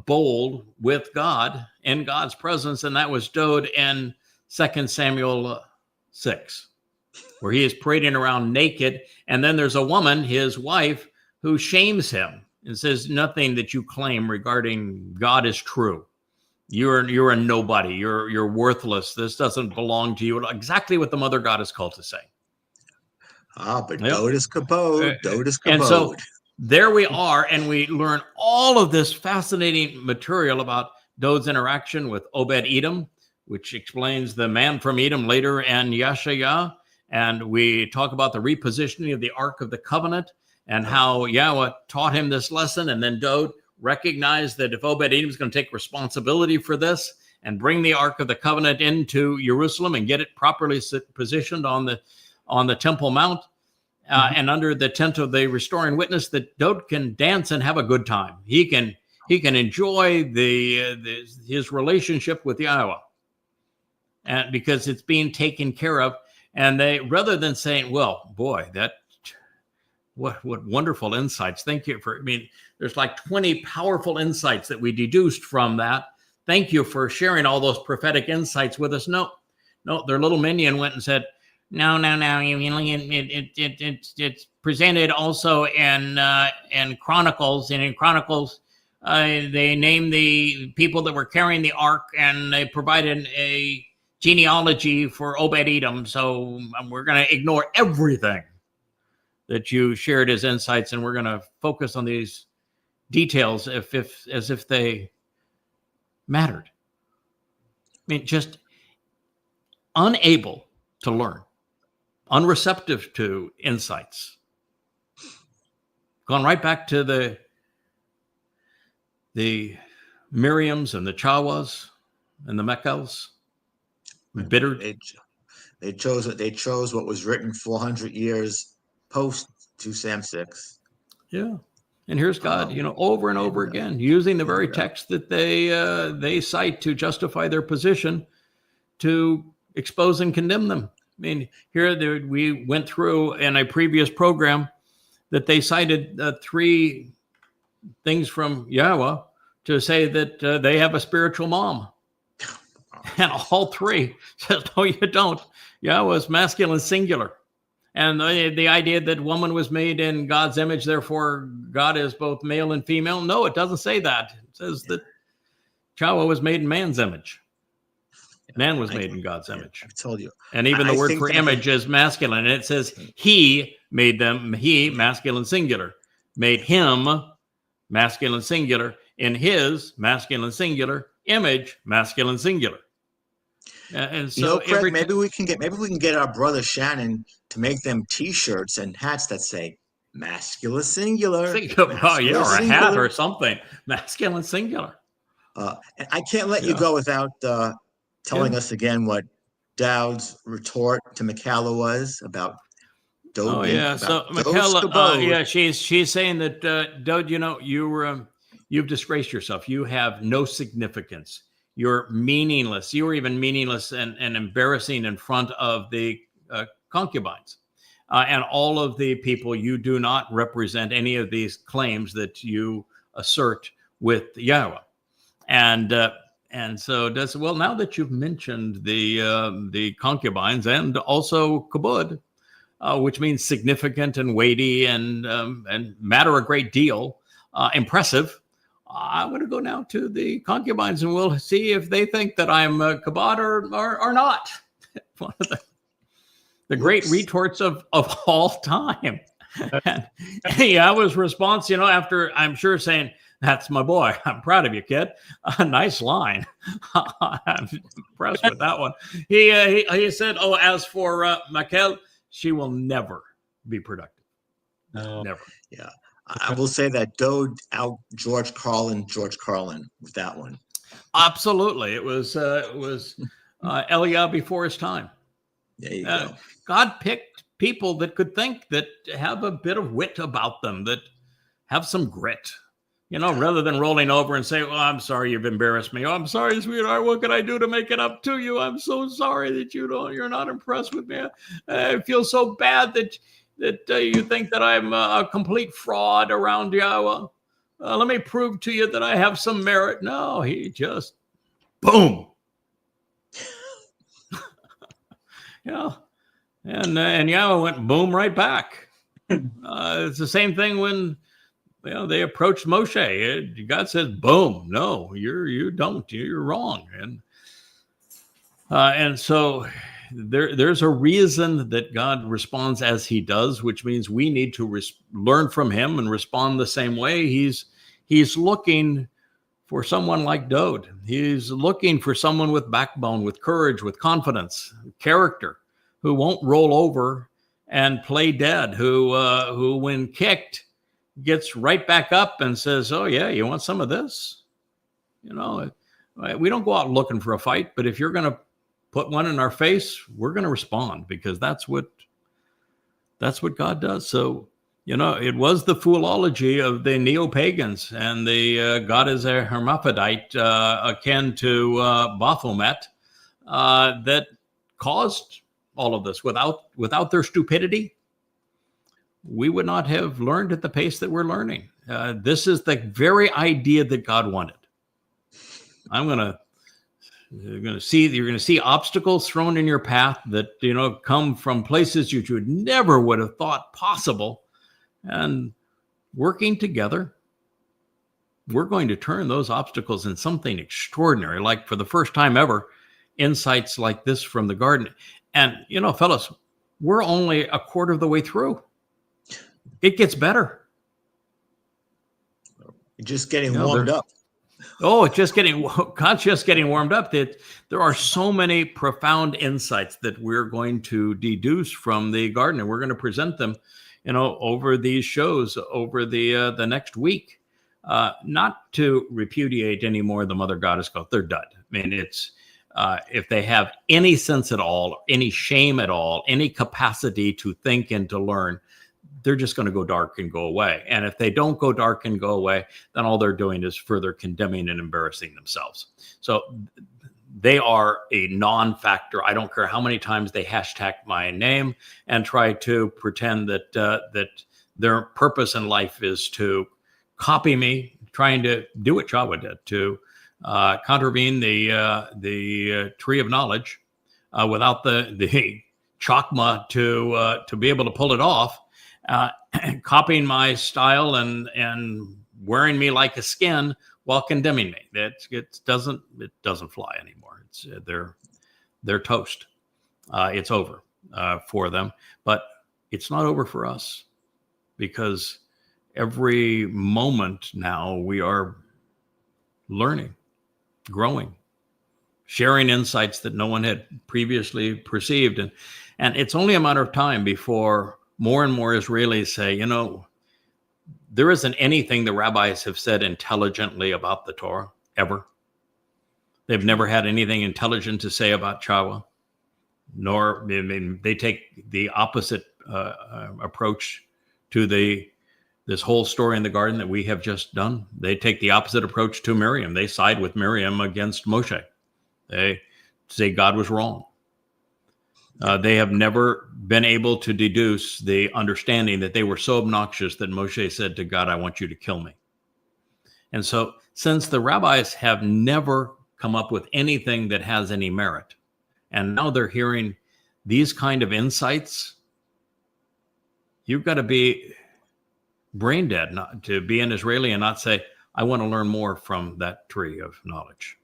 bold with God, in God's presence, and that was Dode in 2 Samuel 6, where he is parading around naked, and then there's a woman, his wife, who shames him and says, nothing that you claim regarding God is true. You're a nobody. You're worthless. This doesn't belong to you. Exactly what the mother goddess called to say. But Dode is kabod. Dode is kabod. And so there we are, and we learn all of this fascinating material about Dode's interaction with Obed-Edom, which explains the man from Edom later and Yashaya. And we talk about the repositioning of the Ark of the Covenant and how Yahweh taught him this lesson. And then Dode recognized that if Obed-Edom is going to take responsibility for this and bring the Ark of the Covenant into Jerusalem and get it properly positioned on the Temple Mount and under the tent of the restoring witness, that Dode can dance and have a good time. He can enjoy his relationship with Yahweh, and because it's being taken care of. And they, rather than saying, well, boy, what wonderful insights. Thank you for, there's like 20 powerful insights that we deduced from that. Thank you for sharing all those prophetic insights with us. No, their little minion went and said, no. It's presented also in Chronicles, and in Chronicles, they named the people that were carrying the ark, and they provided a genealogy for Obed-Edom. So we're going to ignore everything that you shared as insights, and we're going to focus on these details as if they mattered. Just unable to learn, unreceptive to insights. Gone right back to the Miriams and the Chawas and the Mechels. Bitter. They chose what was written 400 years post 2 Sam 6. Yeah. And here's God, over and over again, using the very text that they cite to justify their position. to expose and condemn them. I mean, we went through in a previous program that they cited 3 things from Yahweh to say that they have a spiritual mom. And all 3 says, no, you don't. Yahweh is masculine singular. And the idea that woman was made in God's image, therefore God is both male and female. No, it doesn't say that. It says that Yahweh was made in man's image. Man was made in God's image. I told you. And even the word for image is masculine. And it says he made them, he, masculine singular, made him, masculine singular, in his, masculine singular, image, masculine singular. And so Craig, maybe we can get our brother Shannon to make them T-shirts and hats that say masculine singular. Oh yeah, or a hat or something. Masculine singular. And I can't let you go without telling us again what Dowd's retort to Michaela was about Dowd. Oh yeah, so Michaela, she's saying that Dowd, you've disgraced yourself. You have no significance. You're meaningless. You were even meaningless and embarrassing in front of the concubines and all of the people. You do not represent any of these claims that you assert with Yahweh. And so does well. Now that you've mentioned the concubines and also kabod, which means significant and weighty and matter a great deal, impressive. I'm going to go now to the concubines, and we'll see if they think that I'm a kabod or not. One of the great retorts of all time. And Yahweh's response, after I'm sure saying, "That's my boy. I'm proud of you, kid." Nice line. I'm impressed with that one. He said, "Oh, as for Michael, she will never be productive. No. Never." Yeah. I will say that Dowd out George Carlin with that one. Absolutely. It was Eliah before his time. There you go. God picked people that could think, that have a bit of wit about them, that have some grit, rather than rolling over and say, "Well, I'm sorry, you've embarrassed me. Oh, I'm sorry, sweetheart. What can I do to make it up to you? I'm so sorry that you're not impressed with me. I feel so bad that you think that I'm a complete fraud around Yahweh. Let me prove to you that I have some merit." No, he just, boom. And Yahweh went boom right back. It's the same thing when they approached Moshe. God says, boom, no, you don't, you're wrong. And so there's a reason that God responds as he does, which means we need to learn from him and respond the same way. He's looking for someone like Dowd. He's looking for someone with backbone, with courage, with confidence, character, who won't roll over and play dead, who when kicked gets right back up and says, "Oh yeah, you want some of this?" We don't go out looking for a fight, but if you're going to put one in our face, we're going to respond, because that's what God does. So, it was the foolology of the neo-pagans and the God is a hermaphrodite akin to Baphomet that caused all of this. Without their stupidity, we would not have learned at the pace that we're learning. This is the very idea that God wanted. You're going to see obstacles thrown in your path that, come from places you never would have thought possible. And working together, we're going to turn those obstacles into something extraordinary. Like, for the first time ever, insights like this from the garden. And, fellas, we're only a quarter of the way through. It gets better. You're just getting warmed up. Oh, God's just getting warmed up. That there are so many profound insights that we're going to deduce from the garden, and we're going to present them, over these shows over the next week. Not to repudiate any more the Mother Goddess cult. They're dud. I mean, it's if they have any sense at all, any shame at all, any capacity to think and to learn, they're just going to go dark and go away. And if they don't go dark and go away, then all they're doing is further condemning and embarrassing themselves. So they are a non-factor. I don't care how many times they hashtag my name and try to pretend that that their purpose in life is to copy me, trying to do what Java did, to contravene the tree of knowledge without the chakma to be able to pull it off, copying my style and wearing me like a skin while condemning me. It doesn't fly anymore. It's they're toast. It's over for them, but it's not over for us, because every moment now we are learning, growing, sharing insights that no one had previously perceived. And it's only a matter of time before more and more Israelis say, you know, there isn't anything the rabbis have said intelligently about the Torah, ever. They've never had anything intelligent to say about Chawa, nor, I mean, they take the opposite approach to this whole story in the garden that we have just done. They take the opposite approach to Miriam. They side with Miriam against Moshe. They say God was wrong. They have never been able to deduce the understanding that they were so obnoxious that Moshe said to God, I want you to kill me. And so, since the rabbis have never come up with anything that has any merit, and now they're hearing these kind of insights, you've got to be brain dead not to be an Israeli and not say, I want to learn more from that tree of knowledge.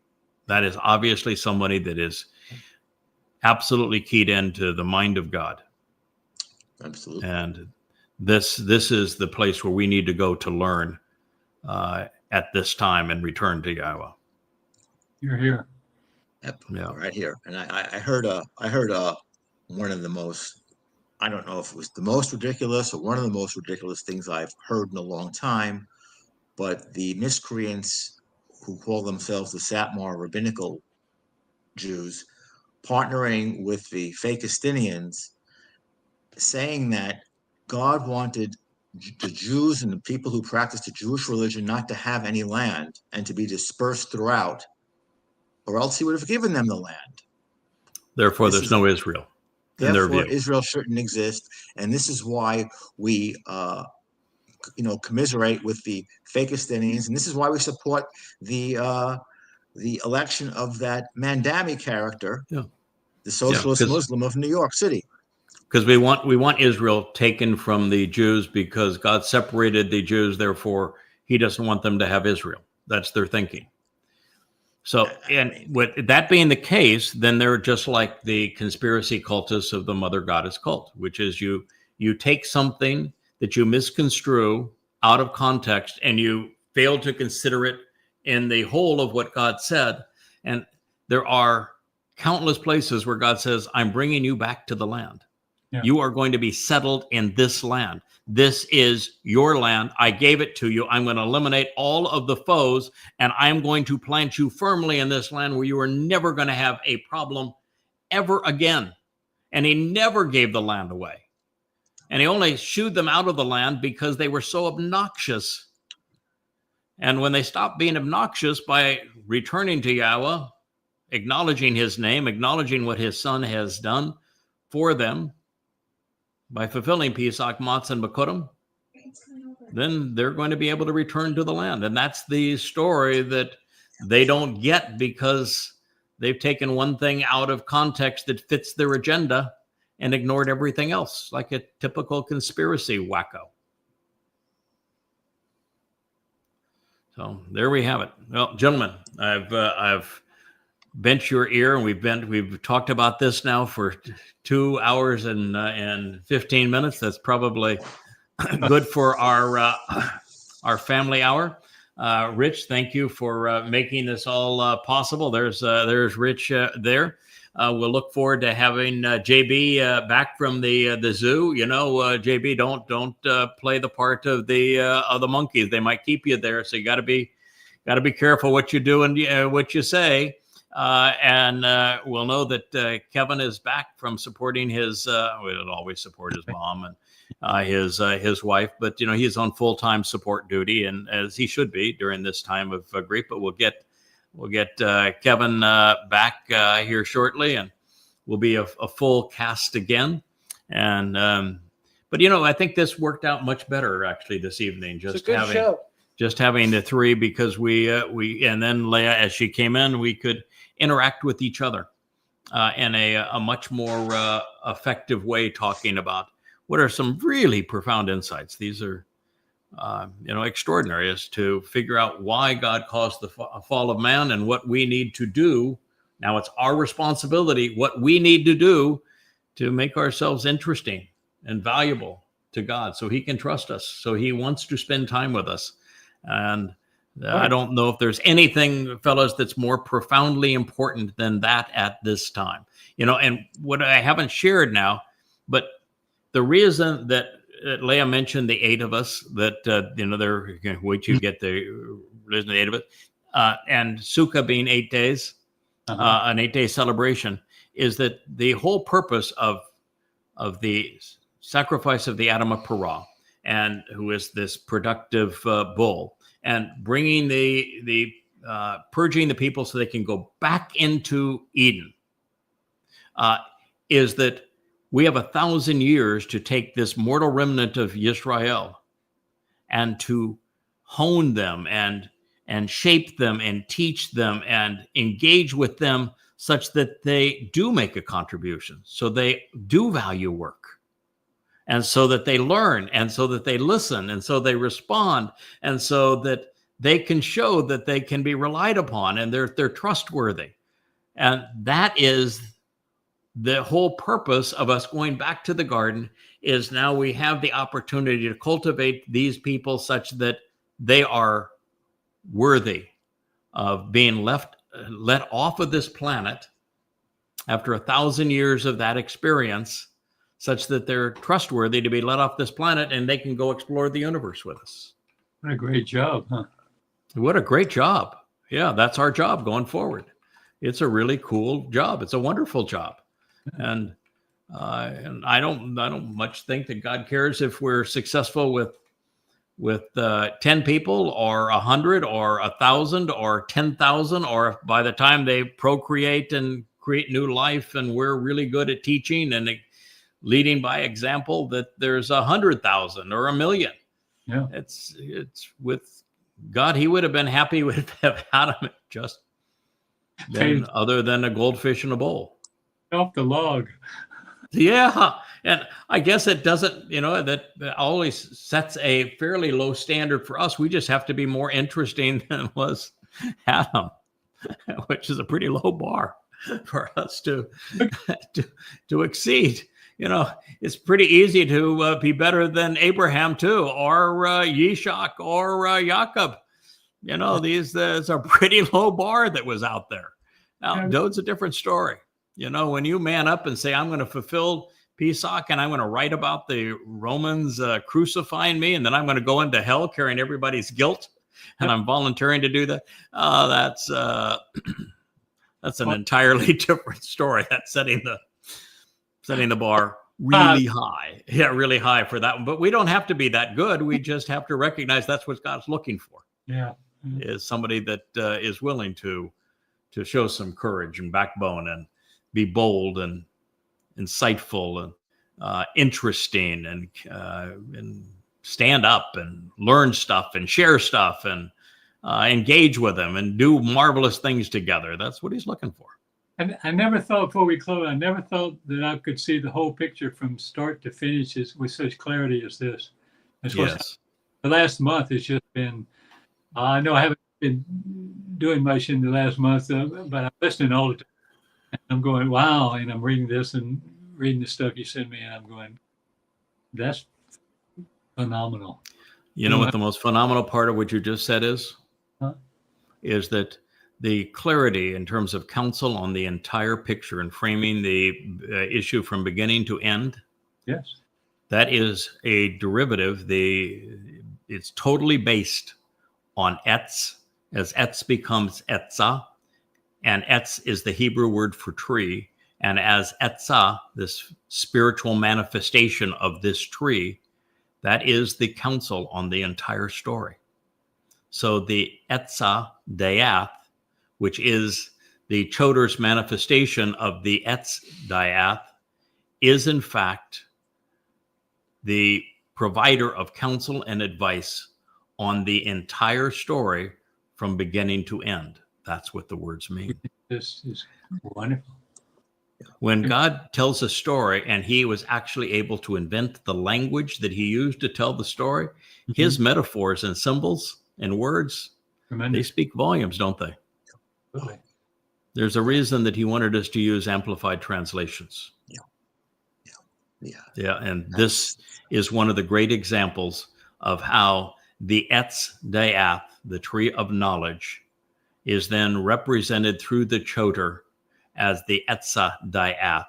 That is obviously somebody that is absolutely keyed into the mind of God. Absolutely. And this is the place where we need to go to learn at this time and return to Yahweh. You're here. Yep. Yeah. Right here. And I heard one of the most, I don't know if it was the most ridiculous or one of the most ridiculous things I've heard in a long time, but the miscreants who call themselves the Satmar rabbinical Jews partnering with the Fakistinians, saying that God wanted the Jews and the people who practice the Jewish religion not to have any land and to be dispersed throughout, or else he would have given them the land. Therefore, there's no Israel. Therefore, Israel shouldn't exist. And this is why we commiserate with the Fakistinians, and this is why we support the election of that Mandami character, the socialist Muslim of New York City. Because we want Israel taken from the Jews because God separated the Jews, therefore he doesn't want them to have Israel. That's their thinking. So, and with that being the case, then they're just like the conspiracy cultists of the Mother Goddess cult, which is you take something that you misconstrue out of context and you fail to consider it in the whole of what God said. And there are countless places where God says, I'm bringing you back to the land. Yeah. You are going to be settled in this land. This is your land. I gave it to you. I'm going to eliminate all of the foes, and I'm going to plant you firmly in this land where you are never going to have a problem ever again. And he never gave the land away. And he only shooed them out of the land because they were so obnoxious. And when they stopped being obnoxious by returning to Yahweh, acknowledging his name, acknowledging what his son has done for them, by fulfilling Pesach, Matzah, and Bekurim, then they're going to be able to return to the land. And that's the story that they don't get because they've taken one thing out of context that fits their agenda and ignored everything else, like a typical conspiracy wacko. So there we have it. Well, gentlemen, I've bent your ear, and we've talked about this now for 2 hours and 15 minutes. That's probably good for our family hour. Rich, thank you for making this all possible. There's Rich there. We'll look forward to having JB back from the zoo. You know, JB, don't play the part of the monkeys. They might keep you there, so you got to be careful what you do and what you say. And we'll know that Kevin is back from supporting his. We'll always support his mom and his wife, but he's on full-time support duty, and as he should be during this time of grief. But we'll get we'll get Kevin back here shortly, and we'll be a full cast again. And but I think this worked out much better actually this evening. It's a good show. Just having the three, because we and then Leah, as she came in, we could interact with each other in a much more effective way, talking about what are some really profound insights. These are extraordinary, as to figure out why God caused the fall of man and what we need to do. Now it's our responsibility, what we need to do to make ourselves interesting and valuable to God, so he can trust us, so he wants to spend time with us. And I don't know if there's anything, fellas, that's more profoundly important than that at this time. And what I haven't shared now, but the reason that Leah mentioned the 8 of us, that they're wait till you get the reason the 8 of it, and Sukkah being 8 days, an 8-day celebration, is that the whole purpose of the sacrifice of the Adam of Perah, and who is this productive bull, and bringing the purging the people so they can go back into Eden, is that we have 1,000 years to take this mortal remnant of Yisrael and to hone them and shape them and teach them and engage with them such that they do make a contribution, so they do value work, and so that they learn, and so that they listen, and so they respond, and so that they can show that they can be relied upon and they're trustworthy. And that is the whole purpose of us going back to the garden, is now we have the opportunity to cultivate these people such that they are worthy of being let off of this planet after 1,000 years of that experience, such that they're trustworthy to be let off this planet and they can go explore the universe with us. What a great job, huh? What a great job. Yeah, that's our job going forward. It's a really cool job. It's a wonderful job. And I don't much think that God cares if we're successful with 10 people or 100 or 1,000 or 10,000, or if by the time they procreate and create new life and we're really good at teaching and leading by example, that there's 100,000 or 1 million. Yeah, it's with God, he would have been happy with have had them just then, other than a goldfish in a bowl. Off the log. Yeah. And I guess it doesn't, that always sets a fairly low standard for us. We just have to be more interesting than was Adam, which is a pretty low bar for us to exceed. It's pretty easy to be better than Abraham too, or Yishak, or Jacob. These is a pretty low bar that was out there. Now, Dode's a different story. When you man up and say, I'm going to fulfill Pesach and I'm going to write about the Romans crucifying me, and then I'm going to go into hell carrying everybody's guilt, and I'm volunteering to do that. That's an entirely different story. That's setting the bar really high. Yeah, really high for that one. But we don't have to be that good. We just have to recognize that's what God's looking for. Yeah. Is somebody that is willing to show some courage and backbone and be bold and insightful and interesting and stand up and learn stuff and share stuff and engage with them and do marvelous things together. That's what he's looking for. And I never thought, before we close, I never thought that I could see the whole picture from start to finish with such clarity as this. Yes. The last month has just been, I know I haven't been doing much in the last month, but I'm listening all the time. And I'm going, wow, and I'm reading this and reading the stuff you send me, and I'm going, that's phenomenal. You know what the most phenomenal part of what you just said is? Huh? Is that the clarity in terms of counsel on the entire picture and framing the issue from beginning to end. Yes. That is a derivative. It's totally based on etz, as etz becomes etzah, and etz is the Hebrew word for tree. And as etzah, this spiritual manifestation of this tree, that is the counsel on the entire story. So the etzah, dayath, which is the Choder's manifestation of the Etz Diath, is in fact the provider of counsel and advice on the entire story from beginning to end. That's what the words mean. This is wonderful. When God tells a story and he was actually able to invent the language that he used to tell the story, his metaphors and symbols and words, they speak volumes, don't they? Really. There's a reason that he wanted us to use amplified translations. Yeah. And this is one of the great examples of how the Etz Diath, the tree of knowledge, is then represented through the Choder as the Etza Diath.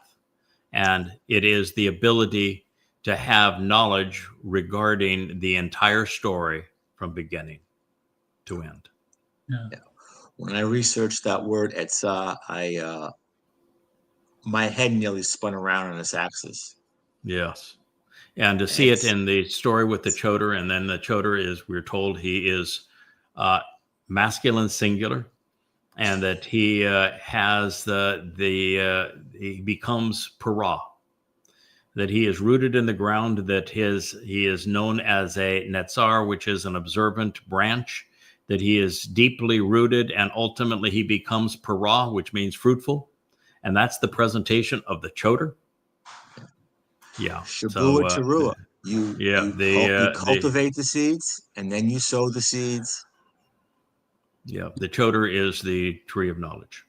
And it is the ability to have knowledge regarding the entire story from beginning to end. Yeah. When I researched that word Etza, my head nearly spun around on its axis. Yes. And to see it in the story with the Choder, and then the Choder is, we're told he is masculine singular, and that he has he becomes para, that he is rooted in the ground, that he is known as a netzar, which is an observant branch, that he is deeply rooted, and ultimately he becomes para, which means fruitful. And that's the presentation of the Choder. Yeah. Shabua Teruah. You cultivate the seeds, and then you sow the seeds. Yeah, the Choder is the tree of knowledge.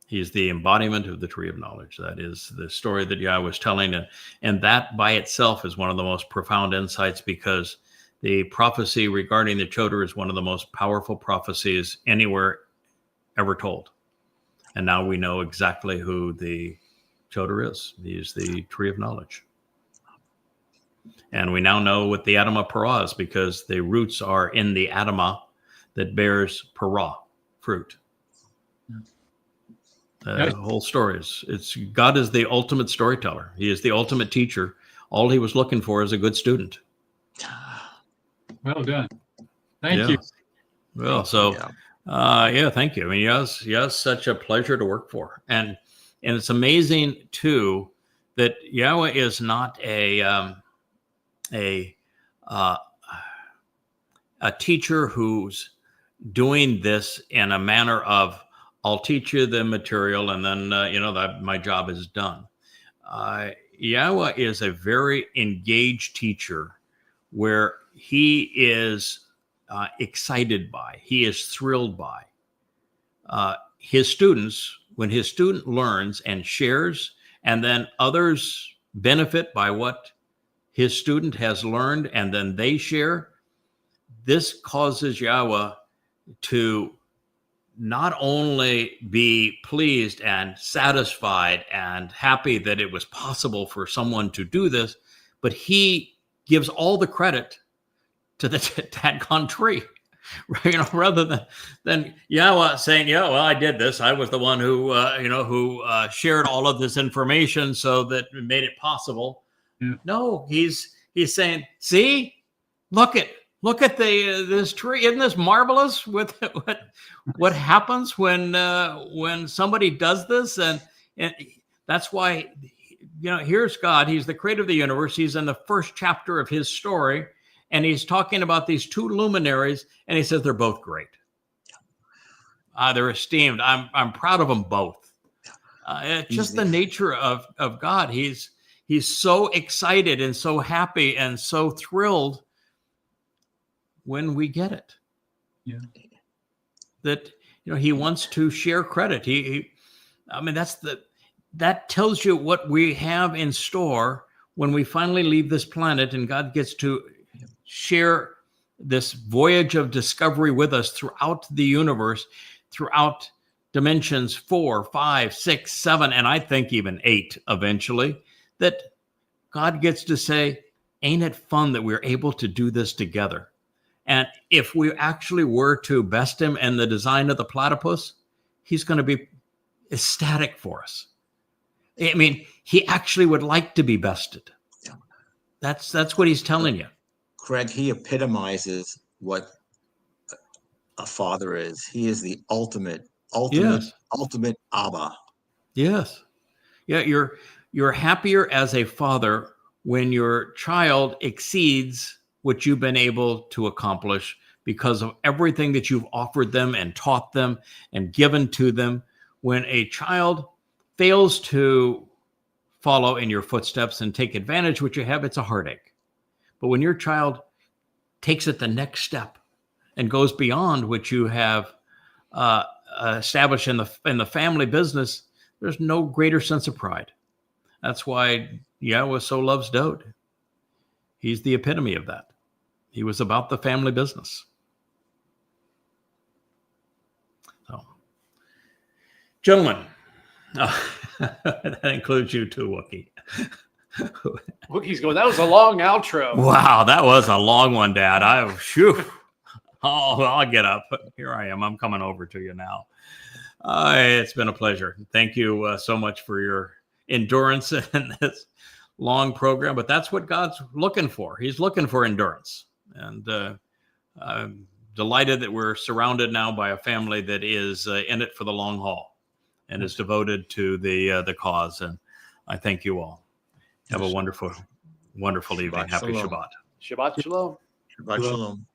He's the embodiment of the tree of knowledge. That is the story that Yah was telling. And that by itself is one of the most profound insights, because the prophecy regarding the Choder is one of the most powerful prophecies anywhere ever told. And now we know exactly who the Choder is. He is the tree of knowledge. And we now know what the Adamah Parah is, because the roots are in the Adamah that bears Parah, fruit. The whole story is God is the ultimate storyteller. He is the ultimate teacher. All he was looking for is a good student. Well done. Thank you. Well, so thank you. I mean, yes, such a pleasure to work for. And it's amazing too that Yahweh is not a teacher who's doing this in a manner of, I'll teach you the material and then that my job is done. Yahweh is a very engaged teacher, where he is excited by, he is thrilled by his students. When his student learns and shares, and then others benefit by what his student has learned, and then they share, this causes Yahweh to not only be pleased and satisfied and happy that it was possible for someone to do this, but he gives all the credit to the dadgone tree, rather than Yahweh saying, "Yeah, well, I did this. I was the one who shared all of this information so that it made it possible." Yeah. No, he's saying, "See, look at this tree. Isn't this marvelous? With what happens when somebody does this?" And that's why, here's God. He's the creator of the universe. He's in the first chapter of his story, and he's talking about these two luminaries, and he says they're both great. They're esteemed. I'm proud of them both. It's just the nature of God. He's so excited and so happy and so thrilled when we get it. Yeah. That he wants to share credit. That tells you what we have in store when we finally leave this planet, and God gets to share this voyage of discovery with us throughout the universe, throughout dimensions 4, 5, 6, 7, and I think even 8 eventually, that God gets to say, ain't it fun that we're able to do this together? And if we actually were to best him in the design of the platypus, he's going to be ecstatic for us. I mean, he actually would like to be bested. That's what he's telling you. Craig, he epitomizes what a father is. He is the ultimate Yes. Abba. Yes. Yeah, you're happier as a father when your child exceeds what you've been able to accomplish because of everything that you've offered them and taught them and given to them. When a child fails to follow in your footsteps and take advantage of what you have, it's a heartache. But when your child takes it the next step and goes beyond what you have established in the family business, there's no greater sense of pride. That's why Yahweh so loves Dode. He's the epitome of that. He was about the family business. So, gentlemen, that includes you too, Wookie. Wookie's going, that was a long outro. Wow, that was a long one, Dad. I'll get up. Here I am. I'm coming over to you now. It's been a pleasure. Thank you so much for your endurance in this long program. But that's what God's looking for. He's looking for endurance. And I'm delighted that we're surrounded now by a family that is in it for the long haul and is devoted to the cause. And I thank you all. Have a wonderful, wonderful evening. Happy Shalom. Shabbat. Shabbat shalom. Shabbat shalom.